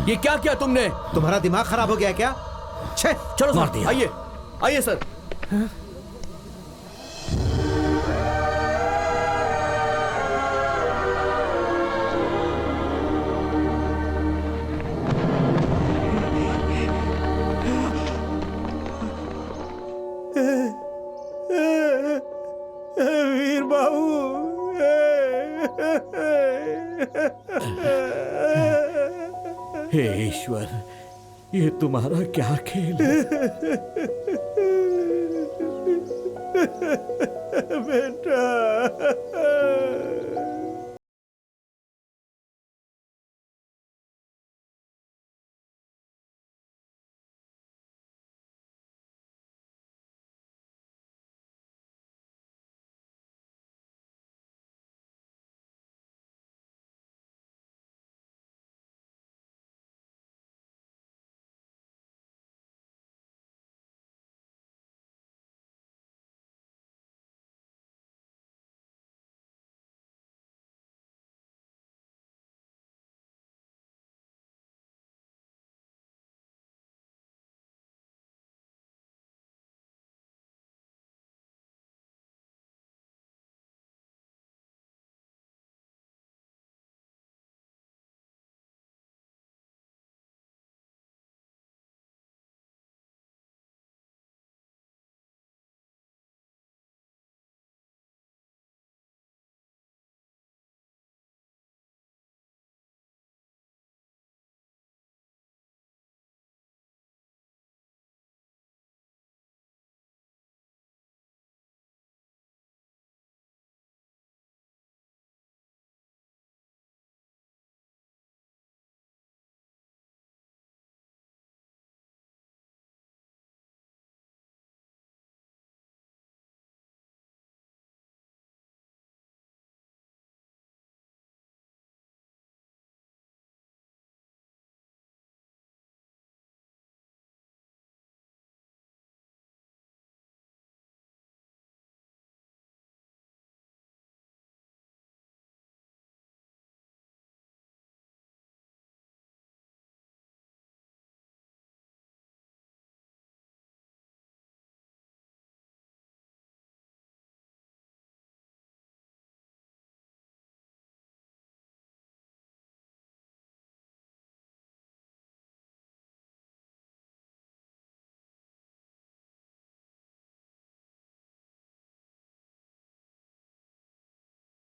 ये क्या किया तुमने? तुम्हारा दिमाग खराब हो गया क्या? छे, चलो मार सर, दिया। आइए आइए सर। वीर बाबू, हे ईश्वर, ये तुम्हारा क्या खेल है? बेटा